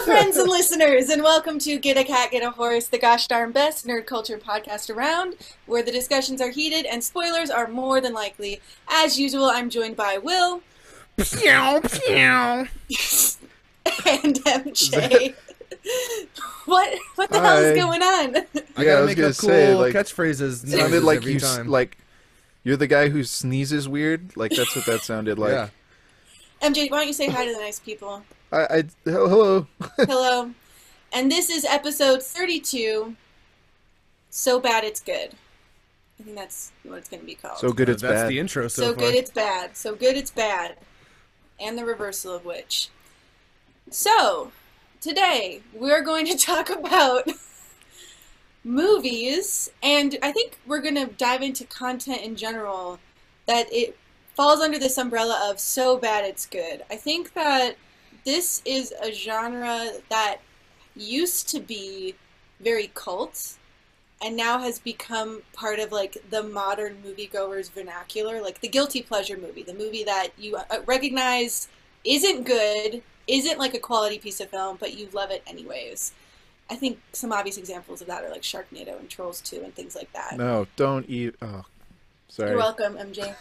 Hello, friends and listeners, and welcome to Get a Cat, Get a Horse, the gosh darn best nerd culture podcast around, where the discussions are heated and spoilers are more than likely. As usual, I'm joined by Will. Pew, pew. And MJ. What the hell is going on? I gotta was make gonna up cool say, like, catchphrases. Sounded like every you time. like you're the guy who sneezes weird. Like that's what that sounded like. Yeah. MJ, why don't you say hi to the nice people? Hello. Hello. And this is episode 32, So Bad It's Good. I think that's what it's going to be called. So good it's That's bad. the intro so So far. good it's bad. So good it's bad. And the reversal of which. So, today we're going to talk about movies, and I think we're going to dive into content in general that it falls under this umbrella of so bad it's good. I think that this is a genre that used to be very cult and now has become part of like the modern moviegoer's vernacular, like the guilty pleasure movie, the movie that you recognize isn't good, isn't like a quality piece of film, but you love it anyways. I think some obvious examples of that are like Sharknado and Trolls 2 and things like that. No, don't eat. Oh, sorry. You're welcome, MJ.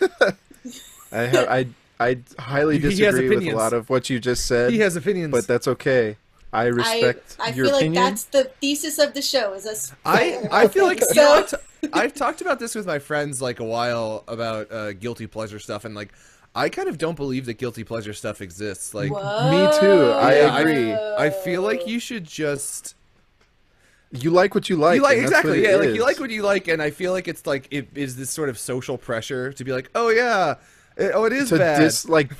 I highly He has disagree with a opinions. lot of what you just said. He has opinions. but that's okay. I respect I your feel like opinion. that's the thesis of the show. Is us? I feel like So- I've talked about this with my friends like a while about guilty pleasure stuff, and like I kind of don't believe that guilty pleasure stuff exists. Like Me too. I Yeah, agree. I feel like you should just You like what you like. you like and that's exactly what it yeah like is. you like what you like, and I feel like it's like it is this sort of social pressure to be like, oh yeah, it is to bad. to dislike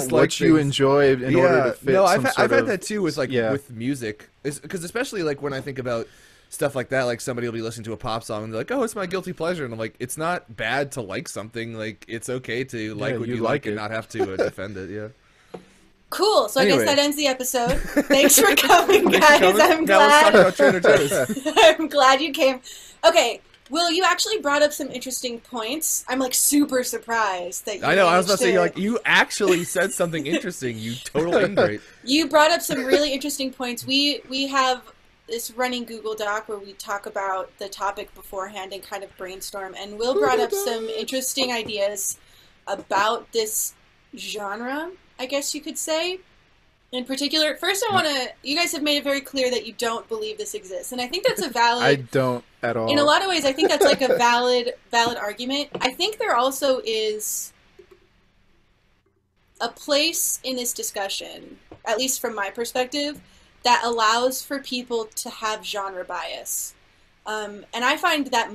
what you things. enjoy in order to fit no, some I've sort had of- that too with like yeah. with music, because especially like when I think about stuff like that, like somebody will be listening to a pop song and they're like, oh, it's my guilty pleasure, and I'm like, it's not bad to like something, like it's okay to like what you you like like and it. not have to defend it. Yeah. Cool. So I Anyway. guess that ends the episode. Thanks for coming, guys. I'm Now let's talk glad. about Trader Joe's. I'm glad you came. Okay, Will, you actually brought up some interesting points. I'm like super surprised that you I know. I was about to say, managed you actually said something interesting. You total ingrate. You brought up some really interesting points. We have this running Google Doc where we talk about the topic beforehand and kind of brainstorm. And Will brought up some interesting ideas about this genre, I guess you could say. In particular, first I want to, you guys have made it very clear that you don't believe this exists. And I think that's a I valid, don't at all. in a lot of ways, I think that's like a valid argument. I think there also is a place in this discussion, at least from my perspective, that allows for people to have genre bias. And I find that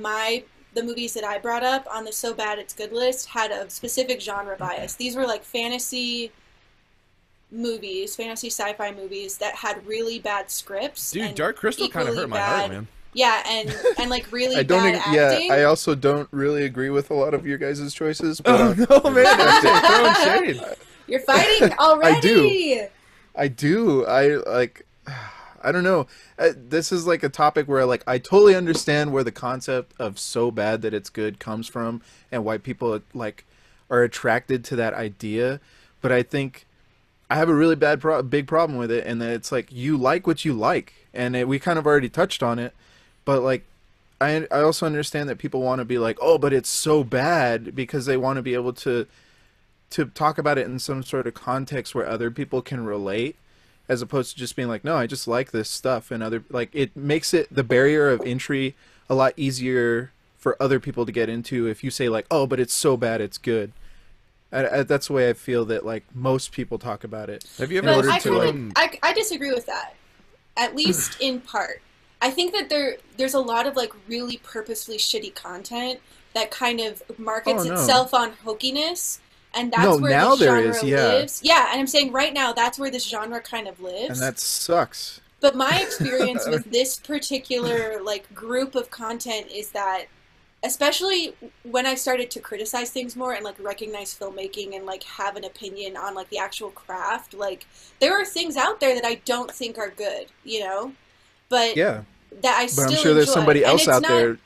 the movies that I brought up on the So Bad It's Good list had a specific genre bias. These were like fantasy movies, fantasy sci-fi movies that had really bad scripts. Dude, and Dark Crystal kind of equally hurt my heart, bad- man. Yeah, and like really I don't. bad acting. I also don't really agree with a lot of your guys' choices. But Oh no, man! MJ throwing shade. You're fighting already. I do. I like. I don't know. This is like a topic where like I totally understand where the concept of so bad that it's good comes from, and why people like are attracted to that idea. But I think I have a really big problem with it, and that it's like you like what you like, and we kind of already touched on it. But like, I also understand that people want to be like, oh, but it's so bad, because they want to be able to talk about it in some sort of context where other people can relate, as opposed to just being like, no, I just like this stuff, and other like it makes it the barrier of entry a lot easier for other people to get into if you say like, oh, but it's so bad it's good. That's the way I feel that like most people talk about it. Have you ever In But order I to, kind of I disagree with that, at least in part. I think that there's a lot of like really purposefully shitty content that kind of markets Oh, no. itself on hokiness, and that's No, where now this there genre is, yeah. lives. Yeah, and I'm saying right now that's where this genre kind of lives. And that sucks. But my experience with this particular like group of content is that, especially when I started to criticize things more and like recognize filmmaking and like have an opinion on like the actual craft, like there are things out there that I don't think are good, you know, but Yeah. that I But still I'm sure there's enjoy. somebody And else it's out not- there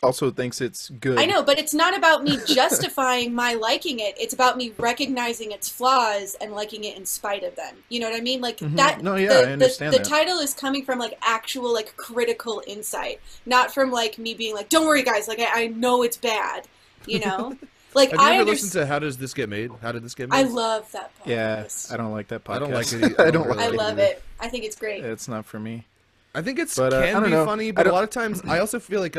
also thinks it's good. I know, but it's not about me justifying my liking it. It's about me recognizing its flaws and liking it in spite of them. You know what I mean? Like that. No, yeah, I understand the that. title is coming from like actual like critical insight, not from like me being like, "Don't worry, guys. Like I know it's bad." You know, like Have you I ever listened to How Does This Get Made? How did this get made? I love that podcast. Yeah, I don't like that podcast. I don't like it. I don't really I like it. love it. I think it's great. It's not for me. I think it's But, I can don't be know. funny, I but a don't- lot of times I also feel like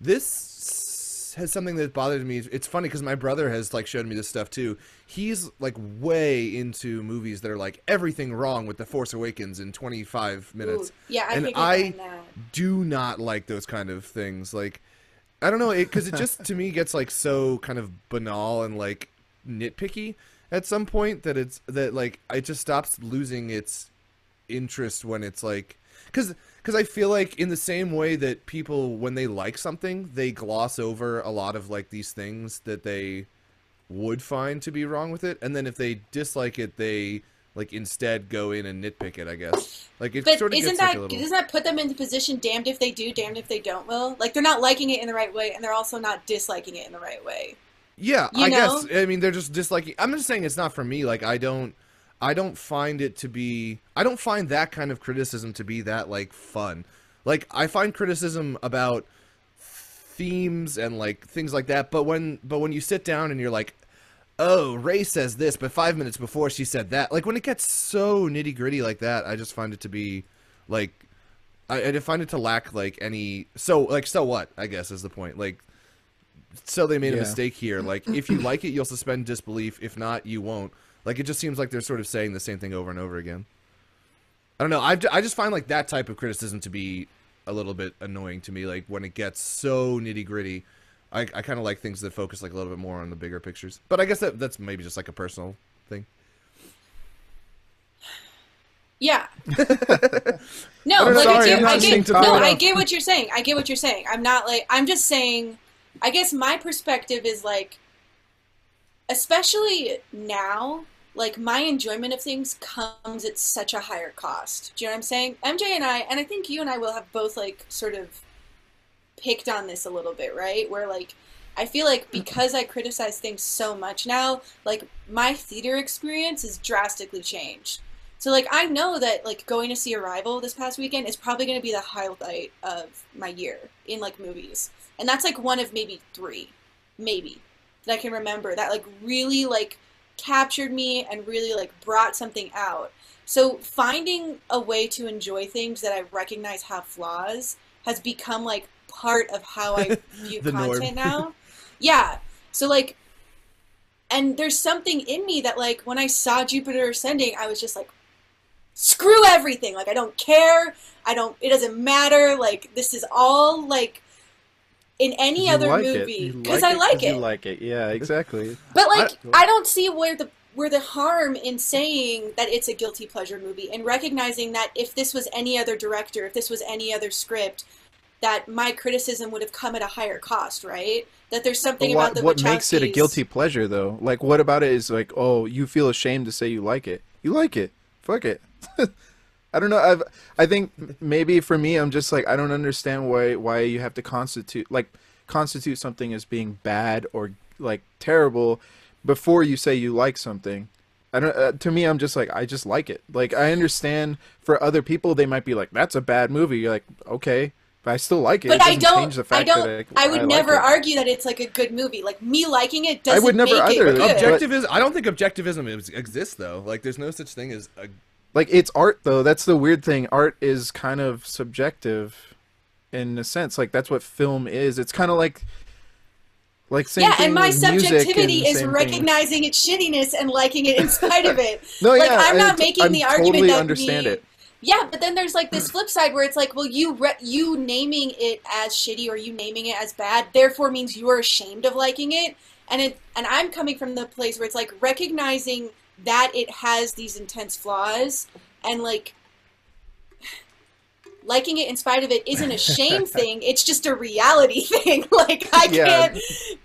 this has something that bothers me. It's funny because my brother has like showed me this stuff too. He's like way into movies that are like everything wrong with The Force Awakens in 25 minutes. Ooh, yeah, I and can get I behind that. do not like those kind of things. Like I don't know, because it just to me gets like so kind of banal and like nitpicky at some point that like it just stops losing its interest when it's like because I feel like in the same way that people when they like something they gloss over a lot of like these things that they would find to be wrong with it, and then if they dislike it they like instead go in and nitpick it, I guess. Like it But sort of isn't gets that like a little... doesn't that put them in the position damned if they do, damned if they don't will? Like they're not liking it in the right way and they're also not disliking it in the right way. Yeah, You I know? guess. I mean, they're just disliking. I'm just saying it's not for me. Like, I don't find it to be. I don't find that kind of criticism to be that like fun. Like, I find criticism about themes and like things like that. But when you sit down and you're like, oh, Ray says this, but 5 minutes before she said that. Like, when it gets so nitty gritty like that, I just find it to be like. I find it to lack like any. So what? I guess is the point. Like. So they made a Yeah. mistake here. Like, if you like it, you'll suspend disbelief. If not, you won't. Like, it just seems like they're sort of saying the same thing over and over again. I don't know. I just find, like, that type of criticism to be a little bit annoying to me. Like, when it gets so nitty-gritty, I kind of like things that focus, like, a little bit more on the bigger pictures. But I guess that's maybe just, like, a personal thing. Yeah. I'm No, like sorry, I'm I not get, listening to no, Tyler. I get what you're saying. I get what you're saying. I'm not like I'm just saying. I guess my perspective is like, especially now, like my enjoyment of things comes at such a higher cost. Do you know what I'm saying? MJ and I think you and I will have both like sort of picked on this a little bit, right? Where like I feel like because I criticize things so much now, like my theater experience has drastically changed. So like I know that like going to see Arrival this past weekend is probably going to be the highlight of my year in like movies. And that's like one of maybe 3, maybe, that I can remember that like really like captured me and really like brought something out. So finding a way to enjoy things that I recognize have flaws has become like part of how I view The norm. content now. Yeah. So like, and there's something in me that like when I saw Jupiter Ascending, I was just like, screw everything. Like I don't care. It doesn't matter. Like this is all like in any You other like movie it. because I like it. You like it. Yeah, exactly. But like I don't see where the harm in saying that it's a guilty pleasure movie and recognizing that if this was any other director, if this was any other script, that my criticism would have come at a higher cost, right? That there's something But about the what makes it a Wachowskis- guilty pleasure though? Like what about it is like, oh, you feel ashamed to say you like it. You like it. Fuck it. I don't know. I think maybe for me, I'm just like I don't understand why you have to constitute something as being bad or like terrible before you say you like something. I don't. To me, I'm just like I just like it. Like I understand for other people, they might be like that's a bad movie. You're like okay, but I still like it. But It I doesn't don't. change the I fact don't. that I would like never it. argue that it's like a good movie. Like me liking it doesn't would never make either. it good. Objectivism. I don't think objectivism exists though. Like, there's no such thing as a... Like it's art though. That's the weird thing. Art is kind of subjective in a sense. Like that's what film is. It's kind of like same Yeah, thing and my with music subjectivity and is same thing. recognizing its shittiness and liking it in spite of it. No, like yeah, I'm not making the argument totally that understand me, it. Yeah, but then there's like this flip side where it's like, well, you naming it as shitty or you naming it as bad, therefore means you are ashamed of liking it, and I'm coming from the place where it's like recognizing that it has these intense flaws and like liking it in spite of it isn't a shame thing, it's just a reality thing. Like I Yeah. can't,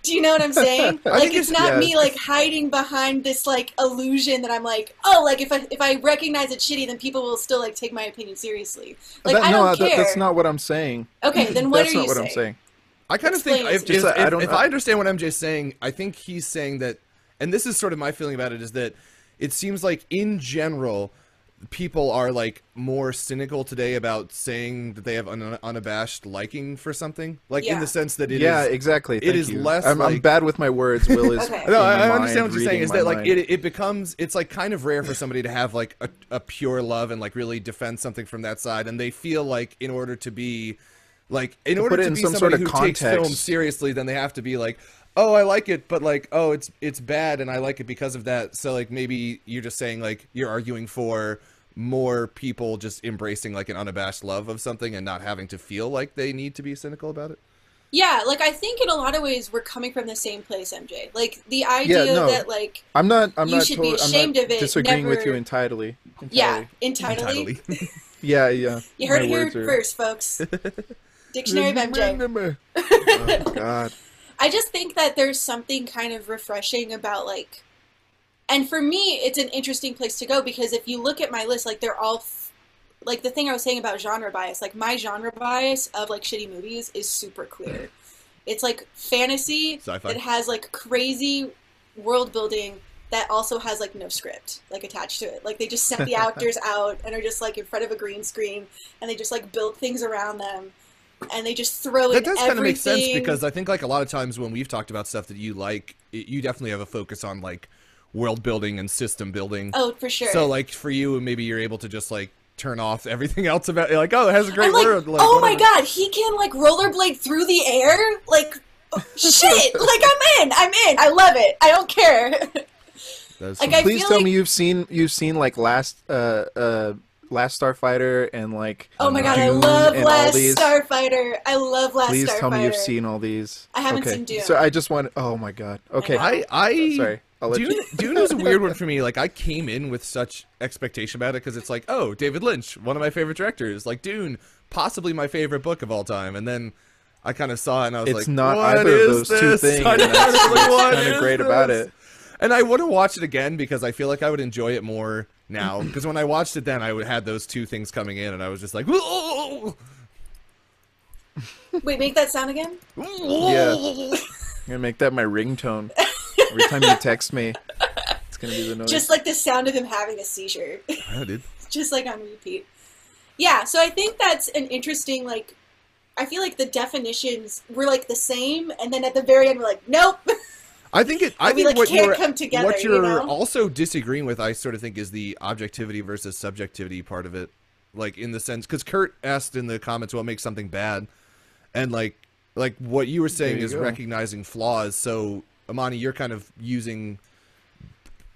do you know what I'm saying? I Like think it's it's- not yeah. me like hiding behind this like illusion that I'm like, oh, like if I recognize it's shitty, then people will still like take my opinion seriously. Like I don't care. That's not what I'm saying. Okay, then what That's are not you what saying? I'm saying. I kind of think Explain it if, to me. Just, I don't- if I understand what MJ's saying, I think he's saying that, and this is sort of my feeling about it, is that it seems like in general people are like more cynical today about saying that they have an unabashed liking for something, like in Yeah. the sense that it is. Yeah, exactly. Thank is you. less I'm like- bad with my words. Will is Okay. in No, my I mind, understand what you're saying. reading Is my that like mind. it becomes, it's like kind of rare for somebody to have like a pure love and like really defend something from that side, and they feel like in order to be like in To order put it to in be some somebody sort of who takes context. film seriously, then they have to be like, oh, I like it, but like, oh, it's bad, and I like it because of that. So like maybe you're just saying like you're arguing for more people just embracing like an unabashed love of something and not having to feel like they need to be cynical about it. Yeah, like I think in a lot of ways we're coming from the same place, MJ. Like the idea no. that like I'm not. I'm You not. should be I'm ashamed not of it, disagreeing with never- you entirely. yeah, entirely. Entirely. Yeah. Yeah. You heard My it here words are- first, folks. Dictionary of MJ. Oh God. I just think that there's something kind of refreshing about like, and for me, it's an interesting place to go because if you look at my list, like they're all, like the thing I was saying about genre bias, like my genre bias of like shitty movies is super clear. It's like fantasy Sci-fi. that has like crazy world building that also has like no script like attached to it. Like they just sent the actors out and are just like in front of a green screen and they just like built things around them and they just throw in That does kind of make sense everything. because I think like a lot of times when we've talked about stuff that you like, you definitely have a focus on like world building and system building. Oh, for sure. So like for you, maybe you're able to just like turn off everything else about it. Like, oh, it has a great I'm like, world. Like, oh my whatever. god, he can like rollerblade through the air? Like, shit! Like, I'm in! I love it! I don't care! That's Like, some- I Please feel tell like- me you've seen like Last Starfighter and like Oh my god, I Dune love and all Last these. Starfighter! I love Last Please Starfighter. tell me you've seen all these. I haven't Okay. seen Dune. So I just want. Oh my God. Okay. know. I Sorry. I'll let Dune, you. Dune was a weird one for me. Like I came in with such expectation about it because it's like, oh, David Lynch, one of my favorite directors. Like Dune, possibly my favorite book of all time. And then I kind of saw it and I was It's like, not what either of is those two this? things. I And know, that's it's like, what's what kind of is great about this? it. And I want to watch it again because I feel like I would enjoy it more now. Because when I watched it then, I would had those two things coming in, and I was just like, whoa, Wait, make that sound again? Yeah. I'm gonna make that my ringtone every time you text me. It's gonna be the noise. Just like the sound of him having a seizure. Yeah, dude. Just like on repeat. Yeah, so I think that's an interesting, like, I feel like the definitions were like the same, and then at the very end we're like, nope! I think it. I And we, think like, what can't you're come together, what you you're know? also disagreeing with, I sort of think, is the objectivity versus subjectivity part of it. Like in the sense, because Kurt asked in the comments what makes something bad, and like what you were saying There you is go. recognizing flaws. So Amani, you're kind of using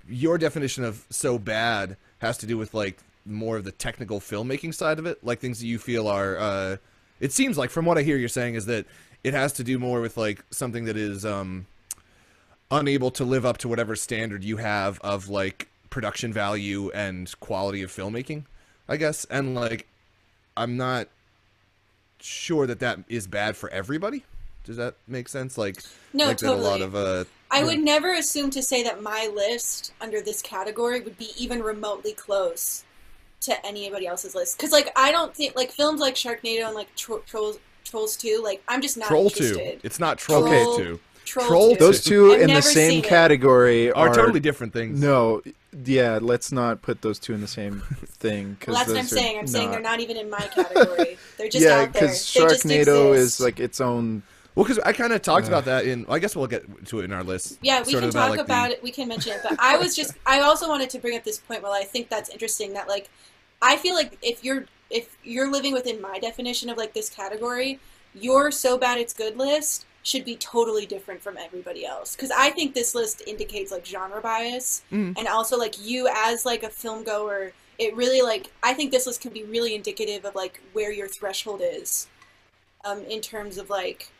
your definition of so bad has to do with like more of the technical filmmaking side of it, like things that you feel are. It seems like from what I hear you're saying is that it has to do more with like something that is unable to live up to whatever standard you have of like production value and quality of filmmaking, I guess. And like, I'm not sure that that is bad for everybody. Does that make sense? Like, No, like totally. that a lot of I would never assume to say that my list under this category would be even remotely close to anybody else's list. Because, like, I don't think, like, films like Sharknado and, like, Trolls 2, like, I'm just not Troll 2. interested. It's not Troll Okay. 2. Troll Troll 2. Those two I've in the never same seen it. category Are are totally different things. No, yeah, let's not put those two in the same thing. Well, that's what I'm those are saying. I'm saying they're not even in my category. They're just Yeah, out there. They because just Sharknado exist. is like its own. Well, because I kind of talked about that in. I guess we'll get to it in our list. Yeah, we Sort can of talk like, about it. We can mention it. But I also wanted to bring up this point. Well, I think that's interesting. That like, I feel like if you're living within my definition of like this category, your so bad it's good list should be totally different from everybody else. Because I think this list indicates like genre bias, Mhm. and also like you as like a film goer, it really like I think this list can be really indicative of like where your threshold is, in terms of like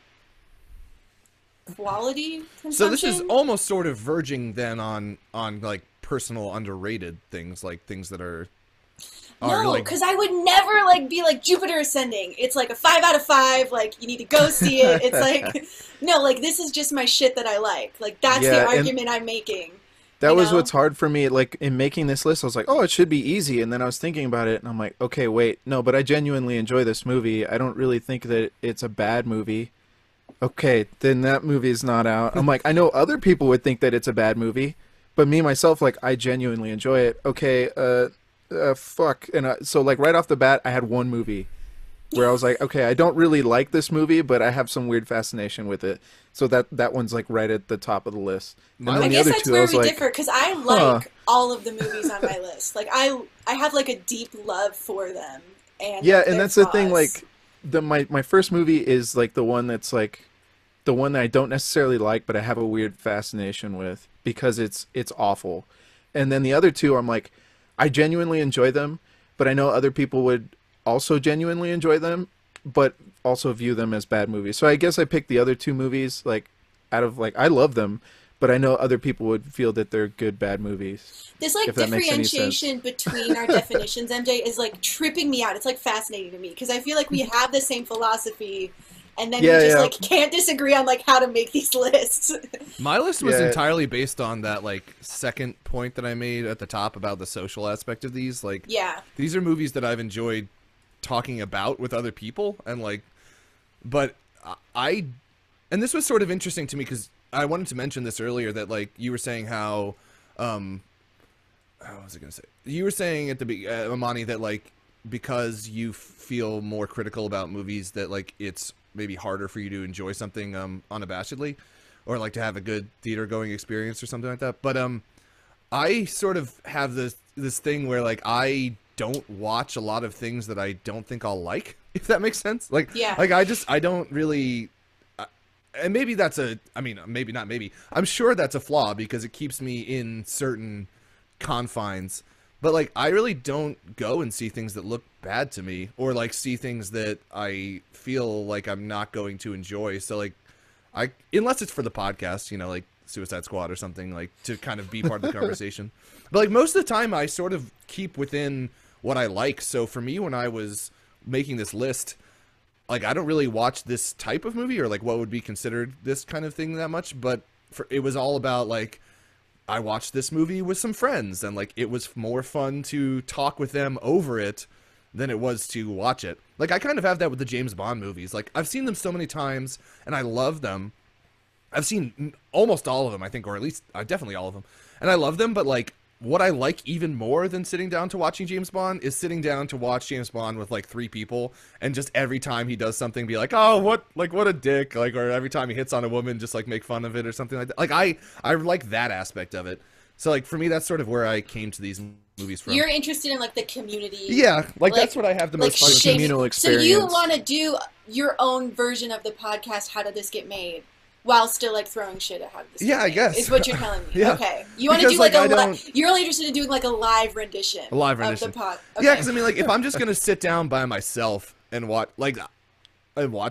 quality consumption. So this is almost sort of verging then on like personal underrated things, like things that are No, like because I would never like be like Jupiter Ascending. It's like a 5 out of 5. Like you need to go see it. It's like no, like this is just my shit that I like. Like that's Yeah, the and- argument I'm making. That You was know? what's hard for me. Like in making this list, I was like, "Oh, it should be easy." And then I was thinking about it, and I'm like, "Okay, wait, no." But I genuinely enjoy this movie. I don't really think that it's a bad movie. Okay, then that movie is not out. I'm like, I know other people would think that it's a bad movie, but me myself, like, I genuinely enjoy it. Okay, fuck. And so, like, right off the bat, I had one movie where I was like, okay, I don't really like this movie, but I have some weird fascination with it. So that one's like right at the top of the list. And My- then I the guess other that's two, I where was we like, differ because I huh. like all of the movies on my list. Like I have like a deep love for them and Yeah, like, and their that's the thing. flaws. Like, my first movie is like the one that's like the one that I don't necessarily like, but I have a weird fascination with because it's awful. And then the other two, I'm like, I genuinely enjoy them, but I know other people would also genuinely enjoy them, but also view them as bad movies. So I guess I picked the other two movies like out of like I love them, but I know other people would feel that they're good bad movies. This like If that makes any sense. differentiation between our definitions, MJ, is like tripping me out. It's like fascinating to me because I feel like we have the same philosophy, and then we Yeah, just yeah, like can't disagree on like how to make these lists. My list was yeah. entirely based on that like second point that I made at the top about the social aspect of these. Like Yeah, these are movies that I've enjoyed talking about with other people, and like, but I, and this was sort of interesting to me because I wanted to mention this earlier that like you were saying how, how was I gonna say? You were saying at the Amani, that like because you feel more critical about movies that like it's maybe harder for you to enjoy something unabashedly, or like to have a good theater going experience or something like that. But I sort of have this thing where like I don't watch a lot of things that I don't think I'll like, if that makes sense. Yeah. Like I don't really, and maybe that's a, I mean, maybe not, maybe I'm sure that's a flaw because it keeps me in certain confines. But like I really don't go and see things that look bad to me, or like see things that I feel like I'm not going to enjoy. So like I, unless it's for the podcast, you know, like Suicide Squad or something, like to kind of be part of the conversation. But like most of the time I sort of keep within what I like. So for me, when I was making this list, like I don't really watch this type of movie or like what would be considered this kind of thing that much, but it was all about like I watched this movie with some friends and like it was more fun to talk with them over it than it was to watch it. Like I kind of have that with the James Bond movies. Like I've seen them so many times and I love them. I've seen almost all of them, I think, or at least definitely all of them. And I love them, but like what I like even more than sitting down to watching James Bond is sitting down to watch James Bond with like three people and just every time he does something be like, "Oh, what a dick." Like, or every time he hits on a woman just like make fun of it or something like that. Like I like that aspect of it. So like for me that's sort of where I came to these movies from. you're interested in like the community. Yeah, like that's what I have the like most fun with. shape- communal So you experience. want to do your own version of the podcast? How did this get made? While still like throwing shit at how did this get Yeah, I made, guess. is what you're telling me. Yeah. Okay, you want to Because, do like like, I a don't- you're only interested in doing like a live rendition. A live rendition. of the pod. Yeah, Okay. because I mean, like, if I'm just gonna sit down by myself and watch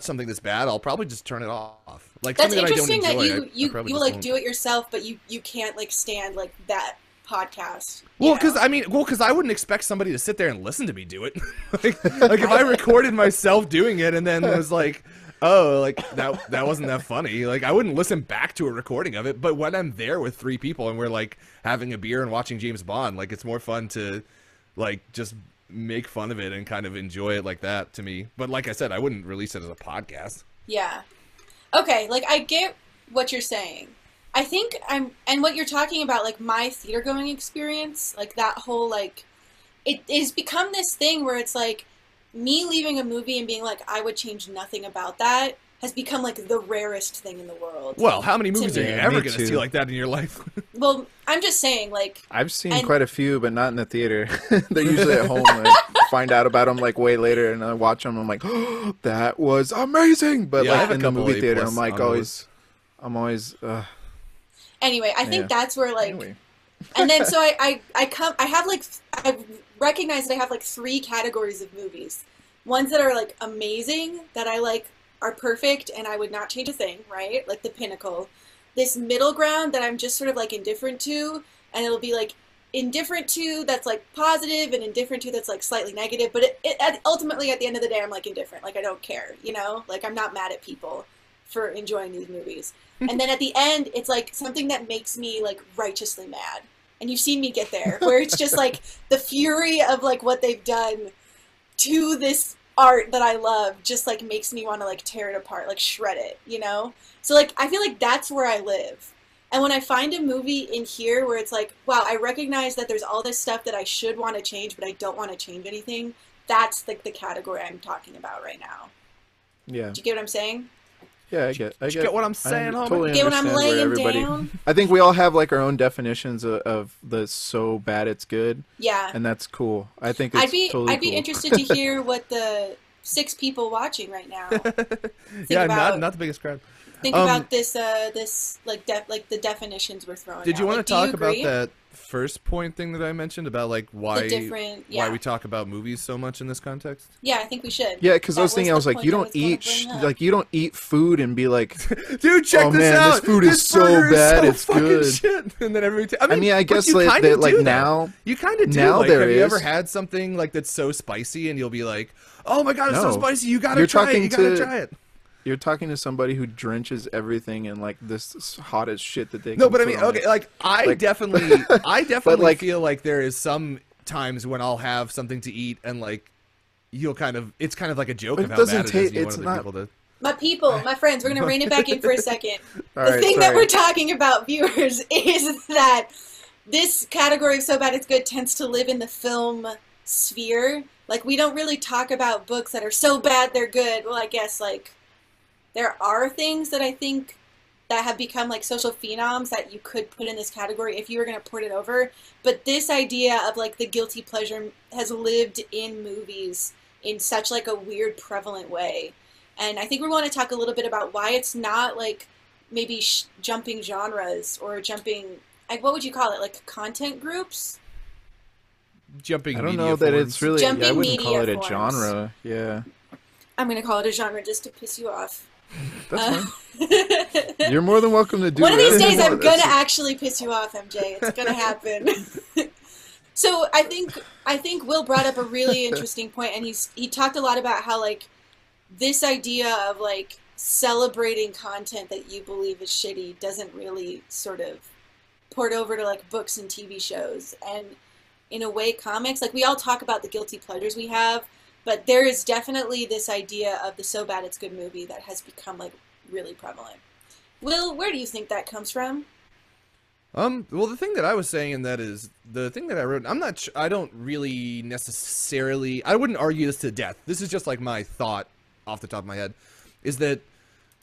something that's bad, I'll probably just turn it off. Like That's something interesting that I that don't enjoy. you I probably you just like won't. do it yourself, but you can't like stand like that podcast. Well, you because know? I wouldn't expect somebody to sit there and listen to me do it. like if I recorded myself doing it and then was like, oh, like that wasn't that funny. Like I wouldn't listen back to a recording of it. But when I'm there with three people and we're like having a beer and watching James Bond, like it's more fun to like just make fun of it and kind of enjoy it like that to me. But like I said, I wouldn't release it as a podcast. Yeah. Okay, like I get what you're saying. I think and what you're talking about, like my theater going experience, like that whole like, it has become this thing where it's like me leaving a movie and being like, I would change nothing about that, has become like the rarest thing in the world. Well, how many movies To are me. you Yeah, ever me going to too. see like that in your life? Well, I'm just saying, like, I've seen And- quite a few, but not in the theater. They're usually at home. And I find out about them like way later, and I watch them. I'm like, oh, that was amazing. But Yeah, I have like a in the couple movie A+ theater, I'm like on the always, anyway, I think Yeah. that's where like, Anyway. and then so I have like I recognize that I have like three categories of movies. Ones that are like amazing, that I like are perfect and I would not change a thing, right? Like the pinnacle. This middle ground that I'm just sort of like indifferent to, and it'll be like indifferent to that's like positive and indifferent to that's like slightly negative, but ultimately at the end of the day I'm like indifferent. Like I don't care, you know? Like I'm not mad at people for enjoying these movies. And then at the end it's like something that makes me like righteously mad. And you've seen me get there, where it's just like the fury of like what they've done to this art that I love just like makes me want to like tear it apart, like shred it, you know? So like I feel like that's where I live. And when I find a movie in here where it's like, wow, I recognize that there's all this stuff that I should want to change, but I don't want to change anything, that's like the category I'm talking about right now. Yeah. Do you get what I'm saying? Yeah, I get what I'm saying, homie? Totally Get what I'm understand where laying everybody. down? I think we all have like our own definitions of the so bad it's good, Yeah. and that's cool. I think it's I'd be totally cool. interested to hear what the 6 people watching right now Yeah, about. not the biggest crowd. Think about this this like like the definitions we're throwing Did out. you want Like, to do you talk about agree? that first point thing that I mentioned about like why The different, why yeah. we talk about movies so much in this context? Yeah, I think we should. Yeah, because I That was thinking, I was the like, point you I don't was gonna eat bring up. like you don't eat food and be like, Dude, check Oh, this man, out. this food is so burger bad, so it's fucking good. Shit. And then every time, I mean, I but guess you like kinda that, like do that. now. You kind of do. Now Like, there have you ever is. had something like that's so spicy and you'll be like, "Oh my god, it's so No. spicy! You gotta You're try it! talking You gotta to- try it!" You're talking to somebody who drenches everything in like this hottest shit that they. No, can but I put mean, on okay, it. like I Like- definitely like- feel like there is some times when I'll have something to eat and like you'll kind of it's kind of like a joke But of it how doesn't bad it is. ta- You it's want other not- people to. My people, my friends, we're gonna rein it back in for a second. All The right, thing that sorry. we're talking about, viewers, is that this category of so bad it's good tends to live in the film sphere. Like we don't really talk about books that are so bad they're good. Well, I guess like there are things that I think that have become like social phenoms that you could put in this category if you were going to port it over. But this idea of like the guilty pleasure has lived in movies in such like a weird prevalent way. And I think we want to talk a little bit about why it's not like maybe jumping genres or jumping, like what would you call it, like content groups? Jumping. I don't media know that forms. it's really. Jumping I wouldn't call it media a forms. genre. Yeah, I'm going to call it a genre just to piss you off. that's fine. You're more than welcome to do. One of these whatever days you I'm want. going to That's- actually piss you off, MJ. It's going to happen. So I think Will brought up a really interesting point, and he talked a lot about how like this idea of like celebrating content that you believe is shitty doesn't really sort of port over to like books and TV shows, and in a way comics, like we all talk about the guilty pleasures we have, but there is definitely this idea of the so bad it's good movie that has become like really prevalent. Will, where do you think that comes from? Well, the thing that I was saying, and that is the thing that I wrote. I'm not. I don't really necessarily. I wouldn't argue this to death. This is just like my thought off the top of my head, is that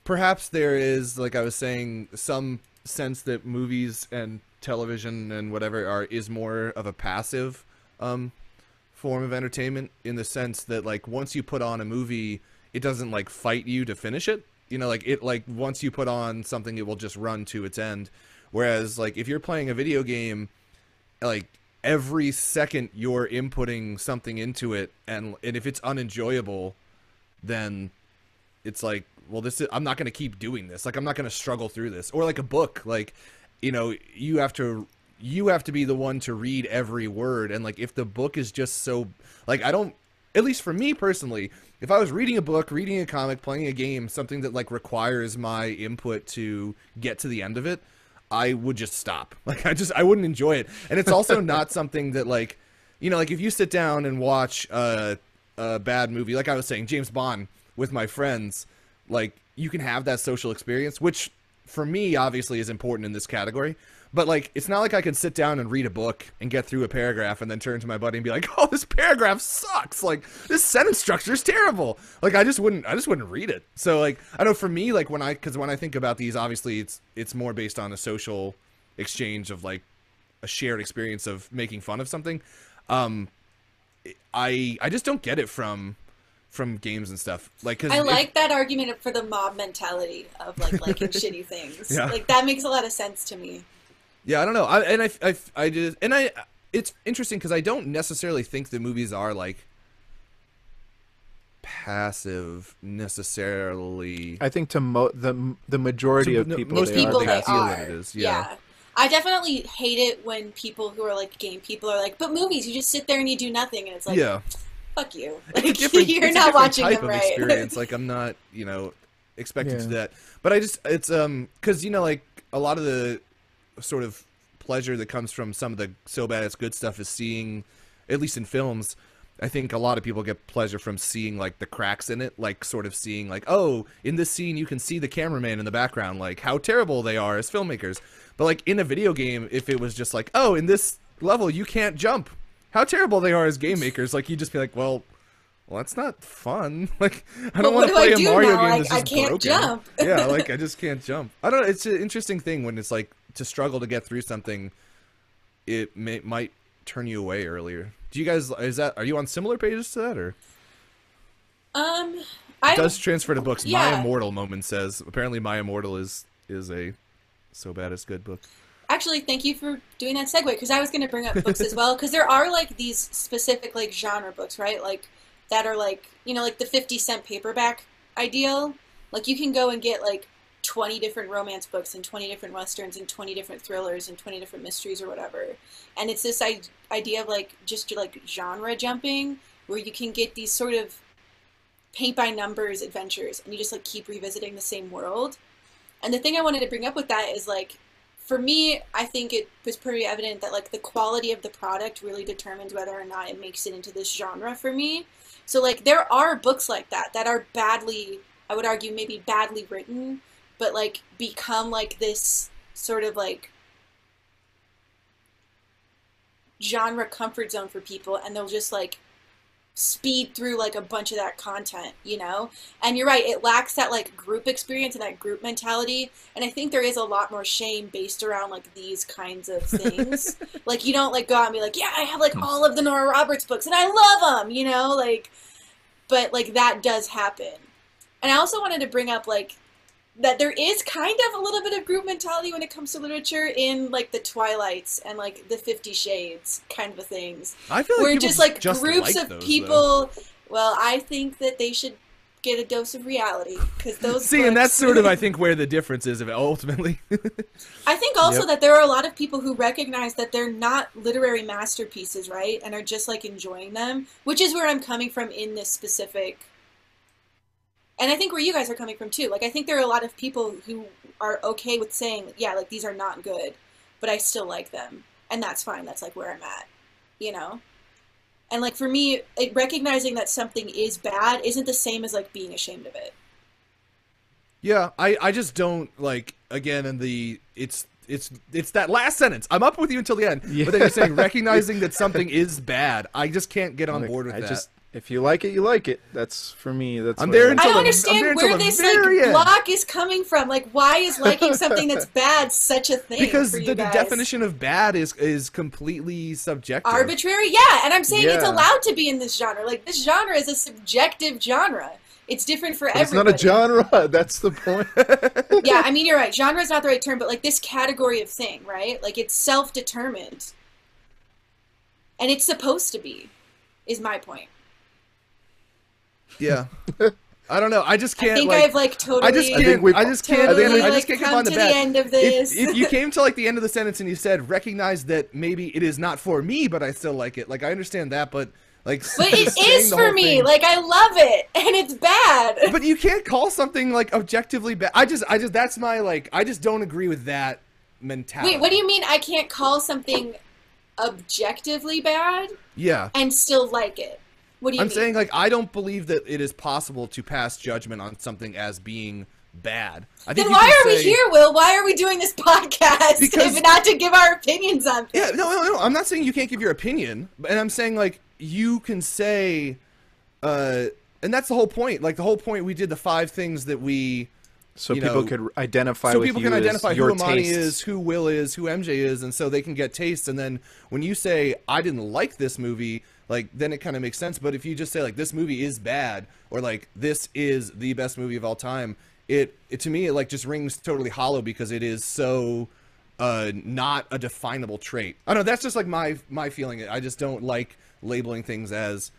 perhaps there is, like I was saying, some sense that movies and television and whatever is more of a passive form of entertainment, in the sense that like once you put on a movie, it doesn't like fight you to finish it. You know, like it like once you put on something, it will just run to its end. Whereas, like, if you're playing a video game, like, every second you're inputting something into it, and if it's unenjoyable, then it's like, well, I'm not going to keep doing this. Like, I'm not going to struggle through this. Or like a book, like, you know, you have to be the one to read every word. And, like, if the book is just so, like, at least for me personally, if I was reading a book, reading a comic, playing a game, something that, like, requires my input to get to the end of it, I would just stop. Like, I wouldn't enjoy it. And it's also not something that, like, you know, like if you sit down and watch a bad movie, like I was saying, James Bond with my friends, like, you can have that social experience, which for me obviously is important in this category. But, like, it's not like I can sit down and read a book and get through a paragraph and then turn to my buddy and be like, oh, this paragraph sucks. Like, this sentence structure is terrible. Like, I just wouldn't read it. So, like, I know for me, like, because when I think about these, obviously it's more based on a social exchange of, like, a shared experience of making fun of something. I just don't get it from games and stuff. Like, 'cause I like that argument for the mob mentality of like liking shitty things. Yeah. Like that makes a lot of sense to me. Yeah, I don't know. It's interesting because I don't necessarily think the movies are like passive necessarily. I think to the majority of people, most they people are They they passive. feel are. that it is. Yeah. I definitely hate it when people who are like game people are like, but movies, you just sit there and you do nothing, and it's like, Yeah. fuck you. It's Like, a different, you're it's a not different watching type them of right. experience. Like, I'm not, you know, expected to Yeah. do that. But it's because, you know, like a lot of the sort of pleasure that comes from some of the so bad it's good stuff is seeing, at least in films, I think a lot of people get pleasure from seeing like the cracks in it, like sort of seeing like, oh, in this scene you can see the cameraman in the background, like how terrible they are as filmmakers. But like in a video game, if it was just like, oh, in this level you can't jump, how terrible they are as game makers, like you'd just be like, well, that's not fun. Like I don't want to play a Mario game that's just can't broken. Jump. Yeah, like I just can't jump. I don't know. It's an interesting thing when it's like to struggle to get through something. It might turn you away earlier. Do you guys are you on similar pages to that or? It does transfer to books. Yeah. My Immortal moment says apparently My Immortal is a so bad it's good book. Actually, thank you for doing that segue because I was going to bring up books as well because there are like these specific like genre books, right? Like that are like, you know, like the 50-cent paperback ideal. Like you can go and get like 20 different romance books and 20 different westerns and 20 different thrillers and 20 different mysteries or whatever. And it's this idea of like just like genre jumping where you can get these sort of paint by numbers adventures and you just like keep revisiting the same world. And the thing I wanted to bring up with that is like, for me, I think it was pretty evident that like the quality of the product really determines whether or not it makes it into this genre for me. So like there are books like that are badly, I would argue maybe badly written, but like become like this sort of like genre comfort zone for people, and they'll just like speed through like a bunch of that content, you know? And you're right, it lacks that like group experience and that group mentality, and I think there is a lot more shame based around like these kinds of things. Like you don't like go out and be like, yeah, I have like all of the Nora Roberts books and I love them, you know, like, but like that does happen. And I also wanted to bring up like that there is kind of a little bit of group mentality when it comes to literature in like the Twilights and like the 50 Shades kind of things. I feel like where people just like just groups like of those, people. though. Well, I think that they should get a dose of reality because those. See, books, and that's sort of I think where the difference is of it ultimately. I think also Yep. that there are a lot of people who recognize that they're not literary masterpieces, right, and are just like enjoying them, which is where I'm coming from in this specific. And I think where you guys are coming from too. Like I think there are a lot of people who are okay with saying, yeah, like these are not good, but I still like them. And that's fine. That's like where I'm at, you know? And like for me, recognizing that something is bad isn't the same as like being ashamed of it. Yeah, I just don't like again in the it's that last sentence. I'm up with you until the end. Yeah. But then you're saying recognizing that something is bad. I just can't get on Like, board with that. If you like it, you like it. That's for me. That's I'm what there I until I the- don't I'm understand there where until the this like very end. block is coming from. Like, why is liking something that's bad such a thing? Because for you the guys? definition of bad is completely subjective. Arbitrary, yeah. And I'm saying it's Yeah. allowed to be in this genre. Like this genre is a subjective genre. It's different for But it's everybody. not a genre. That's the point. Yeah, I mean you're right. Genre is not the right term, but like this category of thing, right? Like it's self-determined, and it's supposed to be. Is my point. Yeah. I don't know. I just can't. I think like, I've like totally. I just think can't. we've- I just can't. totally, I like, just can't get come behind the to the bad. end of this. If you came to like the end of the sentence and you said recognize that maybe it is not for me, but I still like it. Like I understand that, but like. But it just saying is the for whole me. thing- Like I love it, and it's bad. But you can't call something like objectively bad. I just that's my like. I just don't agree with that mentality. Wait, what do you mean? I can't call something objectively bad Yeah. and still like it? What do you I'm mean? saying like I don't believe that it is possible to pass judgment on something as being bad. I think Then you why can are we say- here, Will? Why are we doing this podcast Because- if not to give our opinions on things? Yeah, no. I'm not saying you can't give your opinion, and I'm saying like you can say, and that's the whole point. Like the whole point, we did the 5 things that we, So you people know, could identify so with people you can as identify who your Amani tastes. is, who Will is, who MJ is, and so they can get tastes. And then when you say I didn't like this movie, like then it kind of makes sense. But if you just say like this movie is bad, or like this is the best movie of all time, it to me it like just rings totally hollow because it is so not a definable trait. I don't know. That's just like my feeling. I just don't like labeling things as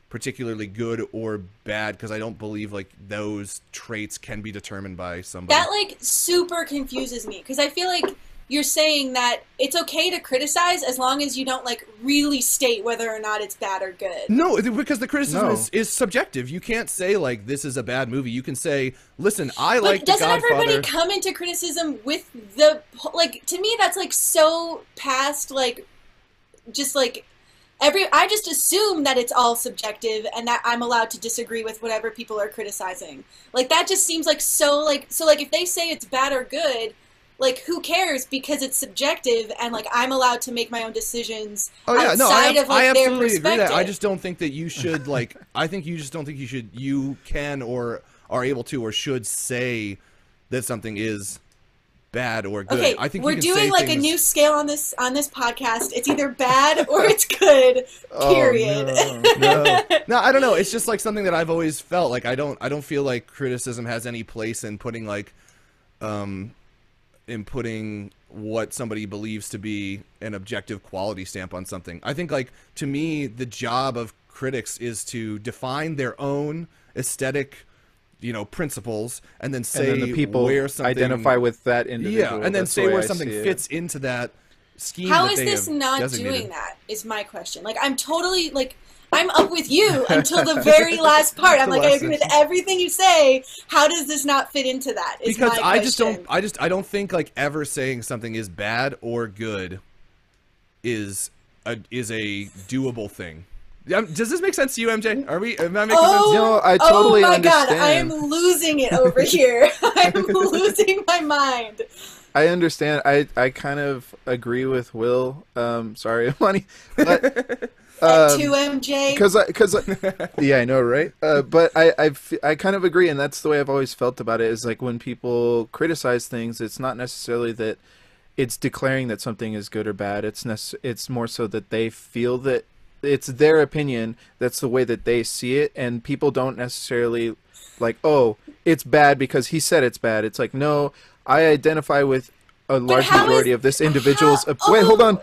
particularly good or bad because I don't believe like those traits can be determined by somebody. That like super confuses me because I feel like you're saying that it's okay to criticize as long as you don't like really state whether or not it's bad or good. No, because the criticism No. is subjective. You can't say like this is a bad movie. You can say, listen, I But like The doesn't Godfather. everybody come into criticism with the like? To me, that's like so past like, just like I just assume that it's all subjective and that I'm allowed to disagree with whatever people are criticizing. Like that just seems like so if they say it's bad or good, like who cares, because it's subjective and like I'm allowed to make my own decisions outside of like I their absolutely agree perspective. that. I just don't think that you should like I think you just don't think you can or are able to or should say that something is bad or good. Okay, I think we're you can doing say like things... a new scale on this podcast. It's either bad or it's good. Period. No, I don't know. It's just like something that I've always felt like I don't feel like criticism has any place in putting like in putting what somebody believes to be an objective quality stamp on something. I think like to me the job of critics is to define their own aesthetic principles, and then say and then the people where something identify with that individual. Yeah, and then That's say the way where I something see it. fits into that scheme. How that is they this have not designated. doing that? Is my question. Like I'm totally like I'm up with you until the very last part. I'm like I agree with everything you say. How does this not fit into that? Is Because my I question. I don't think like ever saying something is bad or good is a doable thing. Does this make sense to you, MJ? Am I making sense? No, I totally oh my understand. God, I am losing it over here. I'm losing my mind. I understand. I kind of agree with Will. Sorry, Amani. But, At 2MJ. Because yeah, I know, right? But I kind of agree, and that's the way I've always felt about it. Is like when people criticize things, it's not necessarily that it's declaring that something is good or bad. It's more so that they feel that it's their opinion. That's the way that they see it, and people don't necessarily like, oh, it's bad because he said it's bad. It's like, no, I identify with a large majority of this individual's wait, hold on.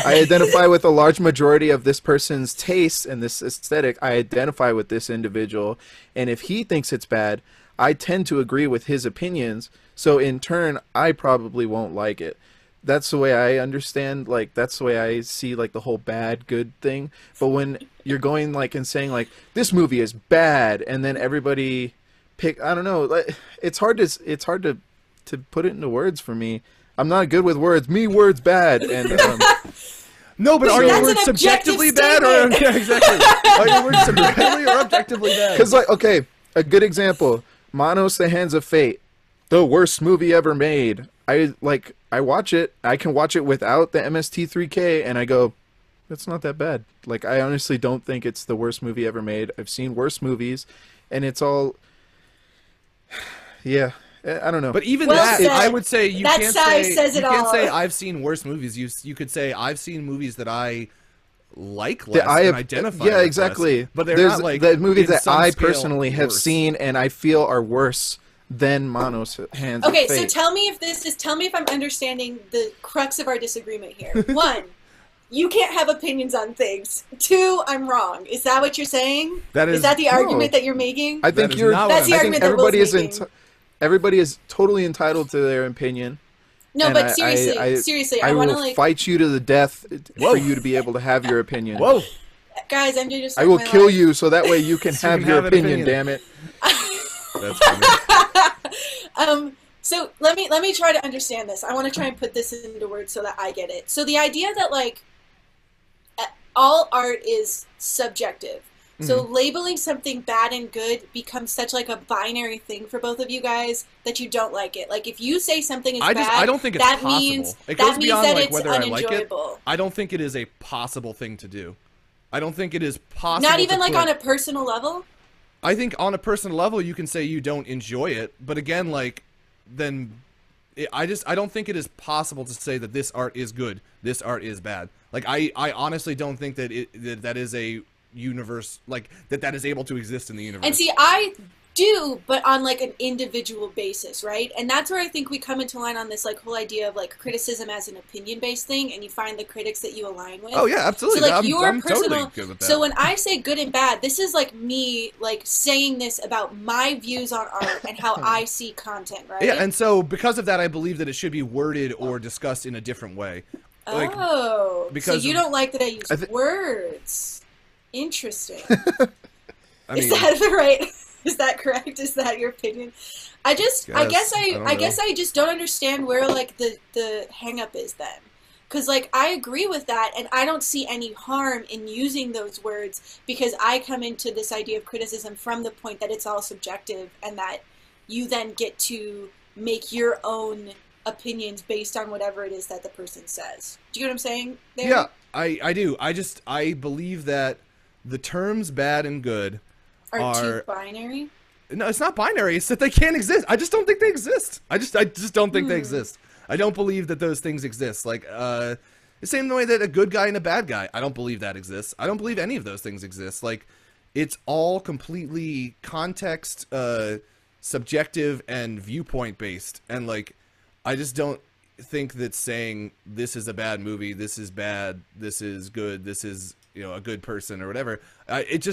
I identify with a large majority of this person's taste and this aesthetic. I identify with this individual, and if he thinks it's bad, I tend to agree with his opinions, so in turn I probably won't like it. That's the way I understand, like that's the way I see like the whole bad good thing. But when you're going like and saying like this movie is bad, and then everybody I don't know, like it's hard to put it into words for me. I'm not good with words. Words bad. And no, but are your words an subjectively objective bad or yeah, exactly? Are your words subjectively or objectively bad? because like okay, a good example, Manos: The Hands of Fate, the worst movie ever made. I watch it. I can watch it without the MST3K, and I go, that's not that bad. Like I honestly don't think it's the worst movie ever made. I've seen worse movies, and it's all yeah. I don't know. But even Well that, said. I would say you That can't size say says it you can't all. say I've seen worse movies. You could say I've seen movies that I like less that I have, and identify yeah, with exactly. less, but they're There's not like the movies in that some I scale personally have worse. seen and I feel are worse than Manos: Hands Okay, of Fate. so tell me if I'm understanding the crux of our disagreement here. 1, you can't have opinions on things. 2, I'm wrong. Is that what you're saying? That Is is that the no. argument that you're making? I think is you're. not what That's the I argument think that Will's everybody is making. everybody is totally entitled to their opinion. No, and but seriously, I want to will like fight you to the death for you to be able to have your opinion. Whoa! guys, I'm just. I will my kill life. you so that way you can So you have can your have an opinion. opinion. Damn it! That's funny. So let me try to understand this. I want to try and put this into words so that I get it. So the idea that like all art is subjective. So labeling something bad and good becomes such like a binary thing for both of you guys that you don't like it. Like if you say something is bad, I don't think it's that possible. means It goes that means beyond that like it's whether I like it. unenjoyable. I don't think it is a possible thing to do. I don't think it is possible. Not even to like put- on a personal level. I think on a personal level you can say you don't enjoy it, but again, like then I don't think it is possible to say that this art is good, this art is bad. Like I honestly don't think that that is a universe like that is able to exist in the universe. And see, I do, but on like an individual basis, right? And that's where I think we come into line on this like whole idea of like criticism as an opinion-based thing, and you find the critics that you align with. Oh yeah, absolutely. So like I'm your personal. totally good with that. So when I say good and bad, this is like me like saying this about my views on art and how I see content, right? Yeah, and so because of that, I believe that it should be worded or discussed in a different way. Like, oh, because so you don't like that I use I thi- words? Interesting. I Is mean, that the right? Is that correct? Is that your opinion? I guess I don't I just don't understand where like the hang up is then. Because, like, I agree with that, and I don't see any harm in using those words because I come into this idea of criticism from the point that it's all subjective and that you then get to make your own opinions based on whatever it is that the person says. Do you get what I'm saying there? Yeah, I do. I believe that the terms bad and good Are too binary? No, it's not binary. It's that they can't exist. I just don't think they exist. I just don't think they exist. I don't believe that those things exist. Like, the same way that a good guy and a bad guy, I don't believe that exists. I don't believe any of those things exist. Like, it's all completely context, subjective, and viewpoint based. And, like, I just don't think that saying this is a bad movie, this is bad, this is good, this is, you know, a good person or whatever, it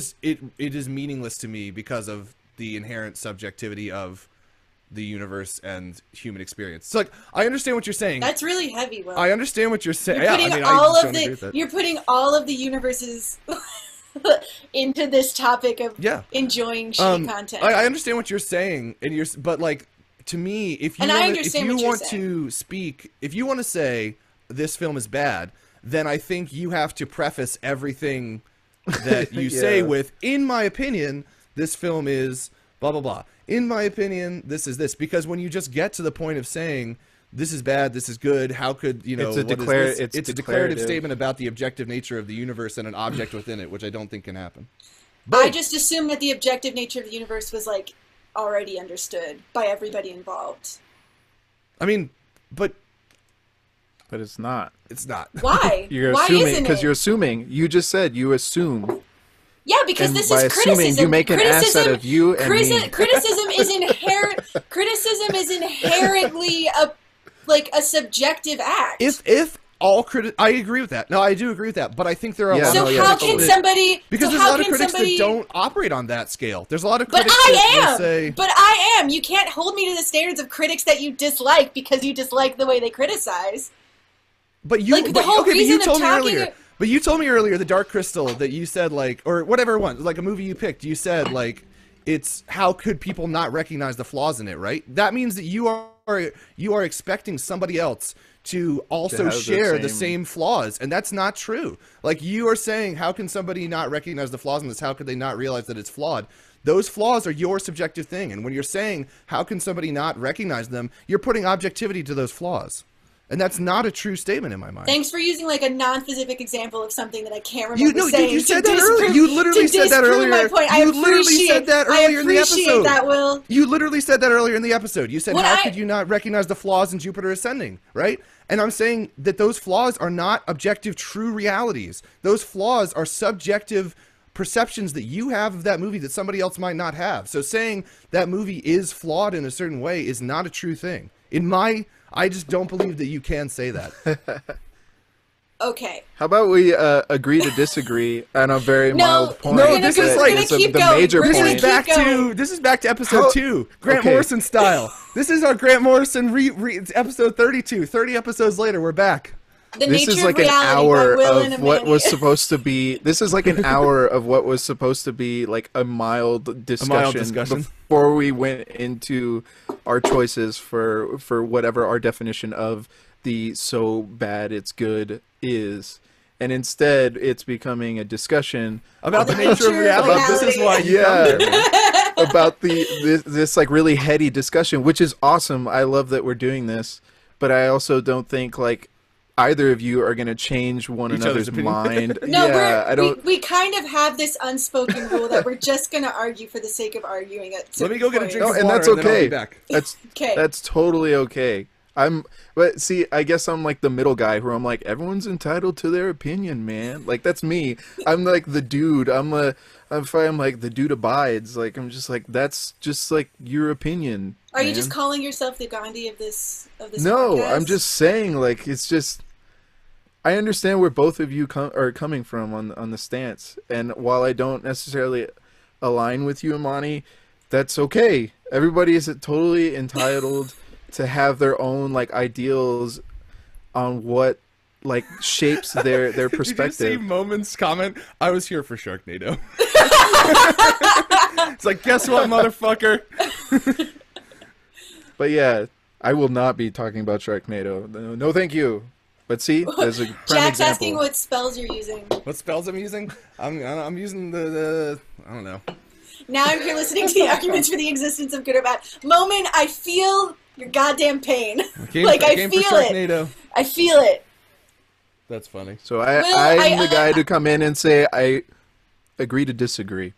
is meaningless to me because of the inherent subjectivity of the universe and human experience. So, like, I understand what you're saying. That's really heavy, Will. I understand what you're saying. You're putting I you're putting all of the universes into this topic of enjoying shitty content. I understand what you're saying, but like, to me, if you want to speak, if you want to say this film is bad, then I think you have to preface everything that you say with, in my opinion, this film is blah blah blah. In my opinion, this is this. Because when you just get to the point of saying this is bad, this is good, how could, you know, it's a declarative statement about the objective nature of the universe and an object within it, which I don't think can happen. But I just assumed that the objective nature of the universe was, like, already understood by everybody involved. I mean, but it's not. It's not. Why? You're Why assuming, isn't because it? you're assuming. You just said you assume. Yeah, because And this by is assuming, criticism. you make an ass out of you and me. Criticism is inherently a subjective act. If all I agree with that. No, I do agree with that. But I think there are a lot so of how can somebody? Because there's a lot of critics that don't operate on that scale. There's a lot of critics But I am. You can't hold me to the standards of critics that you dislike because you dislike the way they criticize. But you, like, the whole reason of talking. But you told me earlier, The Dark Crystal, that you said, like, or whatever it was, like a movie you picked, you said, like, it's how could people not recognize the flaws in it, right? That means that you are expecting somebody else to also share the same flaws, and that's not true. Like, you are saying, how can somebody not recognize the flaws in this? How could they not realize that it's flawed? Those flaws are your subjective thing, and when you're saying, how can somebody not recognize them, you're putting objectivity to those flaws. And that's not a true statement in my mind. Thanks for using, like, a non-specific example of something that I can't remember saying. You said that earlier. You literally said that earlier. My point. You literally said that earlier in the episode. I appreciate that, Will. You literally said that earlier in the episode. You said, how could you not recognize the flaws in Jupiter Ascending, right? And I'm saying that those flaws are not objective, true realities. Those flaws are subjective perceptions that you have of that movie that somebody else might not have. So saying that movie is flawed in a certain way is not a true thing. I just don't believe that you can say that. Okay. How about we agree to disagree on a very mild point? No, this is like the major point. This is back to episode 2, Grant Morrison style. This is our Grant Morrison episode 32. 30 episodes later, we're back. This is like an hour of what was supposed to be. This is like an hour of what was supposed to be like a mild discussion before we went into our choices for whatever our definition of the so bad it's good is. And instead, it's becoming a discussion about the nature of reality. This is why, about this like really heady discussion, which is awesome. I love that we're doing this, but I also don't think like either of you are going to change one another's mind. No, we kind of have this unspoken rule that we're just going to argue for the sake of arguing it. Let me go get a drink of water, and that's okay. And then I'll be back. That's totally okay. But see, I guess I'm like the middle guy where I'm like, everyone's entitled to their opinion, man. Like, that's me. I'm like the dude. I'm like the dude abides. Like, I'm just like, that's just like your opinion. Are you just calling yourself the Gandhi of this No, podcast? I'm just saying, like, it's just, I understand where both of you are coming from on the stance. And while I don't necessarily align with you, Imani, that's okay. Everybody is totally entitled to have their own like ideals on what like shapes their perspective. Did you see Moment's comment? I was here for Sharknado. It's like, guess what, motherfucker? But yeah, I will not be talking about Sharknado. No, thank you. But see, there's a prime Jack's example. asking what spells you're using. What spells I'm using? I'm using the I don't know. Now I'm here listening to the arguments for the existence of good or bad. Moment, I feel your goddamn pain. Like, I feel it. Sharknado. I feel it. That's funny. So Well, I'm the guy to come in and say I agree to disagree.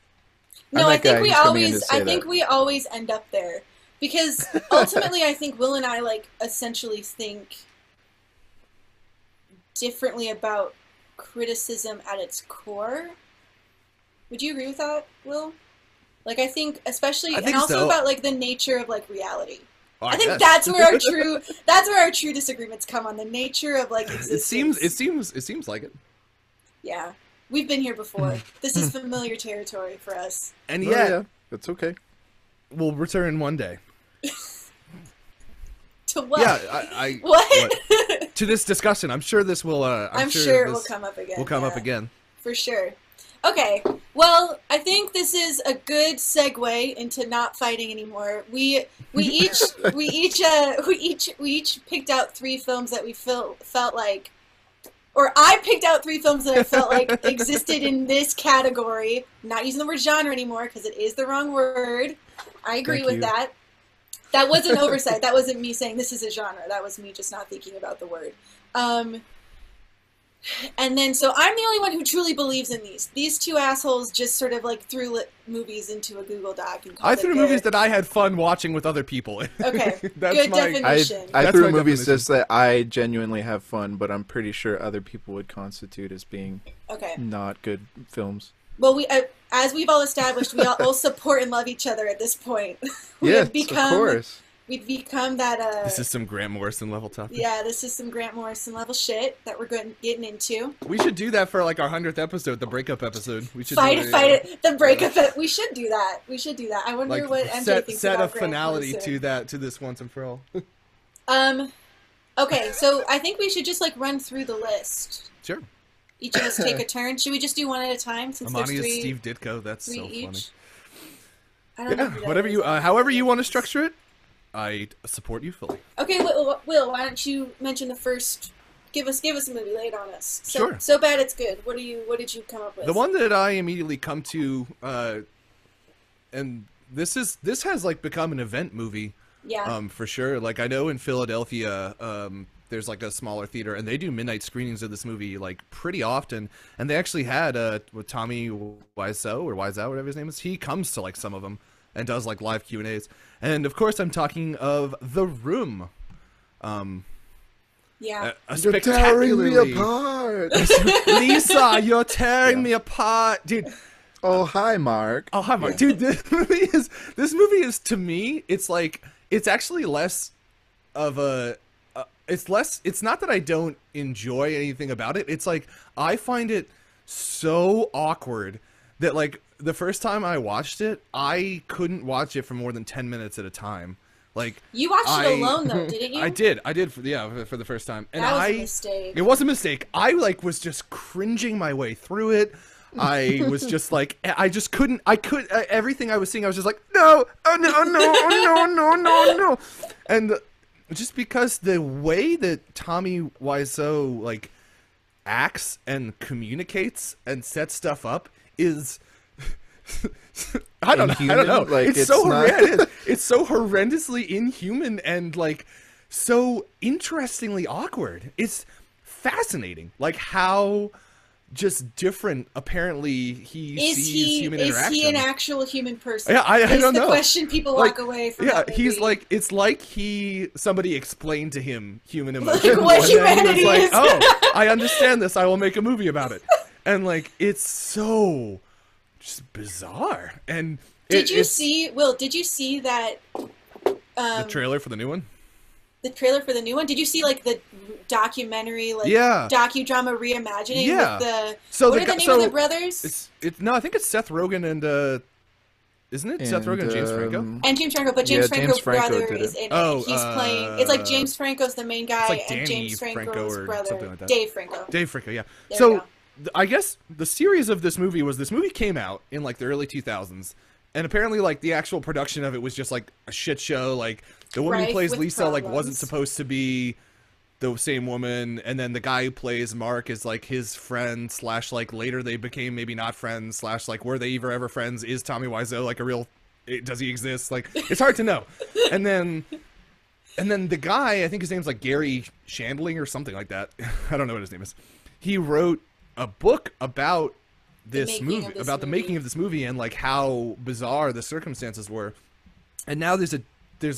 No, I'm I that guy think we who's coming in to always, say I think that. we always end up there because ultimately, I think Will and I like essentially think differently about criticism at its core. Would you agree with that, Will? Like, I think, especially, I think and also so. about like the nature of like reality. Oh, I think guess. that's where our true disagreements come on the nature of like existence. It seems like it. Yeah, we've been here before. This is familiar territory for us. And Oh, yet, yeah, that's okay. we'll return one day. To what? Yeah, I What? to this discussion. I'm sure this will. I'm sure it will this come up again. Will come up yeah. again. For sure. Okay, well, I think this is a good segue into not fighting anymore. We each picked out 3 films that we felt like, or I picked out 3 films that I felt like existed in this category. Not using the word genre anymore because it is the wrong word. I agree Thank with you. that. That was an oversight. That wasn't me saying this is a genre. That was me just not thinking about the word. And then, so I'm the only one who truly believes in these. These 2 assholes just sort of like threw movies into a Google Doc and called I it threw good. movies that I had fun watching with other people. Okay, That's good my. definition. I That's threw my movies definition. just that I genuinely have fun, but I'm pretty sure other people would constitute as being Okay. not good films. Well, as we've all established, we all support and love each other at this point. We Yes, have become, of course. We've become that. This is some Grant Morrison level topic. Yeah, this is some Grant Morrison level shit that we're getting into. We should do that for like our 100th episode, the breakup episode. We should Fight do it. The breakup. We should do that. We should do that. I wonder Like what MJ thinks set a about Grant finality Morrison. to this once and for all. Okay, so I think we should just like run through the list. Sure. Each of us take a turn. Should we just do one at a time since Amani there's is 3? Steve Ditko. That's 3 so each. funny. I don't know. Yeah, who that whatever is. you, however you want to structure it, I support you fully. Okay, Will, why don't you mention the first? Give us a movie. Lay it on us. Sure. So bad it's good. What did you come up with? The one that I immediately come to, and this has like become an event movie, Yeah. for sure. Like I know in Philadelphia, there's like a smaller theater, and they do midnight screenings of this movie like pretty often. And they actually had with Tommy Wiseau or Wiseau, whatever his name is. He comes to like some of them and does like live Q&As. And of course, I'm talking of The Room. Yeah. A You're tearing me spectacularly apart. Lisa, you're tearing me apart, dude. Oh, hi, Mark. Oh, hi, Mark. Dude, this movie is to me, it's actually less of a, it's not that I don't enjoy anything about it. It's like, I find it so awkward that like the first time I watched it, I couldn't watch it for more than 10 minutes at a time. Like You watched it alone though, didn't you? I did for the first time. And That was a mistake. It was a mistake. I like was just cringing my way through it. I was just like, everything I was seeing, I was just like, no, oh, no, no, oh, no, no, no, no. And just because the way that Tommy Wiseau, like, acts and communicates and sets stuff up is... I don't know. Like, it's so not- horrendous. It's so horrendously inhuman and, like, so interestingly awkward. It's fascinating. Like, how... just different apparently he sees human interaction. Is he an actual human person? Yeah, I don't know. It's the question people Like, walk away from. yeah, that he's movie. like, it's like somebody explained to him human emotion. Like what and then humanity he was like, is. oh, I understand this, I will make a movie about it. And like, it's so just bizarre. And Did you it's see, Will, did you see that the trailer for the new one? the trailer for the new one? Did you see like the documentary, like Yeah. docudrama reimagining Yeah. with the So what the are the guy- name so of the brothers? No, I think it's Seth Rogen and isn't it Seth Rogen and James Franco? And James Franco, but James Yeah, Franco's James Franco brother did is it. in it. Oh, He's playing. It's like James Franco's the main guy, like and Danny James Franco Franco's or brother, something like that. Dave Franco. Dave Franco, yeah. There we So go. I guess the series of this movie came out in like the early 2000s, and apparently like the actual production of it was just like a shit show. Like the woman who Rife plays with Lisa like problems. wasn't supposed to be the same woman, and then the guy who plays Mark is like his friend slash like later they became maybe not friends slash like were they ever friends? Is Tommy Wiseau like a real? Does he exist? Like it's hard to know. And then the guy, I think his name's like Gary Shandling or something like that. I don't know what his name is. He wrote a book about this movie, about the making of this movie, and like how bizarre the circumstances were. And now there's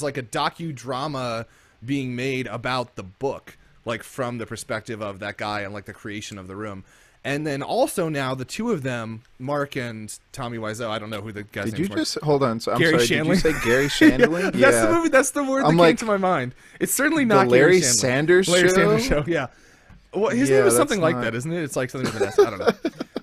like a docudrama being made about the book, like from the perspective of that guy and like the creation of The Room. And then also now the two of them, Mark and Tommy Wiseau, I don't know who the guy's name is. Did you just hold on? So I'm Gary sorry. Shandling? Did you say Gary Shandling? That's the movie. That's the word that came to my mind. It's certainly not the Larry Gary Sanders Larry show. Sanders show. Yeah. Well, his name is something like that, isn't it? It's like something with an S. I don't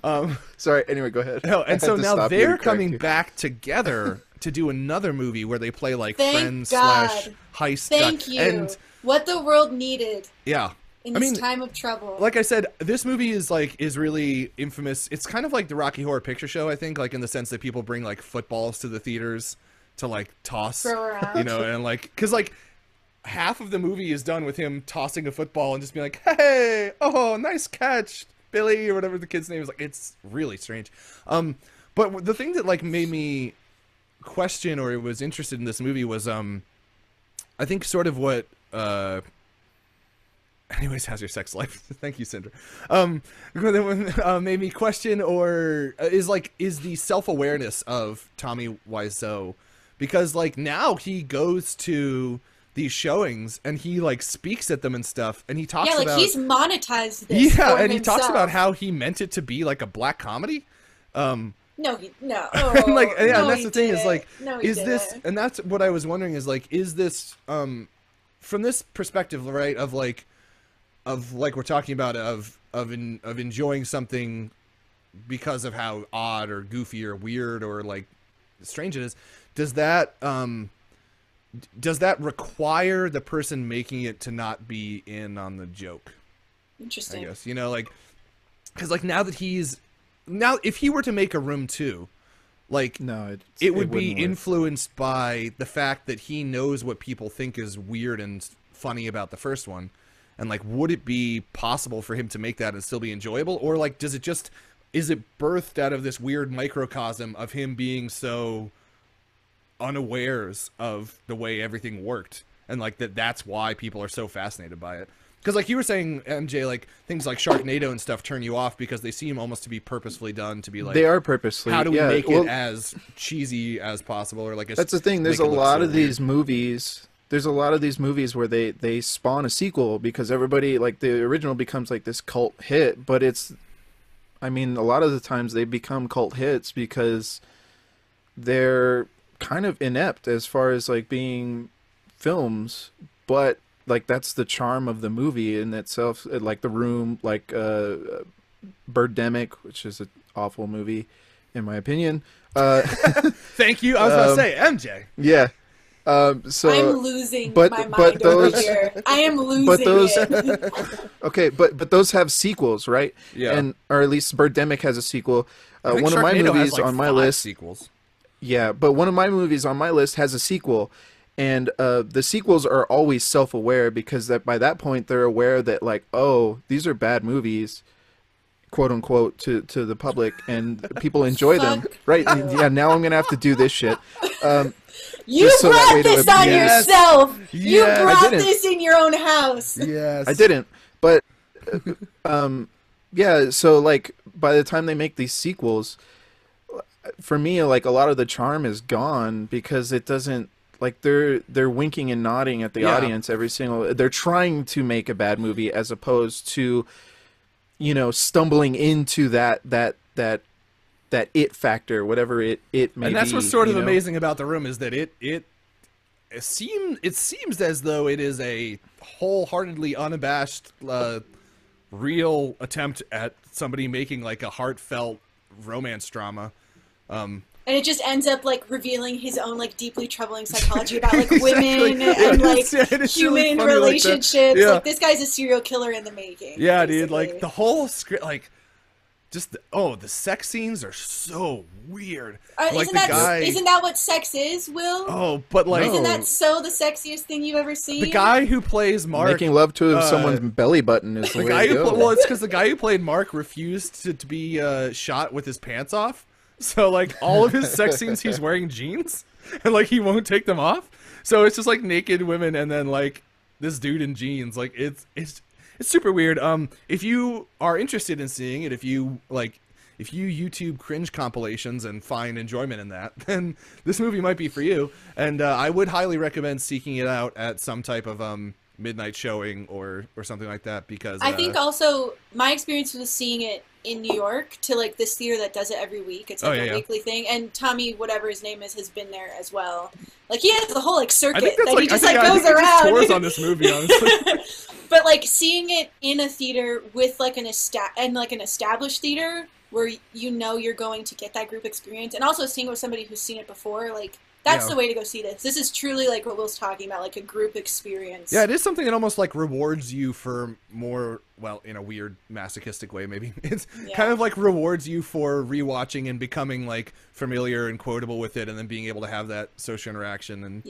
know. Sorry. Anyway, go ahead. No, and so now they're coming back together to do another movie where they play like friends slash heist. Thank you. And what the world needed. Yeah. In this time of trouble. Like I said, this movie is really infamous. It's kind of like the Rocky Horror Picture Show, I think, like in the sense that people bring like footballs to the theaters to like toss, throw around. You know, and like because like half of the movie is done with him tossing a football and just being like, "Hey, oh, nice catch, Billy," or whatever the kid's name is. Like it's really strange. But the thing that like made me question or was interested in this movie was I think sort of what anyways, how's your sex life? Thank you, Cinder. Made me question or is the self-awareness of Tommy Wiseau, because like now he goes to these showings and he like speaks at them and stuff, and he talks about he's monetized this. Yeah, for and himself. he talks about how he meant it to be like a black comedy. No. And like yeah, no, and that's the thing is like no, is this, and that's what I was wondering is like, is this from this perspective, right, of like we're talking about of enjoying something because of how odd or goofy or weird or like strange it is, does that require the person making it to not be in on the joke? Interesting. I guess, you know, like, because like now if he were to make a Room 2, like it would be influenced by the fact that he knows what people think is weird and funny about the first one. And like, would it be possible for him to make that and still be enjoyable? Or like, is it birthed out of this weird microcosm of him being so unawares of the way everything worked? And like, that's why people are so fascinated by it. Because like you were saying, MJ, like things like Sharknado and stuff turn you off because they seem almost to be purposefully done to be like, they are purposely. How do we make it as cheesy as possible? Or like, that's the thing. There's a lot of these movies. There's a lot of these movies where they spawn a sequel because everybody, like, the original becomes like this cult hit, but I mean, a lot of the times they become cult hits because they're kind of inept as far as like being films, but like that's the charm of the movie in itself. Like The Room, like Birdemic, which is an awful movie in my opinion. Thank you. I was about to say MJ. Yeah. So I'm losing my mind over here. I am losing it. Okay, but those have sequels, right? Yeah. Or at least Birdemic has a sequel. One of my Sharknado movies has, like, on my 5 list. sequels. Yeah, but one of my movies on my list has a sequel, and the sequels are always self-aware because by that point they're aware that like, oh, these are bad movies, quote unquote, to the public, and people enjoy them, right? Yeah. Now I'm gonna have to do this shit. You brought this on yourself. Yes. You brought this in your own house. Yes. I didn't. But yeah, so like by the time they make these sequels, for me, like a lot of the charm is gone because it doesn't, like, they're winking and nodding at the audience every single, they're trying to make a bad movie as opposed to, you know, stumbling into that it factor, whatever it may be. And that's what's sort of amazing about The Room is that it seems as though it is a wholeheartedly unabashed real attempt at somebody making like a heartfelt romance drama. And it just ends up like revealing his own like deeply troubling psychology about like women and like human really relationships. Like, like this guy's a serial killer in the making. Yeah, basically. dude. Like the whole script, like the sex scenes are so weird. Isn't that what sex is, Will? Oh, but like, isn't that so the sexiest thing you've ever seen? the guy who plays Mark, Making love to someone's belly button is the way guy to go. well, it's because the guy who played Mark refused to be shot with his pants off. So like all of his sex scenes, he's wearing jeans, and like he won't take them off. So it's just like naked women, and then like this dude in jeans. Like it's super weird. If you are interested in seeing it, if you YouTube cringe compilations and find enjoyment in that, then this movie might be for you. And I would highly recommend seeking it out at some type of midnight showing or something like that, because I think also my experience was seeing it in New York to like this theater that does it every week. It's like a weekly thing, and Tommy, whatever his name is, has been there as well. Like he has the whole like circuit that he just goes around. Tours on this movie, honestly. But like seeing it in a theater with like an established theater where you know you're going to get that group experience, and also seeing it with somebody who's seen it before, like that's the way to go see this. This is truly like what Will's talking about, like a group experience. Yeah, it is something that almost like rewards you for more, well, in a weird masochistic way maybe. It's kind of like rewards you for rewatching and becoming like familiar and quotable with it, and then being able to have that social interaction, and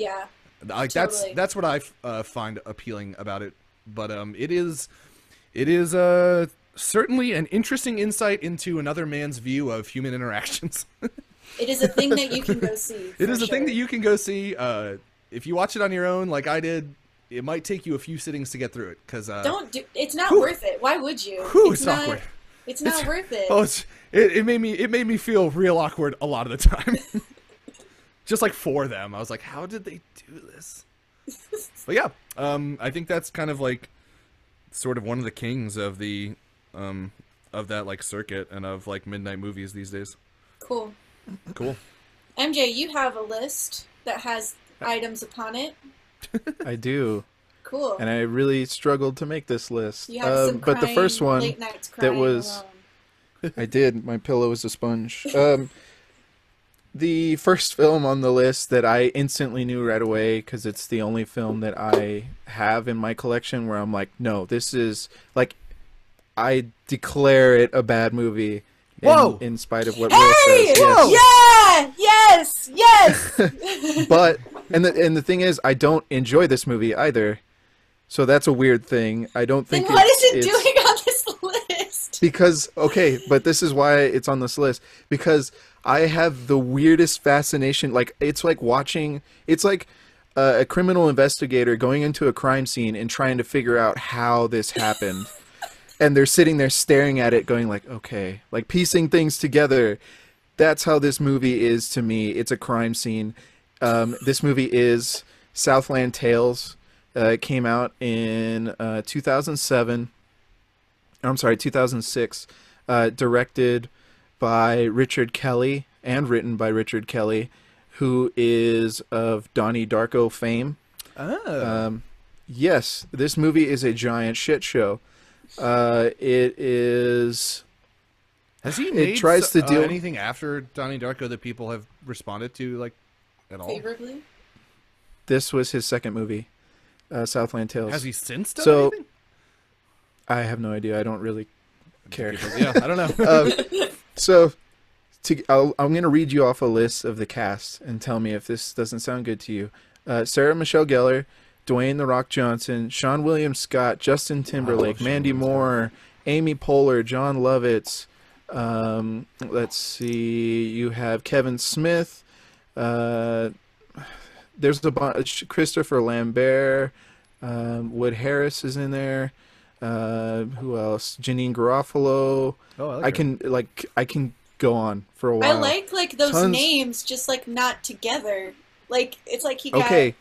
like totally. that's what I find appealing about it. But it is certainly an interesting insight into another man's view of human interactions. It is a thing that you can go see. It is a thing that you can go see. If you watch it on your own, like I did, it might take you a few sittings to get through it. Because it's not worth it. Why would you? It's awkward. It's not worth it. Oh, it made me feel real awkward a lot of the time. Just like for them, I was like, how did they do this? But yeah, I think that's kind of like sort of one of the kings of the of that like circuit and of like midnight movies these days. Cool. MJ, you have a list that has items upon it. I do. Cool. And I really struggled to make this list. You have some but the first one late nights that was alone. I did. My pillow is a sponge. The first film on the list that I instantly knew right away, because it's the only film that I have in my collection where I'm like, no, this is like, I declare it a bad movie. In spite of what Will says. Yes. But the thing is, I don't enjoy this movie either. So that's a weird thing. I don't think. Then what is it doing on this list? Because but this is why it's on this list. Because I have the weirdest fascination. Like it's like watching. It's like a criminal investigator going into a crime scene and trying to figure out how this happened. And they're sitting there staring at it going like, okay, like piecing things together. That's how this movie is to me. It's a crime scene. This movie is Southland Tales. It came out in 2007. I'm sorry, 2006. Directed by Richard Kelly and written by Richard Kelly, who is of Donnie Darko fame. Yes, this movie is a giant shit show. It is. Has he made tries to deal anything after Donnie Darko that people have responded to like at all? Favorably? This was his second movie, Southland Tales. Has he since done anything? I have no idea. I don't really care. Yeah, I don't know. I'm going to read you off a list of the cast and tell me if this doesn't sound good to you. Sarah Michelle Gellar, Dwayne "The Rock" Johnson, Sean William Scott, Justin Timberlake, Mandy Moore, Amy Poehler, John Lovitz. Let's see. You have Kevin Smith. There's a bunch. Christopher Lambert. Wood Harris is in there. Who else? Janine Garofalo. Oh, I can go on for a while. I like those names, just like not together. Like it's like he got. Okay.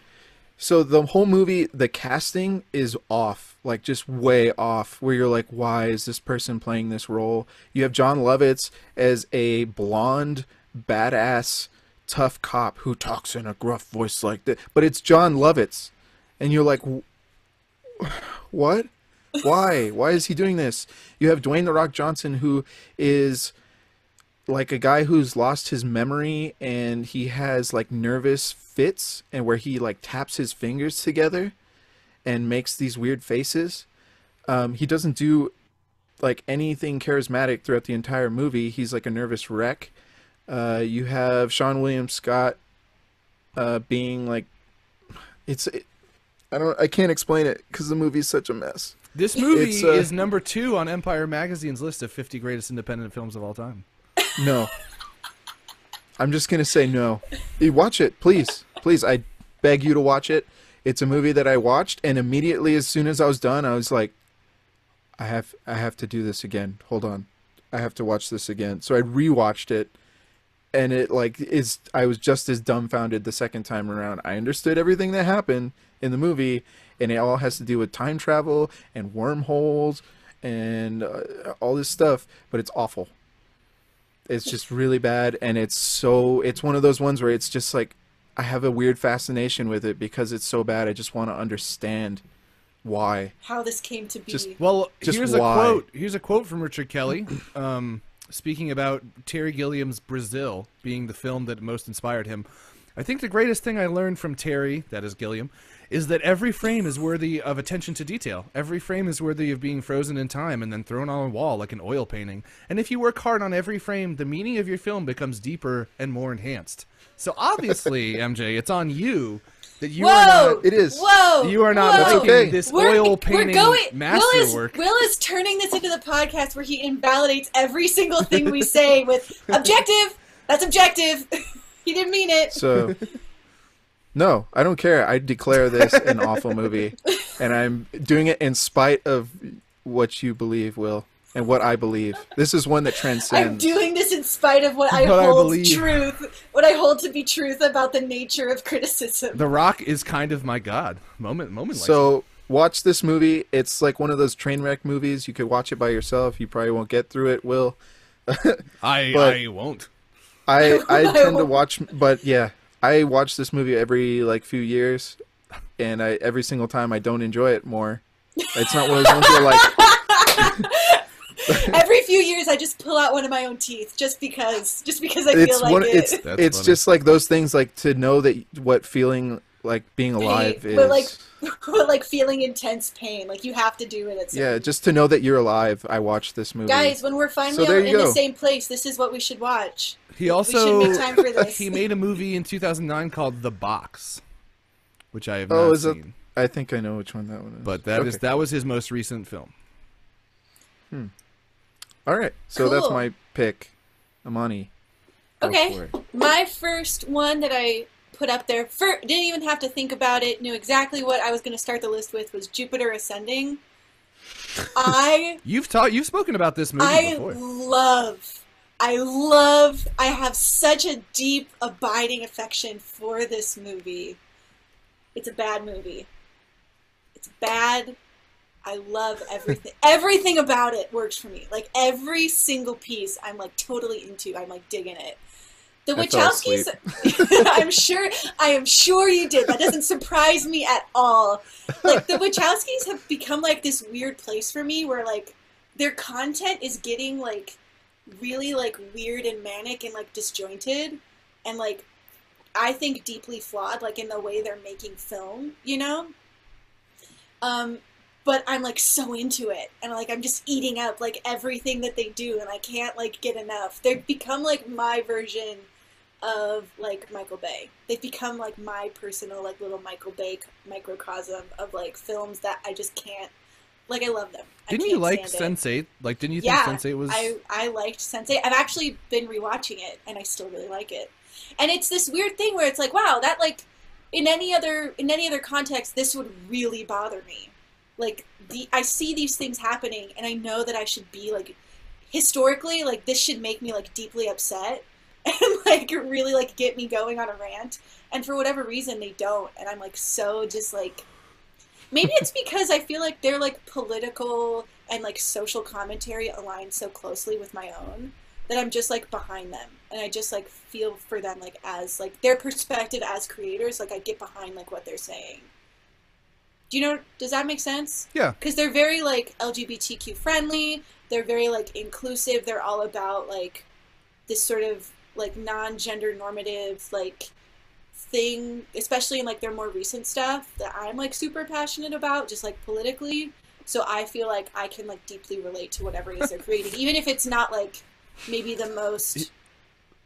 So the whole movie, the casting is off, like just way off, where you're like, why is this person playing this role? You have John Lovitz as a blonde, badass, tough cop who talks in a gruff voice like that, but it's John Lovitz. And you're like, what? Why? Why is he doing this? You have Dwayne "The Rock" Johnson, who is like a guy who's lost his memory and he has like nervous fits and where he like taps his fingers together and makes these weird faces. He doesn't do like anything charismatic throughout the entire movie. He's like a nervous wreck. You have Sean William Scott being like, I can't explain it because the movie's such a mess. This movie is number 2 on Empire Magazine's list of 50 greatest independent films of all time. No. I'm just going to say no. You watch it, please. Please, I beg you to watch it. It's a movie that I watched, and immediately as soon as I was done, I was like, I have to do this again. Hold on. I have to watch this again. So I rewatched it, and it I was just as dumbfounded the second time around. I understood everything that happened in the movie, and it all has to do with time travel and wormholes and all this stuff, but it's awful. It's just really bad, and it's one of those ones where it's just like, I have a weird fascination with it because it's so bad. I just want to understand why. How this came to be. Here's a quote. Here's a quote from Richard Kelly, speaking about Terry Gilliam's Brazil being the film that most inspired him. I think the greatest thing I learned from Terry, that is Gilliam, is that every frame is worthy of attention to detail. Every frame is worthy of being frozen in time and then thrown on a wall like an oil painting. And if you work hard on every frame, the meaning of your film becomes deeper and more enhanced. So obviously, MJ, it's on you that you are not. It is. Whoa! You are not making this oil painting masterwork. Will is turning this into the podcast where he invalidates every single thing we say with objective. That's objective. He didn't mean it. So, no, I don't care. I declare this an awful movie, and I'm doing it in spite of what you believe, Will, and what I believe. This is one that transcends. I'm doing this in spite of what I hold to be truth about the nature of criticism. The Rock is kind of my god. Moment. So watch this movie. It's like one of those train wreck movies. You could watch it by yourself. You probably won't get through it, Will. I won't. I tend to watch, but yeah, I watch this movie every few years, and every single time I don't enjoy it more. It's not one of those ones where every few years I just pull out one of my own teeth just because I feel like it. It's just like those things, like to know that what feeling like being alive is. But like feeling intense pain, like you have to do it. Just to know that you're alive. I watched this movie. Guys, when we're finally in the same place, this is what we should watch. He also we should make time for this. He made a movie in 2009 called The Box, which I have not seen. I think I know which one that one is. But that was his most recent film. All right, so cool. That's my pick, Amani. Okay, my first one that I put up there, didn't even have to think about it, knew exactly what I was going to start the list with, was Jupiter Ascending. You've spoken about this movie before. I have such a deep, abiding affection for this movie. It's a bad movie. It's bad. I love everything. Everything about it works for me. Like, every single piece I'm, totally into. I'm, digging it. The Wachowskis, I am sure you did. That doesn't surprise me at all. The Wachowskis have become, this weird place for me where, their content is getting, really, weird and manic and, disjointed. And, I think deeply flawed, in the way they're making film, you know? But I'm, so into it. And, I'm just eating up, everything that they do. And I can't, get enough. They've become, my version of Michael Bay. They've become my personal little Michael Bay microcosm of films that I just can't, I love them. Didn't you like Sense8? Didn't you think Sense8 was? I liked Sense8. I've actually been rewatching it and I still really like it. And it's this weird thing where it's wow, that in any other context this would really bother me. I see these things happening and I know that I should be historically this should make me deeply upset. And really get me going on a rant, and for whatever reason they don't, and I'm so just maybe it's because I feel their political and social commentary align so closely with my own that I'm just behind them, and I just feel for them as their perspective as creators, I get behind what they're saying. Do you know? Does that make sense? Yeah. Because they're very LGBTQ friendly. They're very inclusive. They're all about this sort of non-gender normative thing, especially in their more recent stuff that I'm super passionate about, just politically. So I feel like I can like deeply relate to whatever it is they're creating, even if it's not like maybe the most.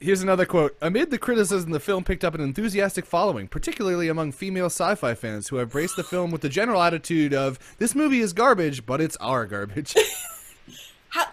Here's another quote. Amid the criticism, the film picked up an enthusiastic following, particularly among female sci-fi fans who have embraced the film with the general attitude of, this movie is garbage, but it's our garbage. How,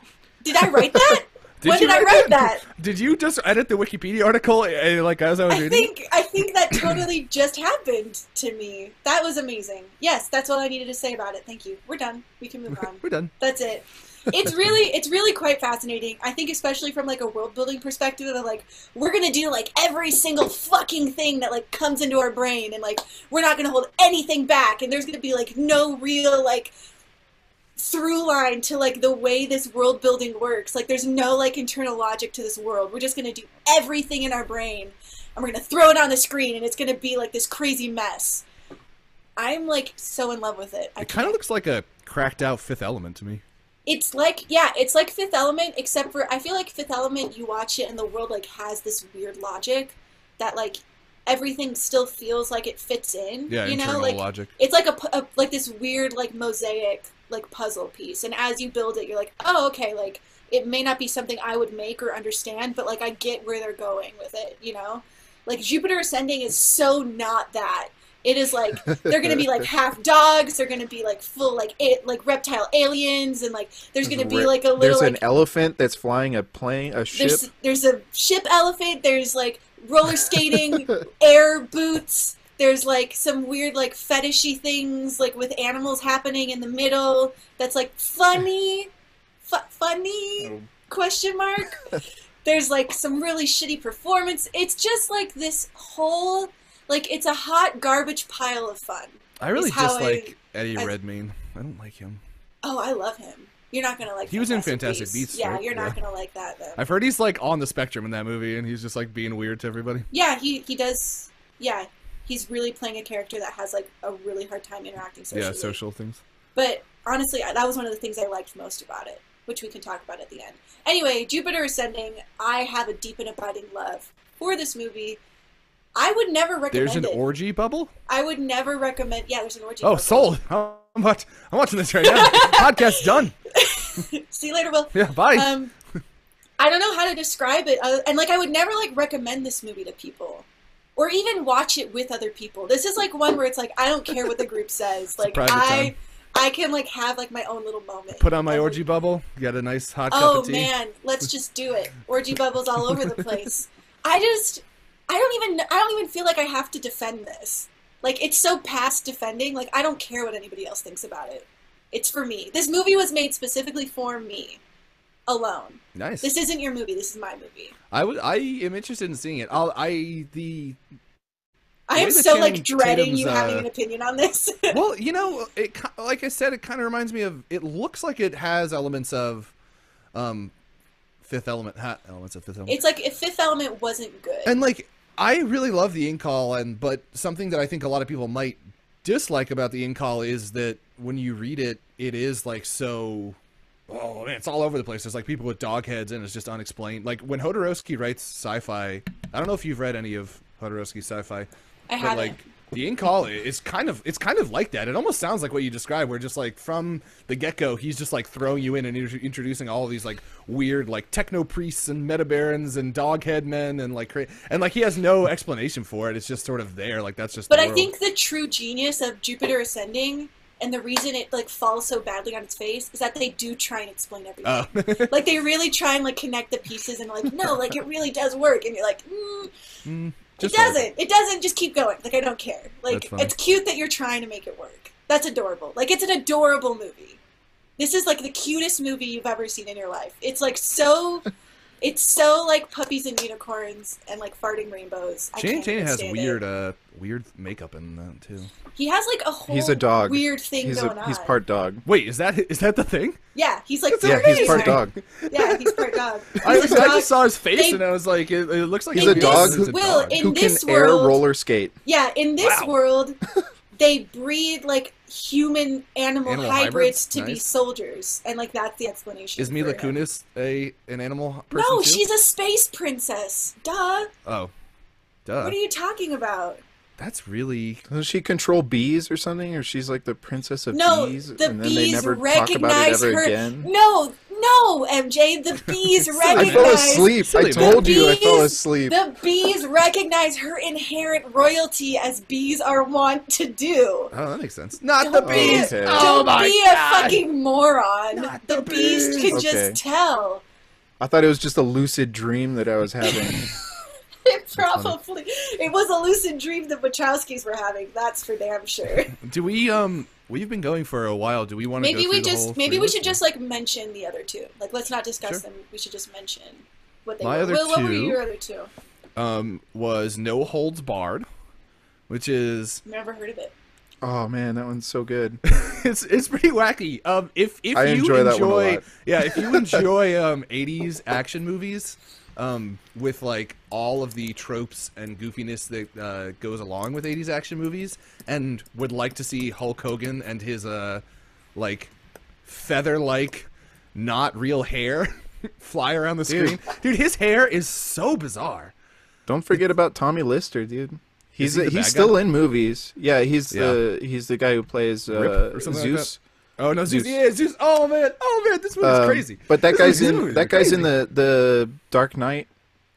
did I write that? When did I write that? Did you just edit the Wikipedia article like as I was reading? I think that totally just happened to me. That was amazing. Yes, that's all I needed to say about it. Thank you. We're done. We can move on. We're done. That's it. It's really quite fascinating. I think especially from like a world building perspective of like we're gonna do like every single fucking thing that like comes into our brain and like we're not gonna hold anything back and there's gonna be like no real like through line to like the way this world building works. Like there's no like internal logic to this world. We're just gonna do everything in our brain and we're gonna throw it on the screen and it's gonna be like this crazy mess. I'm like so in love with it. It kind of looks like a cracked out Fifth Element to me. It's like, yeah, it's like Fifth Element, except for, I feel like Fifth Element, you watch it and the world, like, has this weird logic that, like, everything still feels like it fits in, Yeah, you know? internal Like, logic. it's like like this weird, like, mosaic, like, puzzle piece, and as you build it, you're like, oh, okay, like, it may not be something I would make or understand, but, like, I get where they're going with it, you know? Like, Jupiter Ascending is so not that. It is like they're gonna be like half dogs. They're gonna be like full like reptile aliens, and like there's gonna be like a little. There's like, an elephant that's flying a plane, a ship. There's a ship elephant. There's like roller skating, air boots. There's like some weird like fetishy things like with animals happening in the middle. That's like funny, funny question mark. There's like some really shitty performance. It's just like this whole. Like, it's a hot garbage pile of fun. I really dislike Eddie Redmayne. I don't like him. Oh, I love him. You're not going to like He was in Fantastic Beasts, Yeah, right? you're not going to like that, then. I've heard he's, like, on the spectrum in that movie, and he's just, like, being weird to everybody. Yeah, he does. Yeah, he's really playing a character that has, like, a really hard time interacting socially. Yeah, social things. But, honestly, that was one of the things I liked most about it, which we can talk about at the end. Anyway, Jupiter Ascending, I have a deep and abiding love for this movie. I would never recommend There's an orgy bubble? I would never recommend... Yeah, there's an orgy bubble. Oh, sold! I'm watching this right now. Podcast's done. See you later, Will. Yeah, bye. I don't know how to describe it. And, like, I would never, like, recommend this movie to people. Or even watch it with other people. This is, like, one where it's, like, I don't care what the group says. Like, I can, like, have, like, my own little moment. Put on my orgy bubble. Get a nice hot cup of tea. Oh, man. Let's just do it. Orgy bubbles all over the place. I don't even feel like I have to defend this. Like, it's so past defending. Like, I don't care what anybody else thinks about it. It's for me. This movie was made specifically for me. Alone. Nice. This isn't your movie. This is my movie. I am interested in seeing it. I am so, like, dreading you having an opinion on this. Well, you know, like I said, it kind of reminds me of... It looks like it has elements of... Fifth Element, elements of Fifth Element. It's like if Fifth Element wasn't good. And like, I really love the Incal, but something that I think a lot of people might dislike about the Incal is that when you read it, it is like so. Oh man, it's all over the place. There's like people with dog heads, and it's just unexplained. Like when Jodorowsky writes sci-fi, I don't know if you've read any of Jodorowsky's sci-fi. I haven't. Like, the Incal is kind of like that. It almost sounds like what you described, where just like from the get-go, he's just like throwing you in and introducing all of these like weird like techno priests and meta barons and doghead men and like he has no explanation for it. It's just sort of there, like that's just. But I think the true genius of Jupiter Ascending and the reason it like falls so badly on its face is that they do try and explain everything. Oh. Like they really try and like connect the pieces and like no, like it really does work, and you're like. It doesn't. It doesn't. Just keep going. Like, I don't care. Like, it's cute that you're trying to make it work. That's adorable. Like, it's an adorable movie. This is, like, the cutest movie you've ever seen in your life. It's, like, so... It's so, like, puppies and unicorns and, like, farting rainbows. Channing has weird makeup in that, too. He has, like, a whole he's a dog. Weird thing going on. He's part dog. Wait, is that the thing? Yeah, he's, like... Yeah, he's part dog. Yeah, he's part dog. I just saw his face and I was like, it looks like he's a dog who can air roller skate. Yeah, in this world, they breed, like, human animal hybrids to be soldiers, and like that's the explanation. Is Mila Kunis an animal person? No, too? She's a space princess. Duh. Oh, duh. What are you talking about? That's really Doesn't she control bees or something? Or she's like the princess of No, bees? the And then they bees never talk about it recognize ever her. again? No, MJ, the bees I recognize. fell asleep. I Silly told The you I fell bees- asleep. The bees recognize her inherent royalty as bees are wont to do. oh, that makes sense. Not Don't the be- bees. okay. Oh Don't my be god. a fucking moron. Not The the bees bees. can Okay. just tell. I thought it was just a lucid dream that I was having. It was a lucid dream the Wachowskis were having. That's for damn sure. Do we we've been going for a while. Do we want to Maybe go we through the just whole maybe three we lists? should just like mention the other two. Like let's not discuss Sure. them. We should just mention what they My were. other Will, what were two- your other two? Was No Holds Barred, which is Never heard of it. Oh man, that one's so good. it's pretty wacky. If I you enjoy that one a lot. yeah, if you enjoy 80s action movies, with like all of the tropes and goofiness that goes along with 80s action movies, and would like to see Hulk Hogan and his like feather-like, not real hair fly around the Dude. screen, dude, his hair is so bizarre. Don't forget about Tommy Lister, dude. Is he the bad He's guy? still in movies. Yeah, he's Yeah. the guy who plays Rip or something like Zeus. Oh no, Zeus! Zeus. Yeah, Zeus! Oh man, this movie's crazy. But that guy's These in movies that are guy's in crazy. the Dark Knight,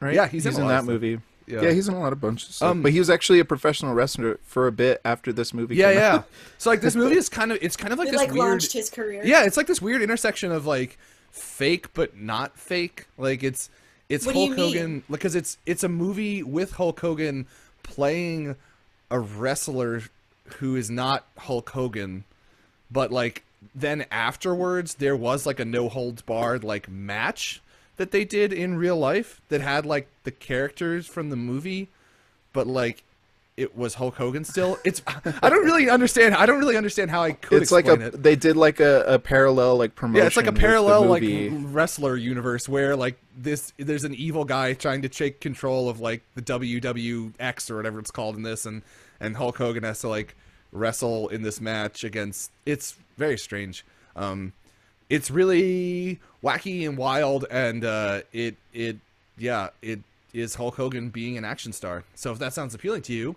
right? Yeah, he's in a lot that of stuff. movie. Yeah. Yeah, he's in a lot of bunch of stuff. Um, but he was actually a professional wrestler for a bit after this movie. Yeah, came yeah. out. So like this movie is kind of like It this like weird. launched his career. Yeah, it's like this weird intersection of like fake but not fake. Like it's What do you Hulk Hogan because it's a movie with Hulk Hogan playing a wrestler who is not Hulk Hogan, but like then afterwards there was like a no holds barred like match that they did in real life that had like the characters from the movie, but like it was Hulk Hogan still. It's I don't really understand how I could It's like explain it. they did like a parallel like promotion. Yeah, it's like a with the parallel like movie. wrestler universe where like there's an evil guy trying to take control of like the WWX or whatever it's called in this, and Hulk Hogan has to like wrestle in this match against. It's very strange. It's really wacky and wild, and it is Hulk Hogan being an action star. So if that sounds appealing to you,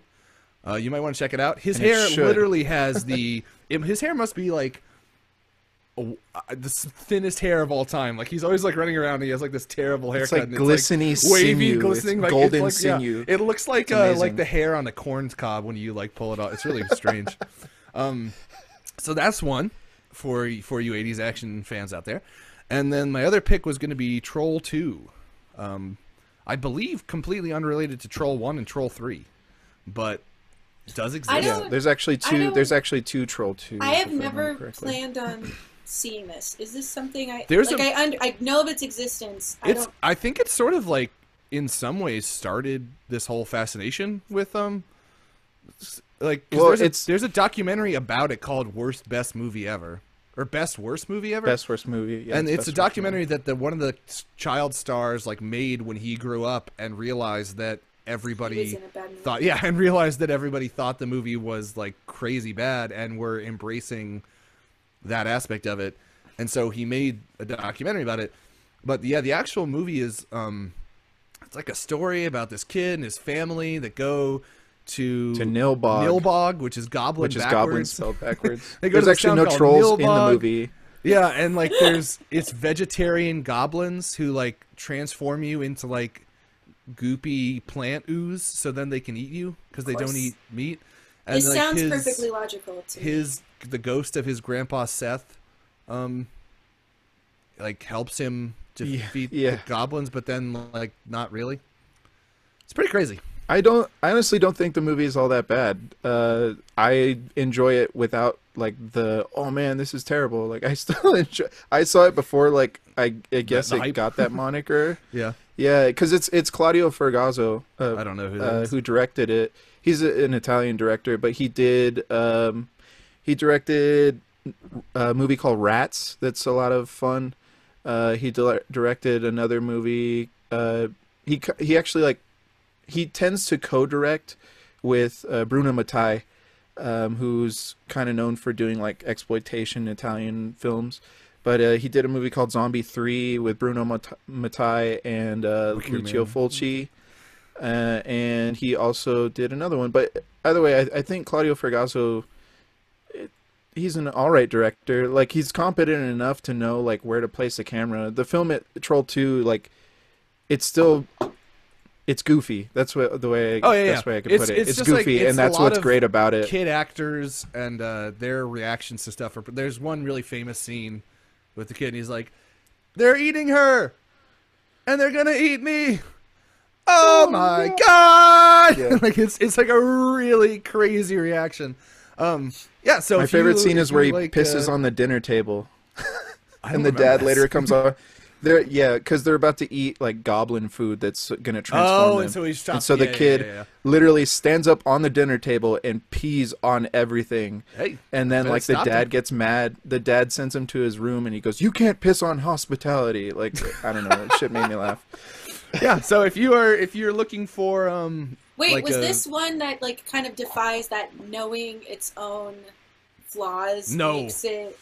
you might want to check it out. His And it hair should. literally has his hair must be like the thinnest hair of all time. Like he's always like running around and he has like this terrible haircut. It's like and glistening wavy, sinew. glistening, It's like golden it's like, sinew. Yeah, it looks like amazing. the hair on a corn cob when you like pull it off. It's really strange. So that's one for you 80s action fans out there. And then my other pick was going to be Troll 2. I believe completely unrelated to Troll 1 and Troll 3, but it does exist. I Yeah, don't- there's actually I two. don't- There's actually two Troll 2. I have if remember never correctly. planned on seeing this. Is this something I There's like? a- I know of its existence. I think it's sort of like in some ways started this whole fascination with like 'cause Well, there's a documentary about it called Worst Best Movie Ever or Best Worst Movie Ever. Best worst movie. Yeah, and it's best a worst documentary that one of the child stars like made when he grew up and realized that He was everybody in a bad movie. thought and realized that everybody thought the movie was like crazy bad and were embracing that aspect of it, and so he made a documentary about it. But yeah, the actual movie is it's like a story about this kid and his family that go to Nilbog. Nilbog, which is goblin which is backwards. goblin spelled backwards. They go to There's this actually town no called trolls in the Nilbog. movie. Yeah, and like it's vegetarian goblins who like transform you into like goopy plant ooze, so then they can eat you because they course. don't eat meat. And This like, sounds perfectly logical to me. the ghost of his grandpa Seth, like helps him defeat yeah. the goblins, but then like not really. It's pretty crazy. I honestly don't think the movie is all that bad. I enjoy it without like the oh man this is terrible. Like I still enjoy. I saw it before like I guess The it hype. got that moniker. Yeah, Yeah, because it's Claudio Fergazzo. I don't know who that is. Who directed it. He's an Italian director, but he directed a movie called Rats. That's a lot of fun. He directed another movie. He actually like he tends to co-direct with Bruno Mattei, who's kind of known for doing like exploitation Italian films. But he did a movie called Zombie 3 with Bruno Mattei and Lucio Man. Fulci. and he also did another one. But either way, I think Claudio Fragasso, he's an all right director. Like, he's competent enough to know like where to place the camera. The film at Troll 2, like, it's goofy. That's what the way. Oh, yeah, Best way I could put it. It's just goofy, it's and that's a lot what's of great about it. Kid actors and their reactions to stuff. There's one really famous scene with the kid, and he's like, "They're eating her, and they're gonna eat me. Oh my god!" Yeah. Like it's like a really crazy reaction. Yeah. So My favorite scene is where he pisses on the dinner table, and the dad later comes on. Because they're about to eat like goblin food that's gonna transform them. And so he's and so the kid literally stands up on the dinner table and pees on everything. Hey, and then like the dad gets mad. The dad sends him to his room and he goes, "You can't piss on hospitality." Like, I don't know, that shit made me laugh. Yeah. So if you're looking for Wait, like was this one that like kind of defies that knowing its own flaws makes it?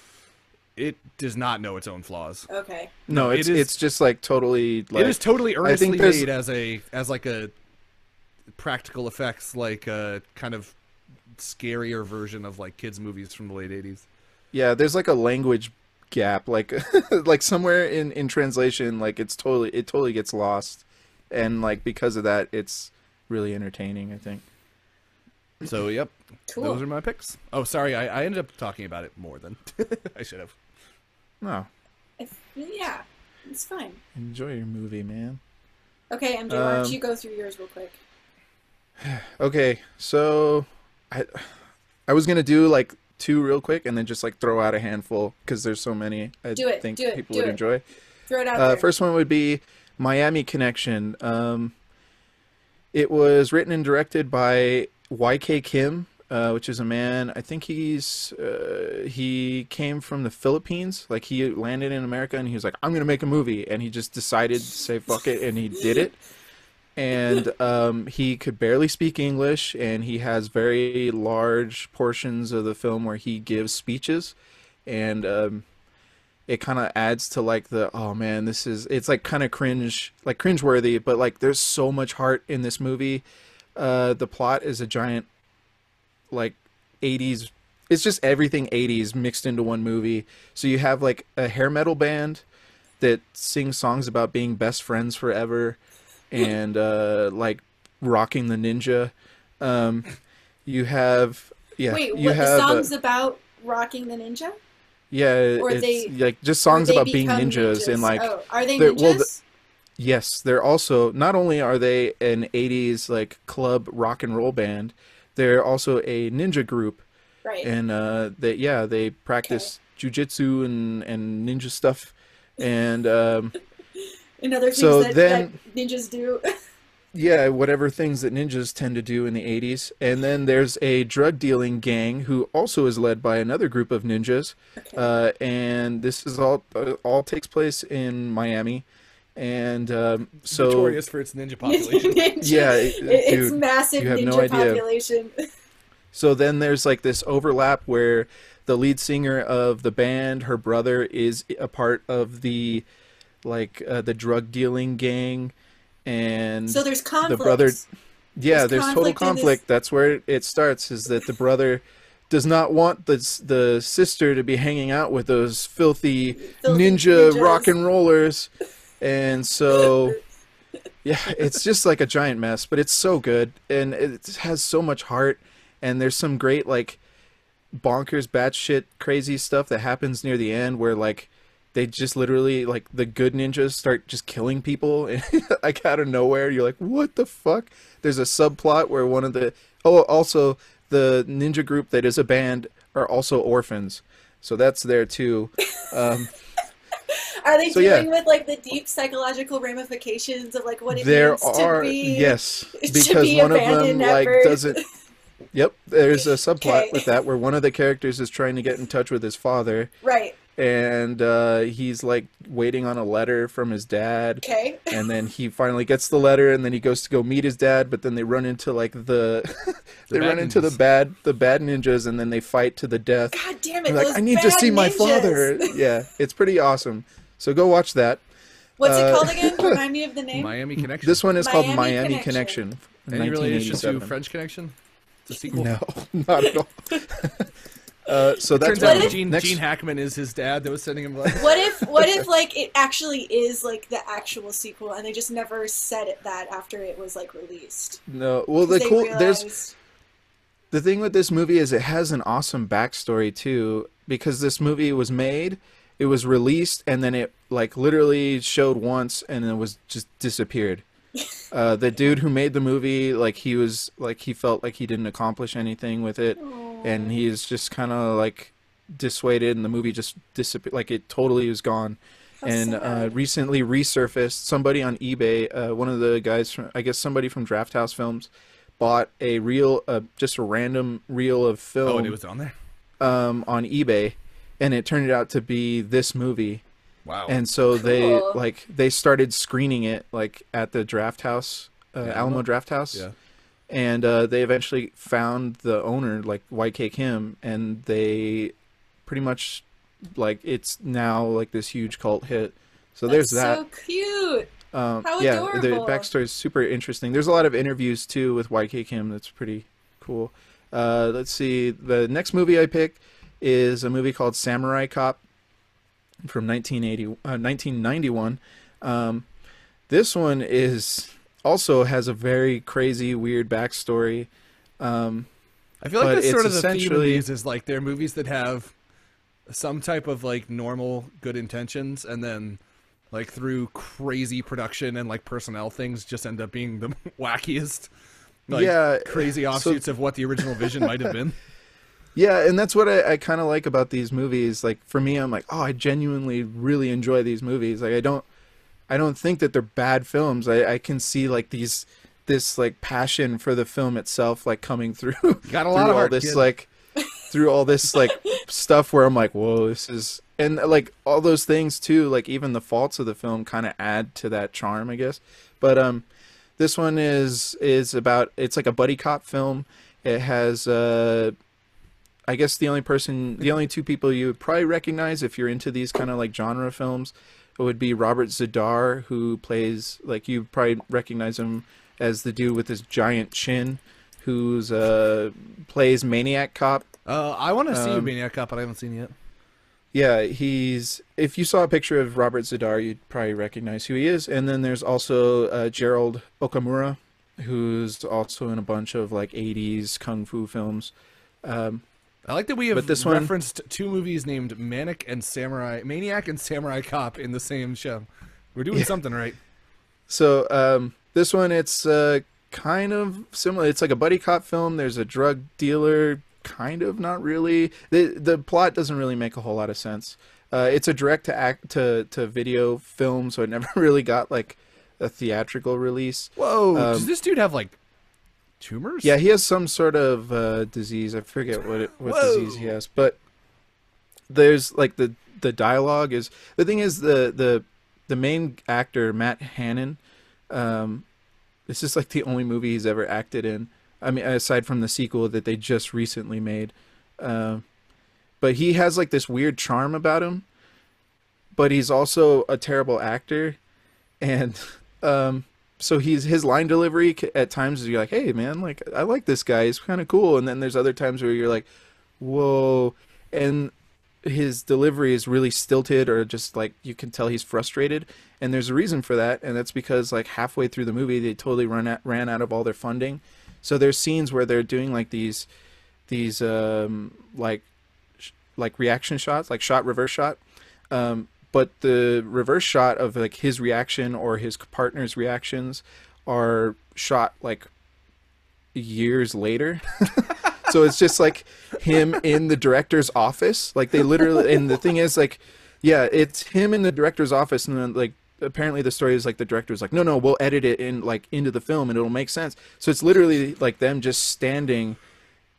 It does not know its own flaws. Okay. No, it's just like totally like it is totally earnestly there's- made as like a practical effects, like a kind of scarier version of like kids movies from the late 80s. Yeah, there's like a language gap, like like somewhere in translation, like it totally gets lost, and like because of that, it's really entertaining, I think. So yep, Cool. those are my picks. Oh, sorry, I ended up talking about it more than I should have. No, Yeah, it's fine. enjoy your movie, man. Okay, MJ, why don't you go through yours real quick? Okay, so I was gonna do like 2 real quick, and then just like throw out a handful because there's so many. I think people would enjoy. Throw it out there. First one would be Miami Connection. It was written and directed by YK Kim, which is a man. I think he came from the Philippines. Like, he landed in America and he was like, "I'm gonna make a movie," and he just decided to say fuck it, and he did it. And he could barely speak English, and he has very large portions of the film where he gives speeches, and it kind of adds to like oh man, it's like kind of cringeworthy, but like there's so much heart in this movie. The plot is a giant like 80s, it's just everything 80s mixed into one movie. So you have like a hair metal band that sings songs about being best friends forever, and like rocking the ninja. You have the songs about rocking the ninja? Yeah, or it's like just songs about being ninjas, and like, are they ninjas? Well, yes, they're also, not only are they an 80s like club rock and roll band, they're also a ninja group. Right. And they practice jujitsu and ninja stuff, and and other things that ninjas do. Yeah, whatever things that ninjas tend to do in the 80s. And then there's a drug dealing gang who also is led by another group of ninjas. Okay. And this is all takes place in Miami. And so notorious for its ninja population. It's massive ninja population. So then there's like this overlap where the lead singer of the band, her brother, is a part of the the drug dealing gang. And so there's conflict. The brother, there's total conflict. That's where it starts, is that the brother does not want the sister to be hanging out with those filthy ninjas. Rock and rollers. And so, yeah, it's just like a giant mess, but it's so good. And it has so much heart. And there's some great, like, bonkers, batshit, crazy stuff that happens near the end where, like, they just literally, like, the good ninjas start just killing people, and like out of nowhere. You're like, what the fuck? There's a subplot where one of the also the ninja group that is a band are also orphans, so that's there too. Are they dealing with like the deep psychological ramifications of like what it means to be? Yes, because one of them like doesn't. Yep, there's a subplot with that where one of the characters is trying to get in touch with his father. Right. And he's like waiting on a letter from his dad. Okay. And then he finally gets the letter, and then he goes to go meet his dad, but then they run into like the bad ninjas, and then they fight to the death. God damn it! Like, I need to see my father. Yeah, it's pretty awesome. So go watch that. What's it called again? Remind me of the name. Miami Connection. This one is called Miami Miami Connection. Connection. Any relation to 1987. French Connection? It's a sequel. No, not at all. So that's Turns out What if- Gene Hackman is his dad that was sending him letters. What if like it actually is like the actual sequel and they just never said it that after it was like released? no. Well, the They cool realized- there's the thing with this movie is it has an awesome backstory too, because this movie was made, it was released, and then it like literally showed once and then was just disappeared. The dude who made the movie, like he was like he felt like he didn't accomplish anything with it, and he's just kind of like dissuaded, and the movie just disappeared, like it totally was gone. How And sad. recently resurfaced. Somebody on eBay, one of the guys from, I guess somebody from Draft House Films, bought a reel, just a random reel of film Oh, and it was on there. on eBay, and it turned out to be this movie. Wow. And so they Cool. like they started screening it like at the Draft House, Alamo Draft House. yeah. And they eventually found the owner, like YK Kim, and they pretty much like it's now like this huge cult hit. So there's That's that. so cute. How Yeah, the adorable. backstory is super interesting. There's a lot of interviews too with YK Kim. That's pretty cool. Let's see. The next movie I picked is a movie called Samurai Cop from 1991. This one is also has a very crazy, weird backstory. I feel like But that's sort of it's the theme of essentially- these is like they're movies that have some type of like normal good intentions, and then like through crazy production and like personnel things just end up being the wackiest, like Yeah, crazy so- offshoots of what the original vision might have been. Yeah, and that's what I kind of like about these movies. Like for me, I'm like, oh, I genuinely really enjoy these movies. Like I don't think that they're bad films. I can see like this like passion for the film itself like coming through. Got a through lot of all heart, this kid. like through all this like stuff where I'm like, whoa, this is, and like all those things too. Like even the faults of the film kind of add to that charm, I guess. But this one is about, it's like a buddy cop film. It has I guess the only two people you would probably recognize if you're into these kind of like genre films would be Robert Z'Dar, who plays, like, you probably recognize him as the dude with his giant chin, who's plays Maniac Cop. I want to see Maniac Cop, but I haven't seen it yet. Yeah, if you saw a picture of Robert Z'Dar, you'd probably recognize who he is. And then there's also Gerald Okamura, who's also in a bunch of like 80s kung fu films. I like that we have But this one- referenced two movies named Maniac and Samurai Cop in the same show. We're doing something right. So this one, it's kind of similar. It's like a buddy cop film. There's a drug dealer, kind of, not really. The plot doesn't really make a whole lot of sense. It's a direct to video film, so it never really got like a theatrical release. Whoa! Does this dude have like tumors? Yeah, he has some sort of disease. I forget what Whoa. disease he has, but there's like the dialogue is, the thing is, the main actor, Matt Hannon, this is like the only movie he's ever acted in. I mean, aside from the sequel that they just recently made. But he has like this weird charm about him, but he's also a terrible actor. And so his line delivery at times is, you're like, hey man, like I like this guy, he's kind of cool. And then there's other times where you're like, whoa. And his delivery is really stilted, or just like you can tell he's frustrated. And there's a reason for that, and that's because like halfway through the movie they totally ran out of all their funding. So there's scenes where they're doing like these like reaction shots, like reverse shot. But the reverse shot of like his reaction or his partner's reactions are shot like years later. So it's just like him in the director's office. Like they literally, and the thing is like, yeah, it's him in the director's office, and then like apparently the story is like the director's like, no, we'll edit it in like into the film and it'll make sense. So it's literally like them just standing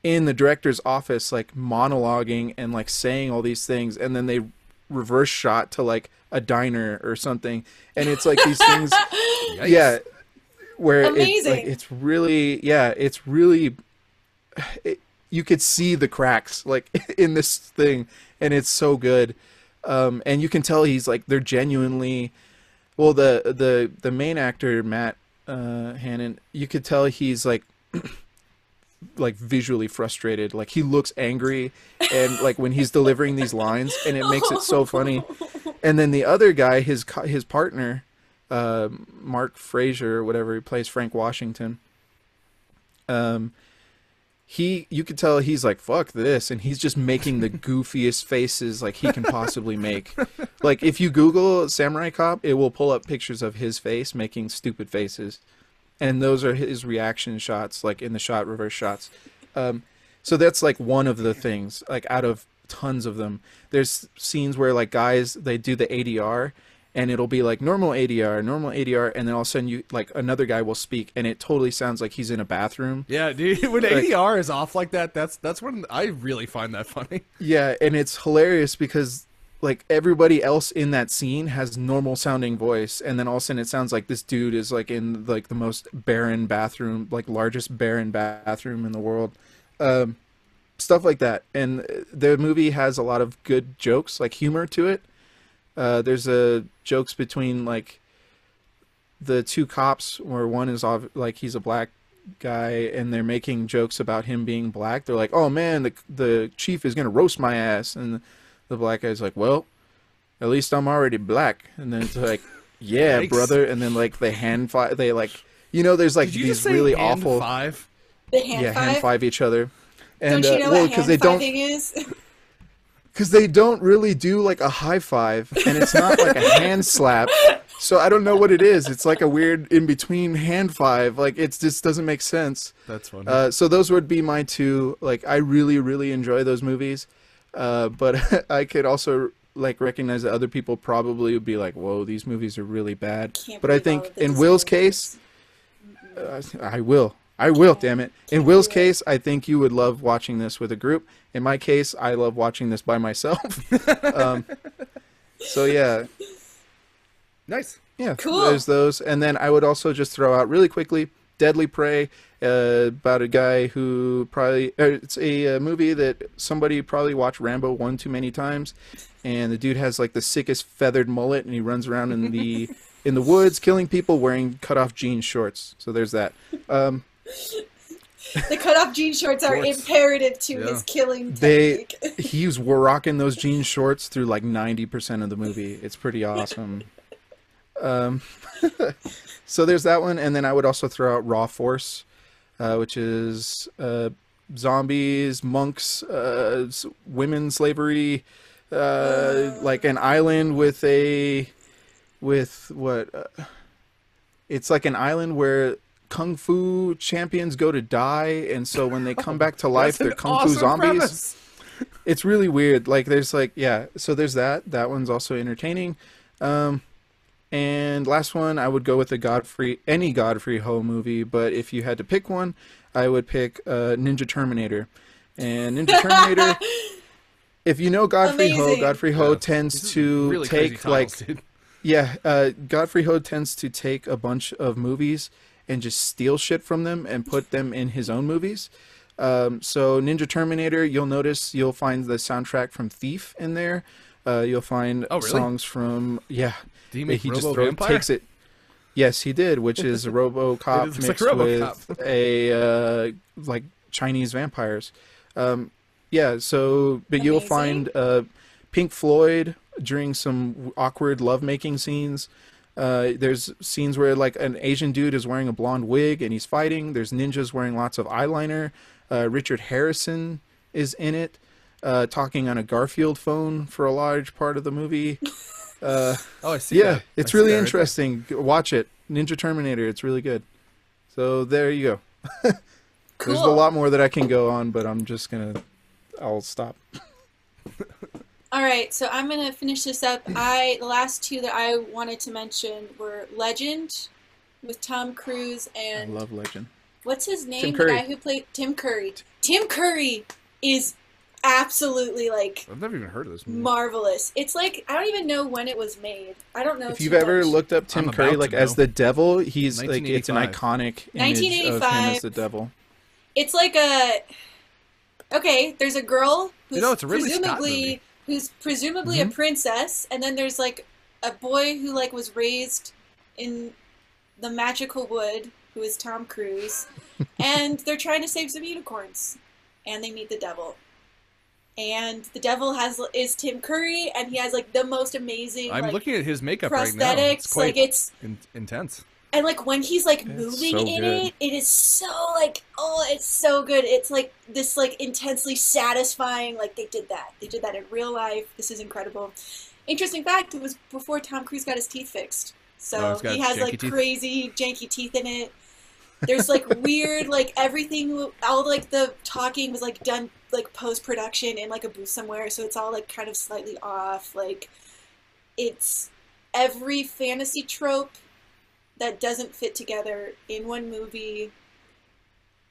in the director's office, like monologuing and like saying all these things, and then they reverse shot to like a diner or something, and it's like these things. Yikes. Yeah, where Amazing. it's really, yeah, it's really, you could see the cracks like in this thing, and it's so good. And you can tell he's like, they're genuinely Well, the main actor Matt Hannon, you could tell he's like visually frustrated. Like he looks angry, and like when he's delivering these lines, and it makes it so funny. And then the other guy, his partner, Mark Fraser, or whatever, he plays Frank Washington. You could tell he's like, fuck this, and he's just making the goofiest faces like he can possibly make. Like if you Google Samurai Cop, it will pull up pictures of his face making stupid faces, and those are his reaction shots, like in the shot reverse shots. So that's like one of the things, like out of tons of them. There's scenes where like guys, they do the ADR, and it'll be like normal ADR, and then all of a sudden you like another guy will speak, and it totally sounds like he's in a bathroom. Yeah, dude. When ADR is off like that, that's when I really find that funny. Yeah, and it's hilarious because like everybody else in that scene has normal sounding voice, and then all of a sudden it sounds like this dude is like in like the most barren bathroom, like largest barren bathroom in the world. Stuff like that. And the movie has a lot of good jokes, like humor to it. There's jokes between like the two cops where one is like he's a black guy and they're making jokes about him being black. They're like, "Oh man, the chief is gonna roast my ass," and the black guy's like, "Well, at least I'm already black." And then it's like, "Yeah, Yikes. brother." And then like they hand five, they like, there's like Did you these just say really hand awful The hand yeah, five? hand five each other. And Don't you know what hand fiving is? because they don't really do like a high five, and it's not like a hand slap. So I don't know what it is. It's like a weird in between hand five. Like it just doesn't make sense. That's funny. So those would be my two. Like I really, really enjoy those movies. But I could also like recognize that other people probably would be like, "Whoa, these movies are really bad." Can't But I believe all think of the in Will's Disney case, I will. Damn it. In Will's case, I think you would love watching this with a group. In my case, I love watching this by myself. So yeah, Nice. yeah. Cool. There's those, and then I would also just throw out really quickly, Deadly Prey, about a guy who it's a movie that somebody probably watched Rambo one too many times, and the dude has like the sickest feathered mullet, and he runs around in the woods killing people wearing cut off jean shorts. So there's that. The cutoff jean shorts are Shorts. imperative to Yeah. his killing technique. He's rocking those jean shorts through like 90% of the movie. It's pretty awesome. So there's that one, and then I would also throw out Raw Force, which is zombies, monks, women slavery, like an island with what? It's like an island where kung fu champions go to die, and so when they come back to life, they're kung fu zombies. Premise. It's really weird. Like there's like, yeah, so there's that one's also entertaining. And last one, I would go with any Godfrey Ho movie, but if you had to pick one, I would pick Ninja Terminator. And Ninja Terminator, if you know Godfrey Amazing. Ho Yeah. tends to Really crazy take titles, like dude. yeah, Godfrey Ho tends to take a bunch of movies and just steal shit from them and put them in his own movies. So Ninja Terminator, you'll find the soundtrack from Thief in there. You'll find Oh, really? songs from Did he make he just Robo-Vampire? takes it. Yes, he did, which is RoboCop It is like mixed RoboCop. with a like Chinese vampires. Yeah, so but you'll Amazing. find Pink Floyd during some awkward lovemaking scenes. There's scenes where like an Asian dude is wearing a blonde wig and he's fighting. There's ninjas wearing lots of eyeliner. Richard Harrison is in it, talking on a Garfield phone for a large part of the movie. Oh, I see. Yeah, that. it's I see really that right interesting. Watch it. Ninja Terminator. It's really good. So there you go. There's a Cool. lot more that I can go on, but I'll stop. All right, so I'm gonna finish this up. The last two that I wanted to mention were Legend with Tom Cruise I and love Legend. what's his name? Tim The Curry. guy who played Tim Curry. Tim Curry is absolutely like I've never even heard of this movie. marvelous. It's like I don't even know when it was made. I don't know. If too you've ever much. looked up Tim I'm Curry about like to as know. the devil, he's like it's an 1985. iconic image of him 1985. as the devil. It's like there's a girl who's You know, it's a Ridley Scott movie. presumably a princess, and then there's like a boy who like was raised in the magical wood, who is Tom Cruise, and they're trying to save some unicorns, and they meet the devil. And the devil is Tim Curry, and he has like the most amazing. I'm like, looking at his makeup right now. prosthetics. It's quite Like it's intense. and like when he's like moving so in good. it is so like it's so good. It's like this like intensely satisfying. Like they did that in real life. This is incredible. Interesting fact: it was before Tom Cruise got his teeth fixed, Oh, so he's got he has like janky teeth? crazy janky teeth in it. There's like weird like everything. All like the talking was like done like post production in like a booth somewhere, so it's all like kind of slightly off. Like it's every fantasy trope that doesn't fit together in one movie.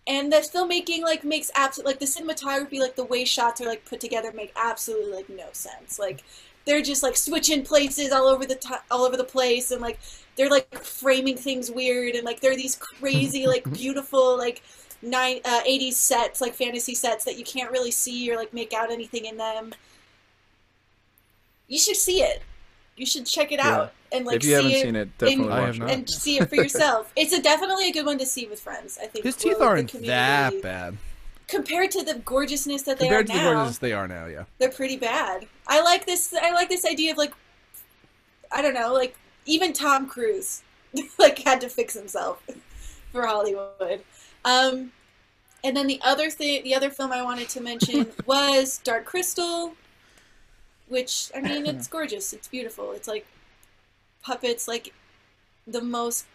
And the filmmaking like makes absolute like the cinematography, like the way shots are like put together make absolutely like no sense. Like they're just like switching places all over the place, and like they're like framing things weird, and like there are these crazy like beautiful like 80s sets, like fantasy sets that you can't really see or like make out anything in them. You should see it. You should check it out and like If you haven't see seen it, definitely I watch have it. not. and see it for yourself. It's definitely a good one to see with friends. I think His teeth will- the aren't community- that bad compared to the gorgeousness that they compared to are the now. gorgeous they are now. Yeah. They're pretty bad. I like this idea of like, I don't know, like even Tom Cruise like had to fix himself for Hollywood. And then the other film I wanted to mention was Dark Crystal, which I mean it's gorgeous, it's beautiful, it's like puppets, like the most.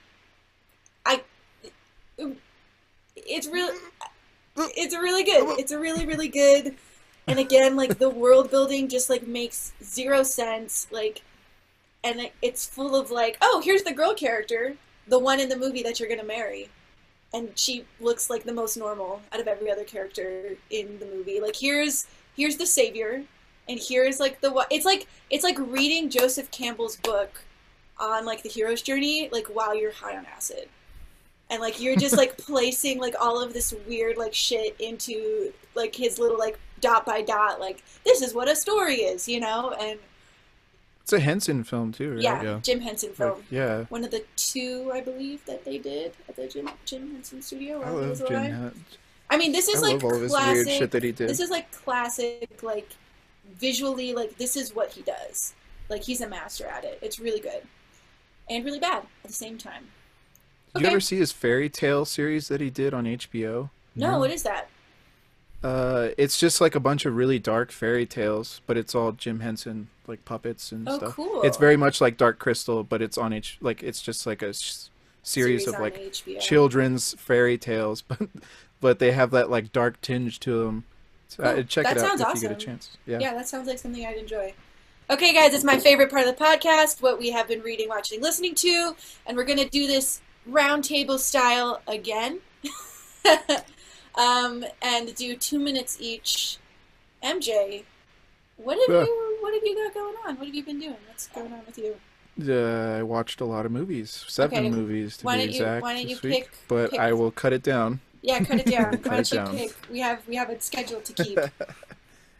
It's really good. It's a really, really good. And again, like the world building just like makes zero sense. Like, and it's full of like, oh, here's the girl character, the one in the movie that you're gonna marry, and she looks like the most normal out of every other character in the movie. Like here's the savior, and here's like it's like reading Joseph Campbell's book on like the hero's journey, like while you're high on acid. And like you're just like placing like all of this weird like shit into like his little like dot by dot, like this is what a story is, you know? And It's a Henson film too, right? yeah, Yeah. Jim Henson film. Like, yeah. One of the two, I believe, that they did at the Jim Henson studio. I while he was love Jim alive. Henson. I mean, this is I like love all this classic. weird shit that he did. This is like classic, like visually, like this is what he does. Like he's a master at it. It's really good and really bad at the same time. Did you ever see his fairy tale series that he did on HBO? No, what is that? It's just like a bunch of really dark fairy tales, but it's all Jim Henson like puppets and Oh, stuff. cool. It's very much like Dark Crystal, but it's on it's just like a series of on like HBO. children's fairy tales, but they have that like dark tinge to them. So, Cool. check That it out sounds if you get a awesome. chance. Yeah. Yeah, that sounds like something I'd enjoy. Okay, guys, it's my favorite part of the podcast, what we have been reading, watching, listening to, and we're going to do this roundtable style again. And do 2 minutes each. MJ, what have you got going on? What have you been doing? What's going on with you? I watched a lot of movies, 7 Okay, movies to why be don't you- exact why don't this you week, pick- but pick- I will cut it down. Yeah, cut it down. Cut Why it don't you down. pick? We have a schedule to keep.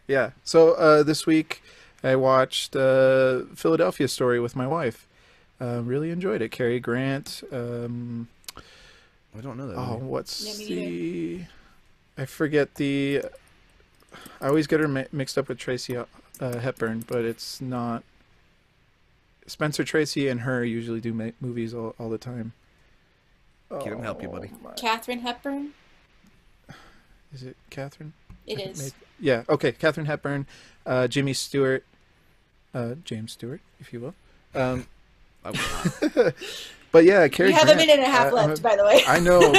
Yeah. So this week I watched Philadelphia Story with my wife. Really enjoyed it. Cary Grant. I don't know that. Oh, movie. what's Yeah, me the? I forget the. I always get her mixed up with Tracy Hepburn, but it's not. Spencer Tracy and her usually do movies all the time. Get him help you, buddy. my- Katharine Hepburn? Is it Catherine? It is. Yeah. Okay. Catherine Hepburn, Jimmy Stewart, James Stewart, if you will. I will not. But yeah, Cary We have Grant. a minute and a half left, by the way. I know,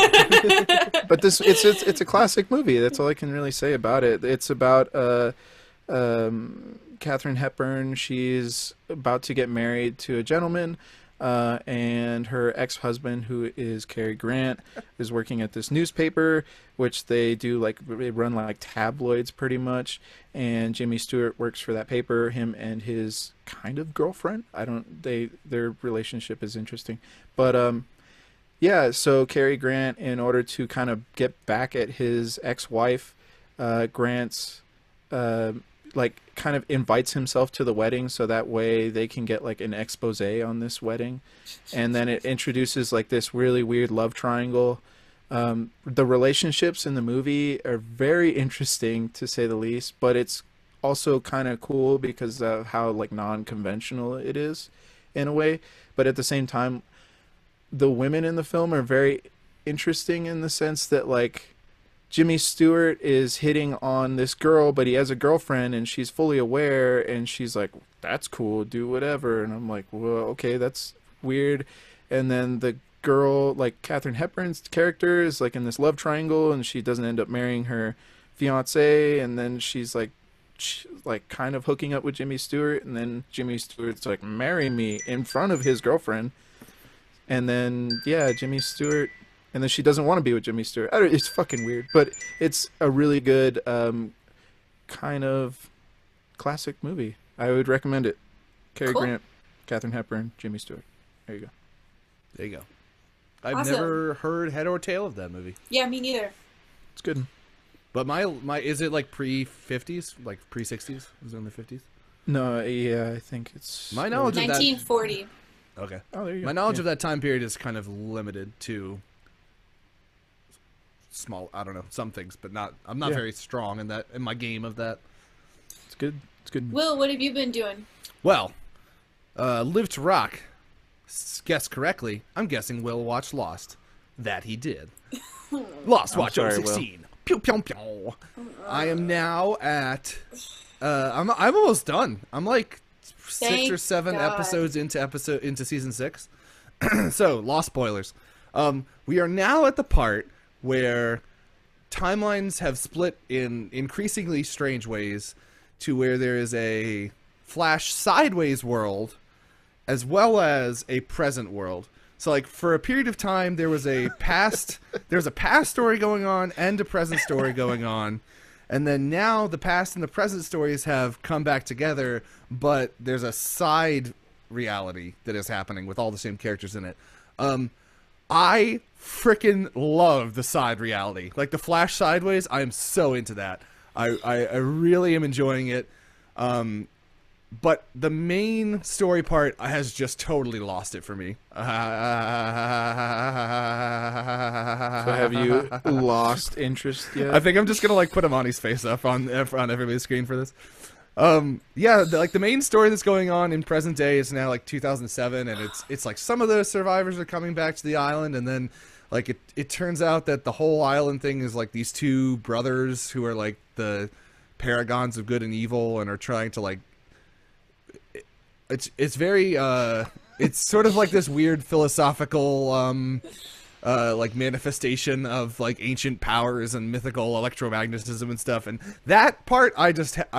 but it's a classic movie. That's all I can really say about it. It's about Catherine Hepburn. She's about to get married to a gentleman, and her ex-husband, who is Cary Grant, is working at this newspaper, which they run like tabloids pretty much. And Jimmy Stewart works for that paper. Him and his kind of girlfriend. Their relationship is interesting, but yeah. So Cary Grant, in order to kind of get back at his ex-wife, grants like kind of invites himself to the wedding so that way they can get like an expose on this wedding, and then it introduces like this really weird love triangle. The relationships in the movie are very interesting to say the least, but it's also kind of cool because of how like non-conventional it is in a way. But at the same time, the women in the film are very interesting in the sense that like Jimmy Stewart is hitting on this girl, but he has a girlfriend and she's fully aware, and she's like, that's cool, do whatever. And I'm like, well, okay, that's weird. And then the girl, like Katharine Hepburn's character, is like in this love triangle, and she doesn't end up marrying her fiance, and then she's like kind of hooking up with Jimmy Stewart, and then Jimmy Stewart's like, marry me, in front of his girlfriend. And then yeah, Jimmy Stewart, and then she doesn't want to be with Jimmy Stewart. It's fucking weird, but it's a really good kind of classic movie. I would recommend it. Cary Cool. Grant, Katharine Hepburn, Jimmy Stewart. There you go. There you go. I've Awesome. never heard head or tail of that movie. Yeah, me neither. It's good. But my is it like pre-50s, like pre-60s? Was it in the 50s? No, yeah, I think it's My knowledge of that. 1940. Okay. Oh, there you go. My knowledge Yeah. of that time period is kind of limited to small. I don't know, some things, but not. I'm not Yeah. very strong in that in my game of that. It's good. It's good. Will, what have you been doing? Well, Live to Rock. Guessed correctly. I'm guessing Will watched Lost. That he did. Lost I'm Watch sorry, 016. Pew pew pew. I am now at. I'm almost done. I'm like 6 Thank or 7 God. episodes into season 6. So Lost spoilers. We are now at the part where timelines have split in increasingly strange ways, to where there is a Flash sideways world as well as a present world. So like for a period of time there was a past story going on and a present story going on. And then now the past and the present stories have come back together, but there's a side reality that is happening with all the same characters in it. I freaking love the side reality. Like the Flash sideways, I am so into that. I really am enjoying it. But the main story part has just totally lost it for me. So have you lost interest yet? I think I'm just gonna like put Amani's face up on everybody's screen for this. Yeah, like the main story that's going on in present day is now like 2007, and it's like some of the survivors are coming back to the island, and then like it turns out that the whole island thing is like these two brothers who are like the paragons of good and evil, and are trying to like. It's very it's sort of like this weird philosophical like manifestation of like ancient powers and mythical electromagnetism and stuff, and that part I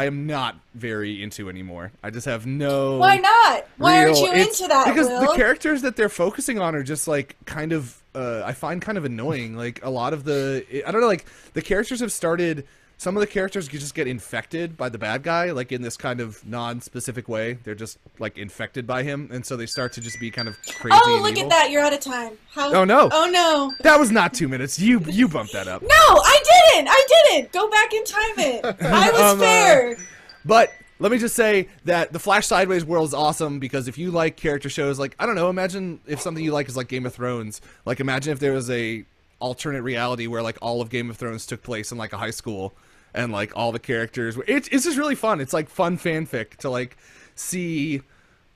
am not very into anymore. I just have no. Why not? Why aren't you it's- into that, Because Will? the characters that they're focusing on are just like kind of I find kind of annoying. Like a lot of I don't know, like the characters have started. Some of the characters just get infected by the bad guy, like in this kind of non-specific way. They're just like infected by him, and so they start to just be kind of crazy. Oh, and look evil. at that. You're out of time. How... Oh, no. Oh, no. That was not 2 minutes. You bumped that up. No, I didn't. Go back and time it. I was fair. But let me just say that the Flash Sideways world is awesome, because if you like character shows, like, I don't know, imagine if something you like is like Game of Thrones. Like, imagine if there was a alternate reality where like all of Game of Thrones took place in like a high school, and like all the characters it's just really fun. It's like fun fanfic to like see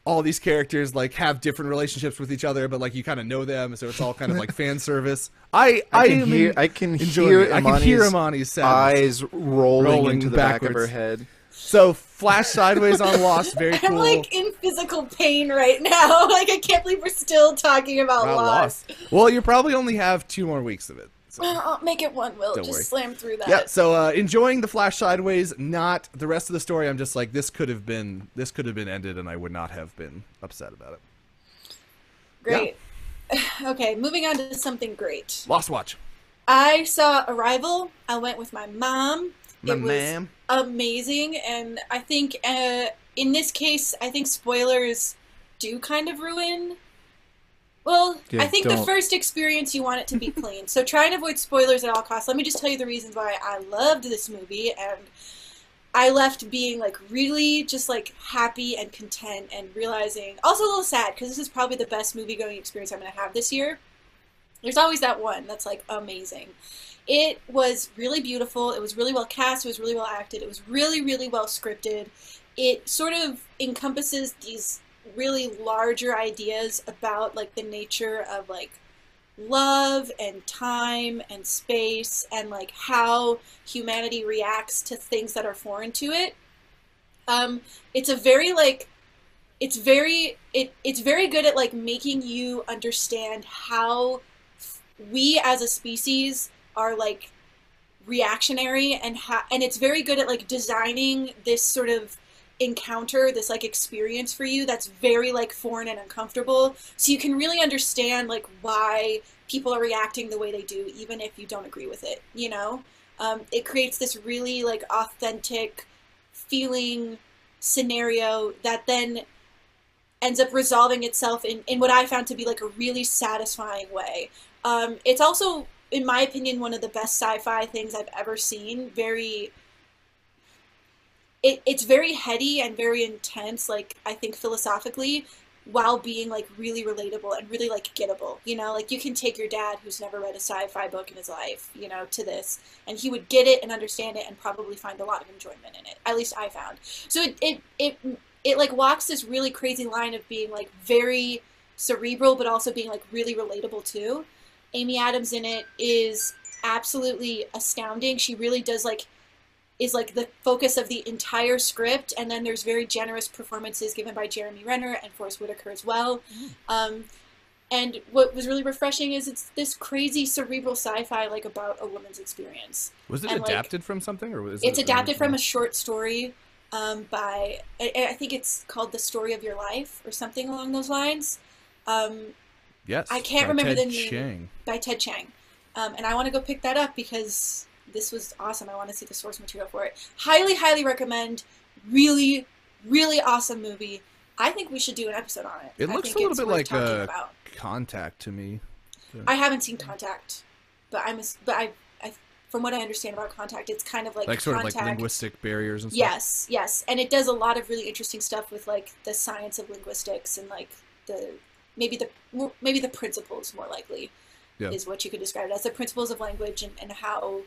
all these characters like have different relationships with each other, but like you kind of know them, so it's all kind of like fan service. I can hear Imani's sadness eyes rolling into the back of backwards. her head. So Flash Sideways on Lost, very cool. I'm like in physical pain right now. Like I can't believe we're still talking about Wow, Lost. Well, you probably only have 2 more weeks of it. So. I'll make it one, Will. Don't Just worry. slam through that. Yeah, so enjoying the Flash Sideways, not the rest of the story. I'm just like, this could have been ended, and I would not have been upset about it. Great. Okay, moving on to something great. Lost Watch. I saw Arrival. I went with my mom. My It was ma'am. amazing, and I think in this case, I think spoilers do kind of ruin. Well, Yeah, I think the don't. first experience you want it to be clean, so try and avoid spoilers at all costs. Let me just tell you the reasons why I loved this movie, and I left being like really just like happy and content and realizing, also a little sad because this is probably the best movie going experience I'm going to have this year. There's always that one that's like amazing. It was really beautiful. It was really well cast. It was really well acted. It was really, really well scripted. It sort of encompasses these really larger ideas about like the nature of like love and time and space and like how humanity reacts to things that are foreign to it. It's a very like it's very good at like making you understand how we as a species are like reactionary and it's very good at like designing this sort of encounter, this like experience for you that's very like foreign and uncomfortable, so you can really understand like why people are reacting the way they do even if you don't agree with it, you know. It creates this really like authentic feeling scenario that then ends up resolving itself in what I found to be like a really satisfying way. It's also, in my opinion, one of the best sci-fi things I've ever seen. It's very heady and very intense, like I think philosophically, while being like really relatable and really like gettable. You know, like you can take your dad who's never read a sci-fi book in his life, you know, to this, and he would get it and understand it and probably find a lot of enjoyment in it. At least I found. So it like walks this really crazy line of being like very cerebral but also being like really relatable too. Amy Adams in it is absolutely astounding. She really does like is like the focus of the entire script, and then there's very generous performances given by Jeremy Renner and Forest Whitaker as well. And what was really refreshing is it's this crazy cerebral sci-fi like about a woman's experience. Was it and, adapted from something, or was it's it adapted original? from a short story by I think it's called The Story of Your Life or something along those lines. Yes, I can't by remember Ted the name. Chiang. By Ted Chiang. And I want to go pick that up because this was awesome. I want to see the source material for it. Highly, highly recommend. Really, really awesome movie. I think we should do an episode on it. It I looks think a little it's bit worth like talking about. Contact to me. I haven't seen Contact, but I from what I understand about Contact, it's kind of like Sort of Contact. like linguistic barriers and stuff. Yes, yes, and it does a lot of really interesting stuff with like the science of linguistics and like maybe the principles more likely is what you could describe it as, the principles of language and how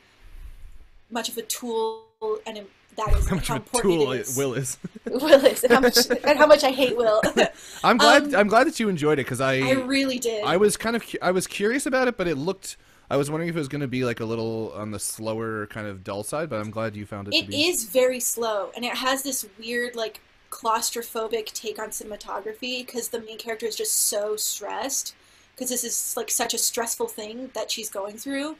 much of a tool and that is, and how important it is. Will is. Will is, and how much I hate Will. I'm glad that you enjoyed it because I really did. I was curious about it, but it looked. I was wondering if it was going to be like a little on the slower kind of dull side, but I'm glad you found it. It is very slow, and it has this weird like claustrophobic take on cinematography because the main character is just so stressed because this is like such a stressful thing that she's going through,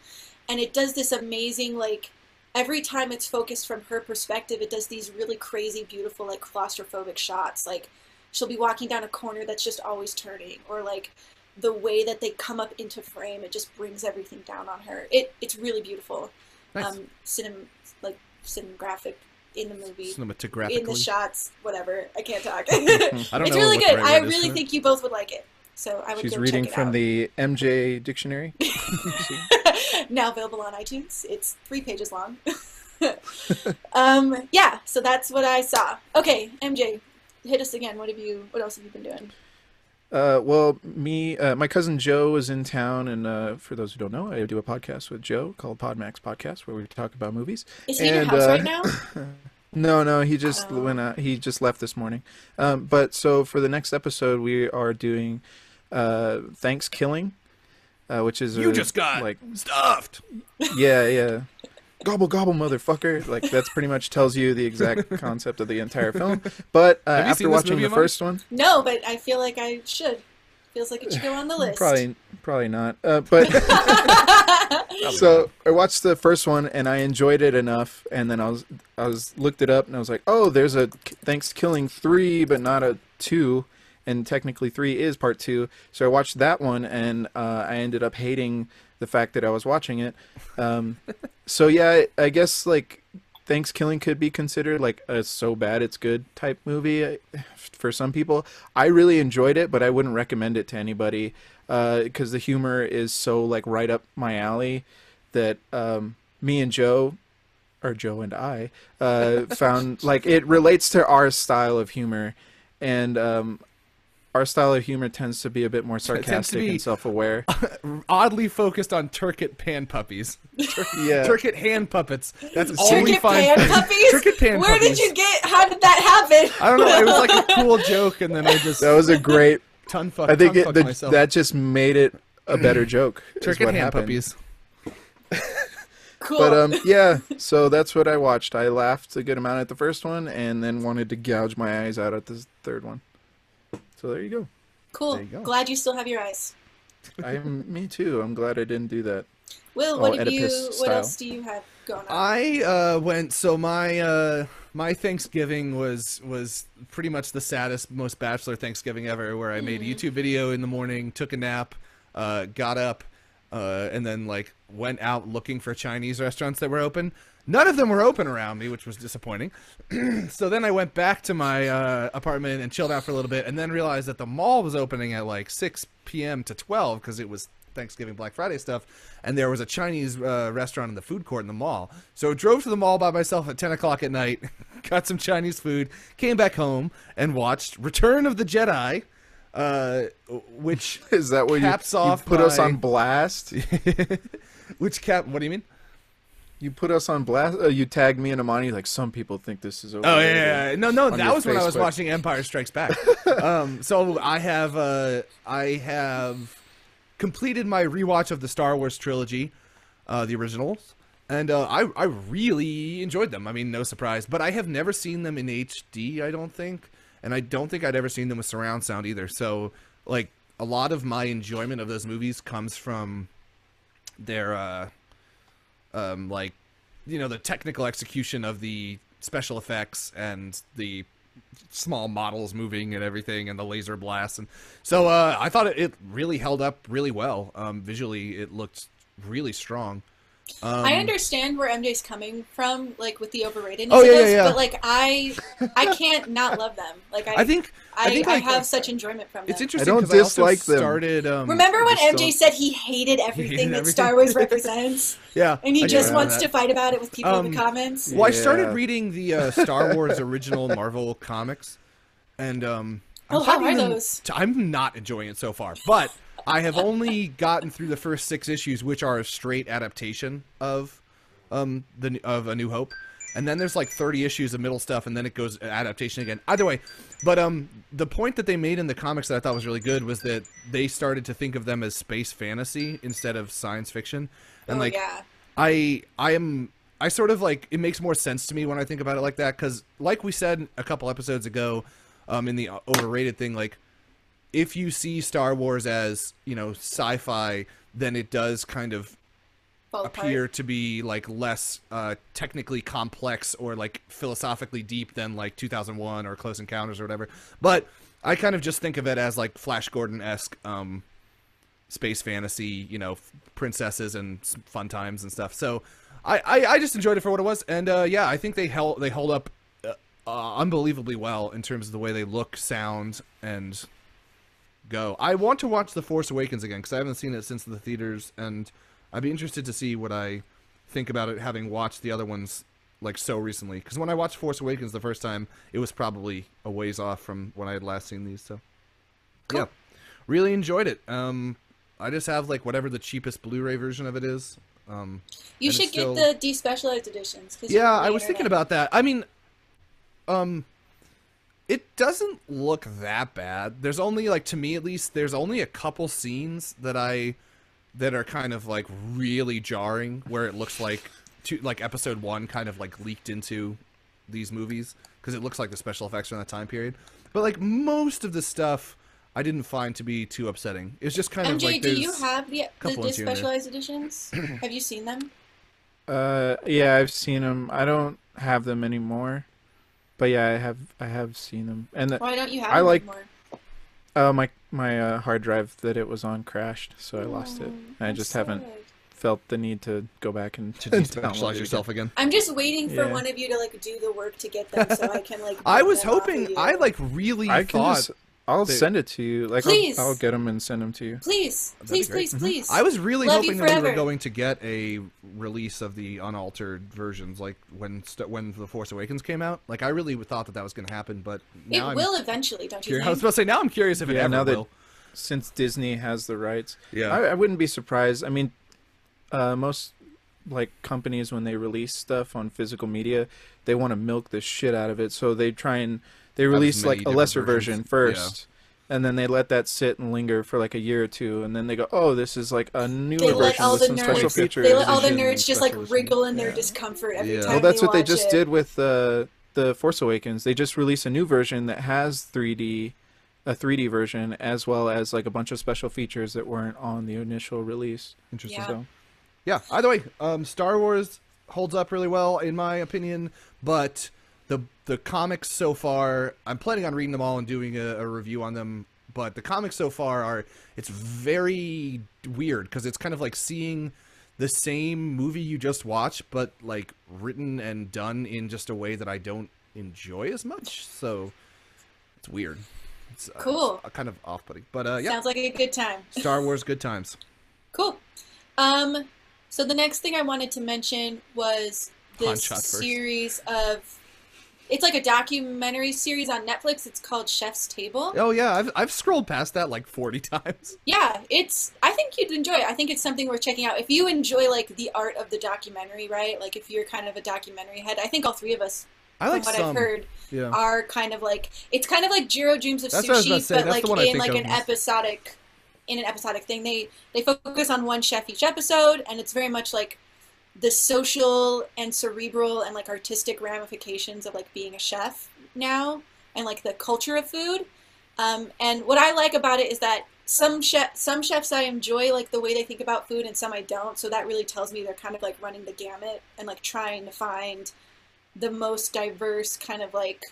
and it does this amazing like. Every time it's focused from her perspective, it does these really crazy, beautiful, like claustrophobic shots. Like she'll be walking down a corner that's just always turning, or like the way that they come up into frame, it just brings everything down on her. It's really beautiful. Nice. Cinematographic in the movie, cinematographically in the shots, whatever. I can't talk. I don't It's know really what the good. right I word is really for it. think you both would like it. So I would She's go reading check it from out. the MJ dictionary. Now available on iTunes. It's 3 pages long. Yeah, so that's what I saw. Okay, MJ, hit us again. What else have you been doing? Well, my cousin Joe is in town, and for those who don't know, I do a podcast with Joe called Podmax Podcast, where we talk about movies. Is he in your house right now? No, he just went out. He just left this morning. But so for the next episode, we are doing Thanksgiving, which is You just got like stuffed. yeah. Gobble gobble, motherfucker! Like that's pretty much tells you the exact concept of the entire film. But Have you after seen this watching movie, the Amon? first one, No, but I feel like I should. Feels like it should go on the list. probably not. But so I watched the first one and I enjoyed it enough, and then I was looked it up and I was like, oh, there's a Thanksgiving 3, but not a 2, and technically 3 is part 2. So I watched that one and I ended up hating the fact that I was watching it. So yeah, I guess like Thanksgiving could be considered like a so bad it's good type movie for some people. I really enjoyed it, but I wouldn't recommend it to anybody because the humor is so like right up my alley that me and Joe or Joe and I, found like it relates to our style of humor, and our style of humor tends to be a bit more sarcastic be and self-aware. Oddly focused on Turkit pan puppies. Yeah. Turkit hand puppets. That's all we Turkit find. pan puppies? Turkit pan Where puppies. did you get? How did that happen? I don't know. It was like a cool joke, and then I just That was a great. tongue-fucked I think myself. that just made it a better joke. is Turkit what hand happened. puppies. Cool. But yeah, so that's what I watched. I laughed a good amount at the first one, and then wanted to gouge my eyes out at the third one. So there you go. cool. there you go. Glad you still have your eyes. Me too. I'm glad I didn't do that. Will, Oh, what have you? Oedipus What style. else do you have going on? I went. So my Thanksgiving was pretty much the saddest, most bachelor Thanksgiving ever, where I made a YouTube video in the morning, took a nap, got up, and then like went out looking for Chinese restaurants that were open. None of them were open around me, which was disappointing. So then I went back to my apartment and chilled out for a little bit, and then realized that the mall was opening at like 6 p.m. to 12 because it was Thanksgiving Black Friday stuff, and there was a Chinese restaurant in the food court in the mall. So I drove to the mall by myself at 10 o'clock at night, got some Chinese food, came back home, and watched Return of the Jedi, which Is that what caps you off put us my- on blast? what do you mean? You put us on blast. You tagged me and Amani. Like some people think this is over. Oh yeah. No, on that your was when I was Facebook. watching Empire Strikes Back. So I have completed my rewatch of the Star Wars trilogy, the originals, and I really enjoyed them. I mean, no surprise, but I have never seen them in HD. I don't think, and I don't think I'd ever seen them with surround sound either. So like a lot of my enjoyment of those movies comes from their like, you know, the technical execution of the special effects and the small models moving and everything and the laser blasts. And so I thought it really held up really well. Visually, it looked really strong. I understand where MJ's coming from, like with the overratedness Oh, of yeah, those, yeah. but like I can't not love them. Like I think I like, have such enjoyment from them. it's interesting I don't because I also dislike them. started. Remember when just MJ don't- said he hated everything hated that everything. Star Wars represents, Yeah, and he I do just remember wants that. to fight about it with people in the comments? Well, I started Yeah. reading the Star Wars original Marvel comics, and I'm Oh, how finding are them- those? I'm not enjoying it so far, but I have only gotten through the first 6 issues, which are a straight adaptation of A New Hope, and then there's like 30 issues of middle stuff, and then it goes adaptation again. Either way, but the point that they made in the comics that I thought was really good was that they started to think of them as space fantasy instead of science fiction, and Oh like yeah. I sort of like, it makes more sense to me when I think about it like that, because like we said a couple episodes ago, in the overrated thing, like if you see Star Wars as, you know, sci-fi, then it does kind of Fall apart. appear to be like less technically complex or like philosophically deep than like 2001 or Close Encounters or whatever. But I kind of just think of it as like Flash Gordon-esque space fantasy, you know, princesses and fun times and stuff. So I just enjoyed it for what it was, and yeah, I think they hold up unbelievably well in terms of the way they look, sound, and go. I want to watch The Force Awakens again because I haven't seen it since the theaters, and I'd be interested to see what I think about it having watched the other ones like so recently. Because when I watched Force Awakens the first time, it was probably a ways off from when I had last seen these. So Cool. yeah, really enjoyed it. I just have like whatever the cheapest Blu-ray version of it is. You and should it's still- get the despecialized editions. 'cause Yeah, you're on the I was thinking internet. about that. I mean, it doesn't look that bad. There's only like, to me at least, there's only a couple scenes that are kind of like really jarring, where it looks like like episode 1 kind of like leaked into these movies, because it looks like the special effects from that time period. But like most of the stuff I didn't find to be too upsetting. It's just kind of MJ, like do there's you have the couple ones here and there. specialized editions? Have you seen them? Yeah, I've seen them. I don't have them anymore, but yeah, I have seen them. And Why don't you have I them like- anymore? my hard drive that it was on crashed, so I lost it. And I just haven't felt the need to go back and to download despecialize it yourself again. I'm just waiting for Yeah. one of you to like do the work to get them so I can like. I rip was them off of hoping. you. I like really I can thought. just I'll send it to you. Like, Please. I'll get them and send them to you. Please, please, be great. please, please. I was really Love you hoping that we were forever. going to get a release of the unaltered versions, like when The Force Awakens came out. Like, I really thought that was going to happen, but It now will eventually, don't you I was think? about to say, now I'm curious if it Yeah, ever now that will. since Disney has the rights, Yeah. I wouldn't be surprised. I mean, most like companies when they release stuff on physical media, they want to milk the shit out of it, so they release many like a different lesser versions. version first. And then they let that sit and linger for like a year or two, and then they go, "Oh, this is like a newer They let version all with the some special nerds. features." They let all the Edition, nerds just like special edition. wriggle in their Yeah. discomfort every Yeah. time. Well, that's they what they watch just it. did with the Force Awakens. They just released a new version that has a 3D version, as well as like a bunch of special features that weren't on the initial release. Interesting. Yeah. So Yeah. Either way, Star Wars holds up really well in my opinion, but the comics so far, I'm planning on reading them all and doing a review on them. But the comics so far it's very weird because it's kind of like seeing the same movie you just watched, but like written and done in just a way that I don't enjoy as much. So it's weird. It's Cool. it's kind of off-putting. But yeah, Sounds like a good time. Star Wars, good times. Cool. So the next thing I wanted to mention was this Shot first. series of. It's like a documentary series on Netflix. It's called Chef's Table. Oh yeah, I've scrolled past that like 40 times. Yeah, I think you'd enjoy it. I think it's something worth checking out. If you enjoy like the art of the documentary, right? Like if you're kind of a documentary head, I think all three of us, I like from what some. I've heard, Yeah. are kind of like it's kind of like Jiro Dreams of That's what I was about to Sushi, say. but That's like the one I in think like of an most. episodic thing. They focus on one chef each episode, and it's very much like the social and cerebral and like artistic ramifications of like being a chef now, and like the culture of food. And what I like about it is that some chefs I enjoy like the way they think about food, and some I don't. So that really tells me they're kind of like running the gamut and like trying to find the most diverse kind of like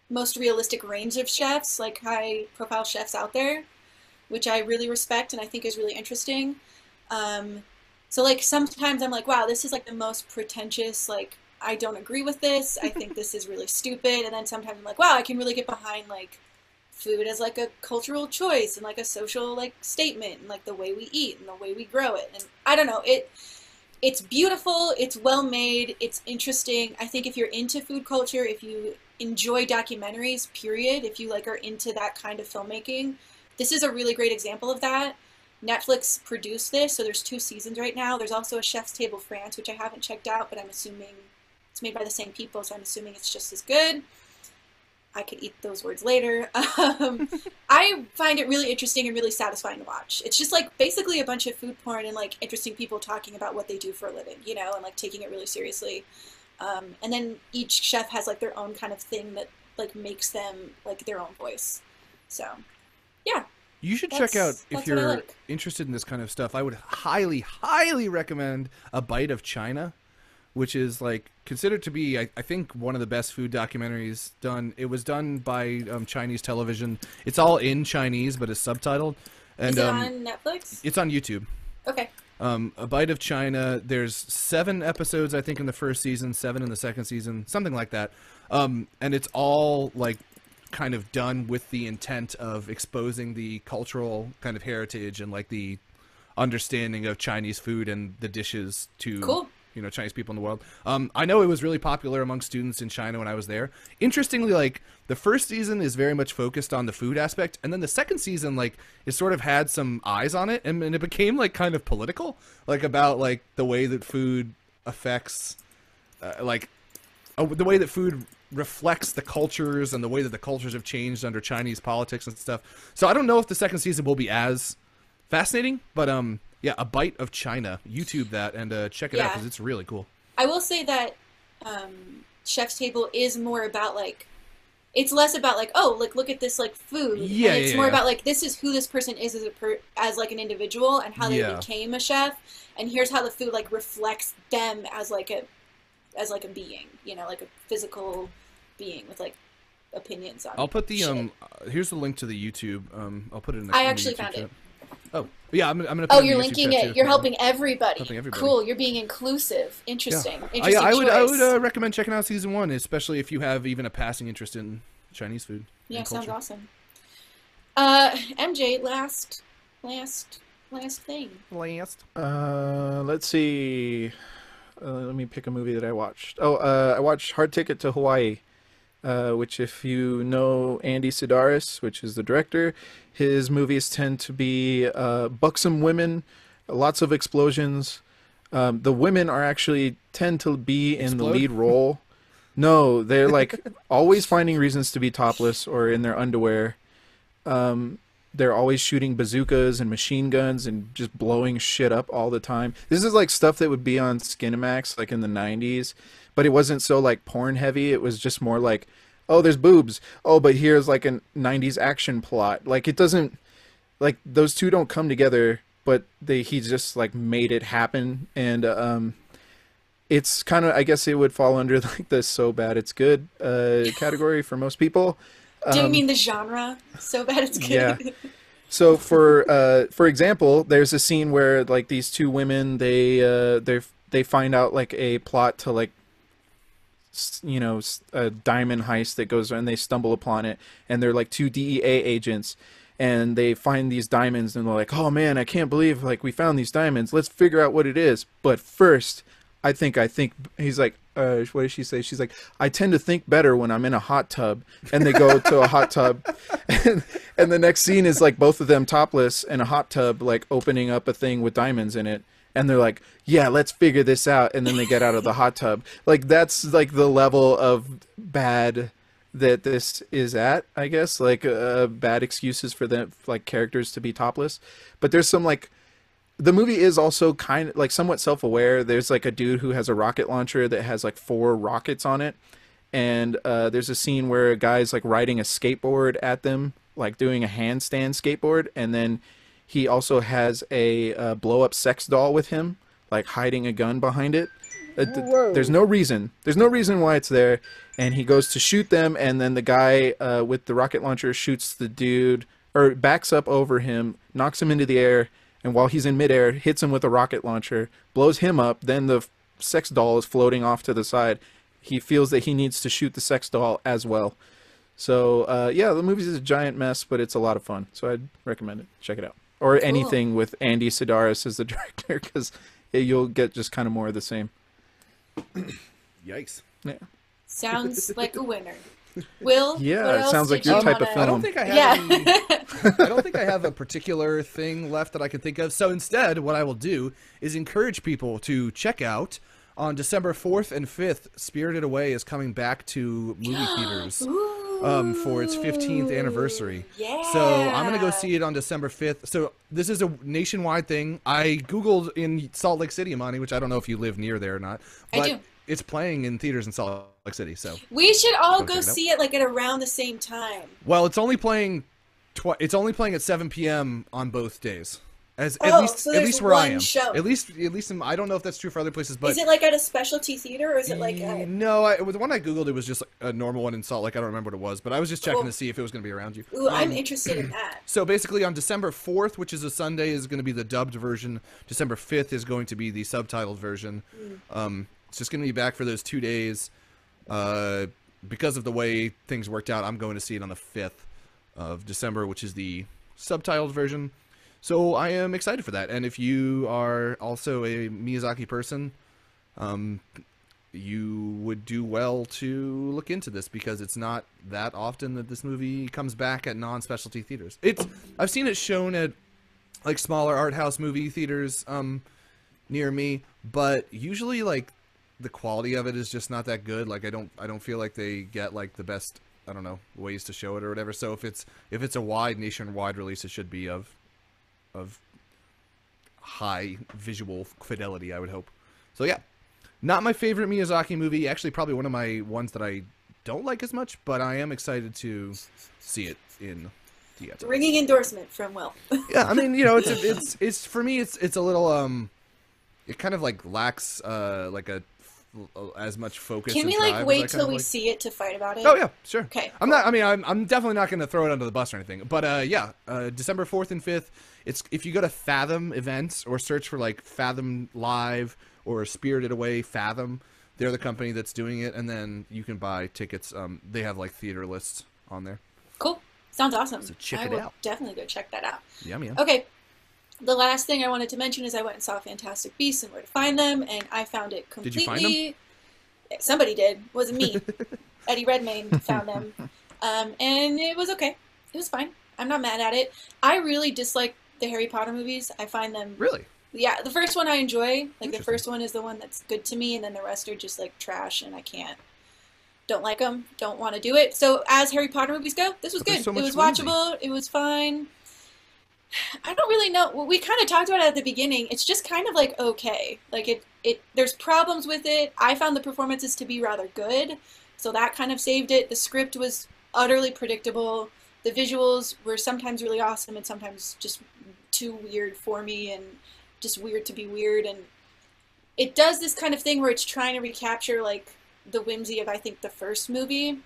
most realistic range of chefs, like high profile chefs out there, which I really respect and I think is really interesting. So like sometimes I'm like, wow, this is like the most pretentious, like I don't agree with this. I think this is really stupid. And then sometimes I'm like, wow, I can really get behind like food as like a cultural choice and like a social like statement and like the way we eat and the way we grow it. And I don't know, it's beautiful, it's well made, it's interesting. I think if you're into food culture, if you enjoy documentaries, period, if you like are into that kind of filmmaking, this is a really great example of that. Netflix produced this, so there's 2 seasons right now. There's also a Chef's Table France, which I haven't checked out, but I'm assuming it's made by the same people, so I'm assuming it's just as good. I could eat those words later. I find it really interesting and really satisfying to watch. It's just like basically a bunch of food porn and like interesting people talking about what they do for a living, you know, and like taking it really seriously. And then each chef has like their own kind of thing that like makes them like their own voice. So, yeah. You should check out That's if what I you're like. interested in this kind of stuff. I would highly, highly recommend A Bite of China, which is like considered to be, I think, one of the best food documentaries done. It was done by Chinese television. It's all in Chinese, but it's subtitled. And Is it on Netflix? it's on YouTube. Okay. A Bite of China. There's 7 episodes, I think, in the first season, 7 in the second season, something like that. And it's all like kind of done with the intent of exposing the cultural kind of heritage and like the understanding of Chinese food and the dishes to Cool. you know, Chinese people in the world. I know it was really popular among students in China when I was there. Interestingly, like the first season is very much focused on the food aspect, and then the second season, like it sort of had some eyes on it, and it became like kind of political, like about like the way that food affects, the way that food reflects the cultures and the way that the cultures have changed under Chinese politics and stuff. So I don't know if the second season will be as fascinating, but yeah, A Bite of China. YouTube that and check it out Yeah. because it's really cool. I will say that Chef's Table is more about like, it's less about like, oh, like look at this like food. Yeah, and it's yeah, more yeah. about like this is who this person is as like an individual and how they Yeah. became a chef, and here's how the food like reflects them as like a being, you know, like a physical being with like opinions on. I'll put the shit. here's the link to the YouTube. I'll put it in the I in the actually YouTube found chat. it. Oh, yeah, I'm gonna put Oh, it in you're the YouTube linking chat, it. too. You're helping everybody. Helping everybody. Cool. You're being inclusive. Interesting. Yeah. Interesting I would choice. recommend checking out season 1, especially if you have even a passing interest in Chinese food. Yeah, and sounds culture. awesome. MJ, last thing. Last. Let's see. Let me pick a movie that I watched. Oh, I watched Hard Ticket to Hawaii, which, if you know Andy Sidaris, which is the director, his movies tend to be buxom women, lots of explosions. The women are actually tend to be in the Explode? lead role. No, they're like always finding reasons to be topless or in their underwear. They're always shooting bazookas and machine guns and just blowing shit up all the time. This is like stuff that would be on Skinemax like in the 90s, but it wasn't so like porn heavy. It was just more like, oh, there's boobs. Oh, but here's like a 90s action plot. Like it doesn't, like those two don't come together, but he just like made it happen. And it's kind of, I guess it would fall under like the so bad it's good category for most people. Do you mean the genre? So bad it's good. Yeah. So for example, there's a scene where like these two women they find out like a plot to like a diamond heist that goes and they stumble upon it, and they're like two DEA agents, and they find these diamonds and they're like, oh man, I can't believe like we found these diamonds. Let's figure out what it is. But first, I think he's like, what did she say? She's like, I tend to think better when I'm in a hot tub. And they go to a hot tub, and the next scene is like both of them topless in a hot tub, like opening up a thing with diamonds in it. And they're like, yeah, let's figure this out. And then they get out of the hot tub. Like that's like the level of bad that this is at, I guess. Like bad excuses for them, like characters to be topless. But there's some like, the movie is also kind of like somewhat self-aware. There's like a dude who has a rocket launcher that has like 4 rockets on it, and there's a scene where a guy's like riding a skateboard at them, like doing a handstand skateboard, and then he also has a blow-up sex doll with him, like hiding a gun behind it. There's no reason why it's there, and he goes to shoot them, and then the guy with the rocket launcher shoots the dude, or backs up over him, knocks him into the air, and while he's in midair, hits him with a rocket launcher, blows him up. Then the sex doll is floating off to the side. He feels that he needs to shoot the sex doll as well. So, yeah, the movie is a giant mess, but it's a lot of fun. So I'd recommend it. Check it out. Or anything with Andy Sidaris as the director, because you'll get just kind of more of the same. Yikes. Yeah. Sounds like a winner. Will? Yeah, what it else sounds like did your you type of wanna- film. I don't think I have Yeah. I don't think I have a particular thing left that I can think of. So instead, what I will do is encourage people to check out on December 4th and 5th, Spirited Away is coming back to movie theaters for its 15th anniversary. Yeah. So I'm going to go see it on December 5th. So this is a nationwide thing. I Googled in Salt Lake City, Amani, which I don't know if you live near there or not. I But do. it's playing in theaters in Salt Lake City. So, We should all Go go check it out. see it like at around the same time. well, it's only playing at 7 p.m. on both days. At Oh, least so at there's least where I one am. show. At least I don't know if that's true for other places, but Is it like at a specialty theater or is it like at... no, the one I googled, it was just a normal one in Salt Lake. I don't remember what it was, but I was just checking Cool. to see if it was going to be around you. Ooh, I'm interested in that. So basically, on December 4th, which is a Sunday, is going to be the dubbed version. December 5th is going to be the subtitled version. It's just going to be back for those 2 days. Because of the way things worked out, I'm going to see it on the 5th of December, which is the subtitled version. So I am excited for that. And if you are also a Miyazaki person, you would do well to look into this, because it's not that often that this movie comes back at non-specialty theaters. I've seen it shown at like smaller art house movie theaters near me, but usually like the quality of it is just not that good. Like I don't feel like they get like the best, I don't know, ways to show it or whatever. So if it's a wide nationwide release, it should be of high visual fidelity, I would hope. So yeah, not my favorite Miyazaki movie. Actually, probably one of my ones that I don't like as much, but I am excited to see it in theater. Ringing endorsement from Will. Yeah, I mean, it's for me, it's a little it kind of like lacks like as much focus. Can and we drive like as I wait kind till of we like. see it to fight about it? Oh yeah, sure. Okay, I'm not. I mean, I'm definitely not going to throw it under the bus or anything. But yeah, December 4th and 5th. It's if you go to Fathom events or search for like Fathom Live or Spirited Away Fathom, they're the company that's doing it, and then you can buy tickets. They have like theater lists on there. Cool. Sounds awesome. So check I it will out. definitely go check that out. Yummy. Okay. The last thing I wanted to mention is I went and saw Fantastic Beasts and Where to Find Them, and I found it Did completely... you find them? Somebody did. It wasn't me. Eddie Redmayne found them. And it was okay. It was fine. I'm not mad at it. I really dislike the Harry Potter movies. I find them... Really? Yeah, the first one I enjoy. Like, the Interesting. first one is the one that's good to me, and then the rest are just, like, trash, and I can't. Don't like them. Don't want to do it. So, as Harry Potter movies go, this was But there's good. so It much was whimsy. watchable. It was fine. I don't really know. Well, we kind of talked about it at the beginning. It's just kind of, like, okay. Like, there's problems with it. I found the performances to be rather good, so that kind of saved it. The script was utterly predictable. The visuals were sometimes really awesome and sometimes just too weird for me and just weird to be weird. And it does this kind of thing where it's trying to recapture, like, the whimsy of, I think, the first movie,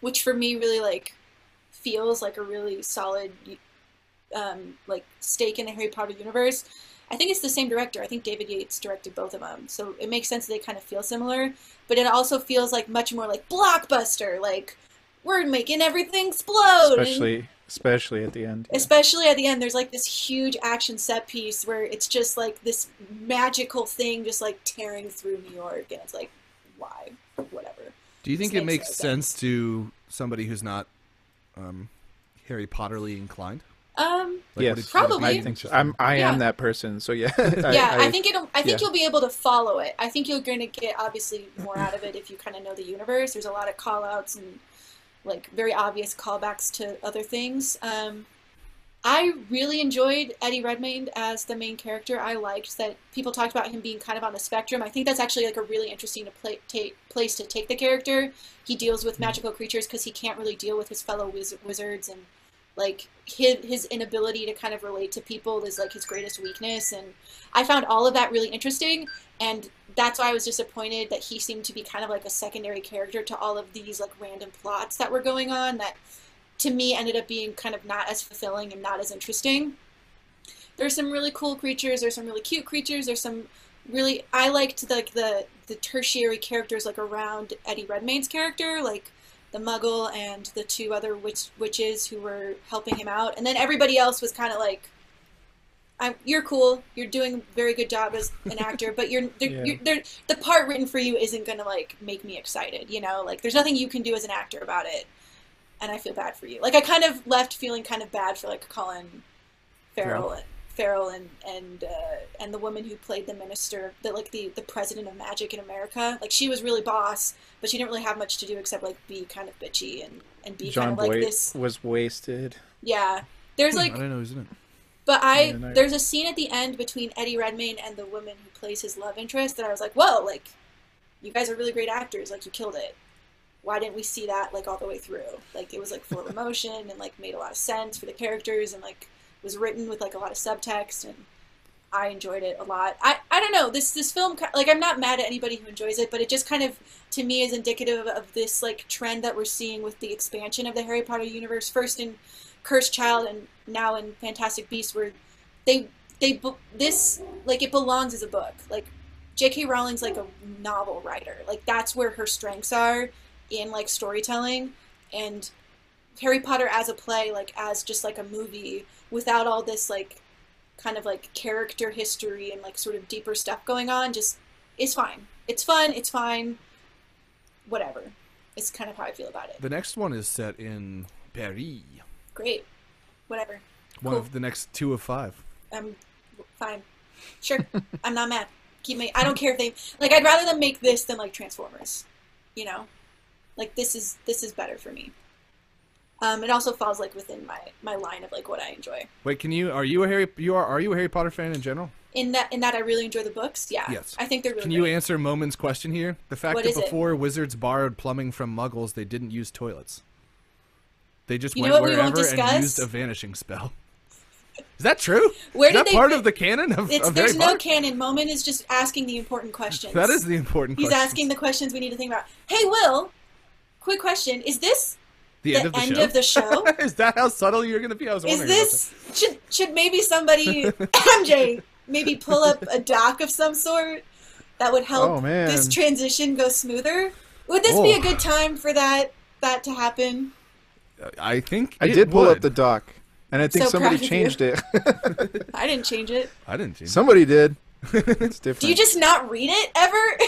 which for me really, like, feels like a really solid, like, stake in the Harry Potter universe. I think it's the same director. I think David Yates directed both of them. So it makes sense that they kind of feel similar, but it also feels like much more like blockbuster, like, we're making everything explode. Especially at the end. Yeah. Especially at the end, there's like this huge action set piece where it's just like this magical thing just like tearing through New York, and it's like, why? Whatever. Do you think This it makes makes no sense to somebody who's not Harry Potterly inclined? Like, Yes, would it Probably. I be think so. interesting? I Yeah. am that person, so yeah. Yeah, I think I think yeah. you'll be able to follow it. I think you're going to get obviously more out of it if you kind of know the universe. There's a lot of call outs and like very obvious callbacks to other things. I really enjoyed Eddie Redmayne as the main character. I liked that people talked about him being kind of on the spectrum. I think that's actually like a really interesting place to take the character. He deals with magical creatures because he can't really deal with his fellow wizards, and like his inability to kind of relate to people is like his greatest weakness. And I found all of that really interesting, and that's why I was disappointed that he seemed to be kind of like a secondary character to all of these like random plots that were going on that to me ended up being kind of not as fulfilling and not as interesting. There's some really cool creatures, there's some really cute creatures, there's some really, I liked like the tertiary characters like around Eddie Redmayne's character, like the Muggle and the two other witches who were helping him out, and then everybody else was kind of like, you're cool, you're doing a very good job as an actor, but the part written for you isn't gonna like make me excited, you know, like there's nothing you can do as an actor about it, and I feel bad for you. Like I kind of left feeling kind of bad for like Colin Farrell and the woman who played the minister, the president of magic in America. Like she was really boss, but she didn't really have much to do except like be kind of bitchy and be John kind of like Boyd this. was wasted. Yeah, there's I like, don't know who's in it. but Yeah, no. there's a scene at the end between Eddie Redmayne and the woman who plays his love interest that I was like, whoa, like you guys are really great actors, like you killed it. Why didn't we see that like all the way through? Like it was like full of emotion and like made a lot of sense for the characters and like was written with like a lot of subtext, and I enjoyed it a lot. I don't know, this film, like I'm not mad at anybody who enjoys it, but it just kind of to me is indicative of this like trend that we're seeing with the expansion of the Harry Potter universe, first in Cursed Child and now in Fantastic Beasts, where this like it belongs as a book. Like J.K. Rowling's like a novel writer, like that's where her strengths are in like storytelling, and Harry Potter as a play, like as just like a movie without all this like kind of like character history and like sort of deeper stuff going on, just is fine. It's fun, it's fine, whatever. It's kind of how I feel about it. The next one is set in Paris. Great, whatever. One Cool. of the next 2 of 5. Fine, sure. I'm not mad. I don't care if they like. I'd rather them make this than like Transformers. You know, like this is better for me. It also falls like within my line of like what I enjoy. Wait, are you a Harry Potter fan in general? In that I really enjoy the books. Yeah. Yes. I think they're really Can you great. answer Moment's question here? The fact What that is it? before wizards borrowed plumbing from muggles, they didn't use toilets. They just You know went what we won't wherever and discuss? used a vanishing spell. Is that true? Where is did that they part fi- of the canon of Harry There's no Potter? canon. Moment is just asking the important questions. That is the important He's question. asking the questions we need to think about. Hey, Will, quick question. Is this the end of the show. show? Is that how subtle you're going to be? I was Is wondering. about this should maybe somebody MJ maybe pull up a doc of some sort that would help Oh, man. this transition go smoother? Would this be Oh. a good time for that to happen? I think I it did pull up would. the doc, and I think So somebody proud of changed it. I didn't change it. I didn't change it. Somebody did. It's different. Do you just not read it ever?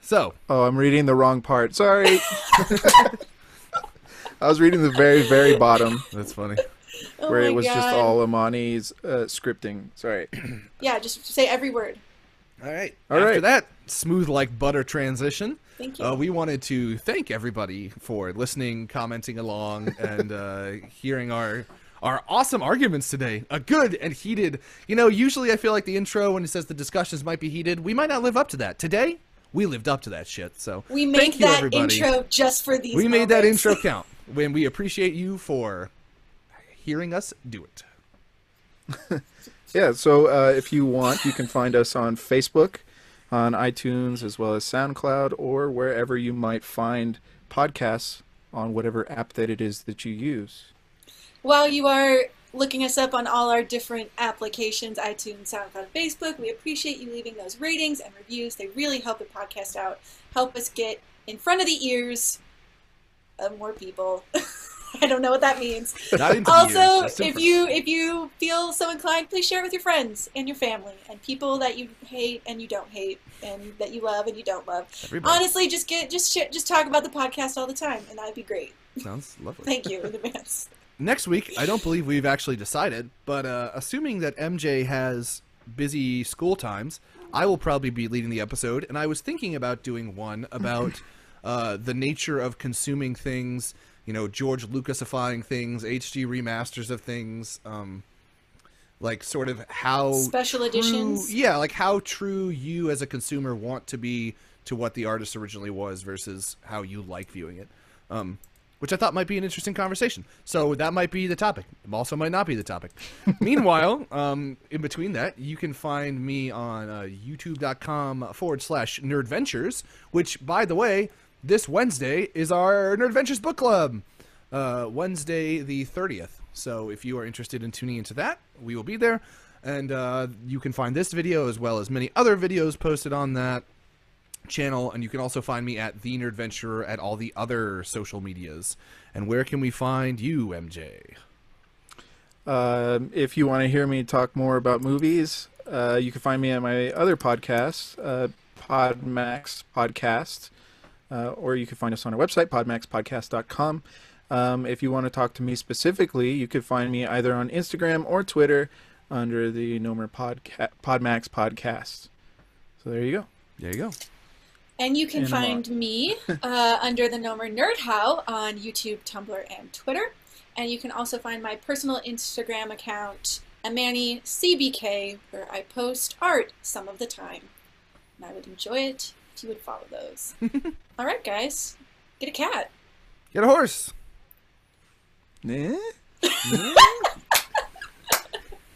So, Oh, I'm reading the wrong part. Sorry. I was reading the very, very bottom that's funny. Oh where my it was just God. all Amani's scripting. Sorry. Yeah, just say every word. All right. All After right. that smooth like butter transition, Thank you. we wanted to thank everybody for listening, commenting along, and hearing our awesome arguments today. A good and heated. Usually I feel like the intro when it says the discussions might be heated, we might not live up to that. Today, we lived up to that shit. So We thank made you, that everybody. intro just for these We made that moments. intro count. When we appreciate you for hearing us do it. Yeah, so if you want, you can find us on Facebook, on iTunes, as well as SoundCloud, or wherever you might find podcasts on whatever app that it is that you use. While you are looking us up on all our different applications, iTunes, SoundCloud, Facebook, we appreciate you leaving those ratings and reviews. They really help the podcast out, help us get in front of the ears of more people. I don't know what that means. Not into Also, years, just in if front. you feel so inclined, please share it with your friends and your family and people that you hate and you don't hate and that you love and you don't love. Everybody. Honestly, just talk about the podcast all the time, and that'd be great. Sounds lovely. Thank you in advance. Next week, I don't believe we've actually decided, but assuming that MJ has busy school times, I will probably be leading the episode, and I was thinking about doing one about the nature of consuming things, George Lucasifying things, HD remasters of things, like sort of how Special true- editions? Yeah, like how true you as a consumer want to be to what the artist originally was versus how you like viewing it. Which I thought might be an interesting conversation. So that might be the topic. It also might not be the topic. Meanwhile, in between that, you can find me on youtube.com/nerdventures, which, by the way, this Wednesday is our Nerdventures book club. Wednesday the 30th. So if you are interested in tuning into that, we will be there. And you can find this video as well as many other videos posted on that channel, and you can also find me at The Nerdventurer at all the other social medias. And where can we find you, MJ? If you want to hear me talk more about movies, you can find me at my other podcast, Podmax Podcast, or you can find us on our website, podmaxpodcast.com. If you want to talk to me specifically, you can find me either on Instagram or Twitter under the Nomer Podmax Podcast. So there you go. There you go. And you can And more. find me under the Nomer NerdHow on YouTube, Tumblr, and Twitter. And you can also find my personal Instagram account, AmaniCBK, where I post art some of the time. And I would enjoy it if you would follow those. All right, guys. Get a cat. Get a horse. Eh?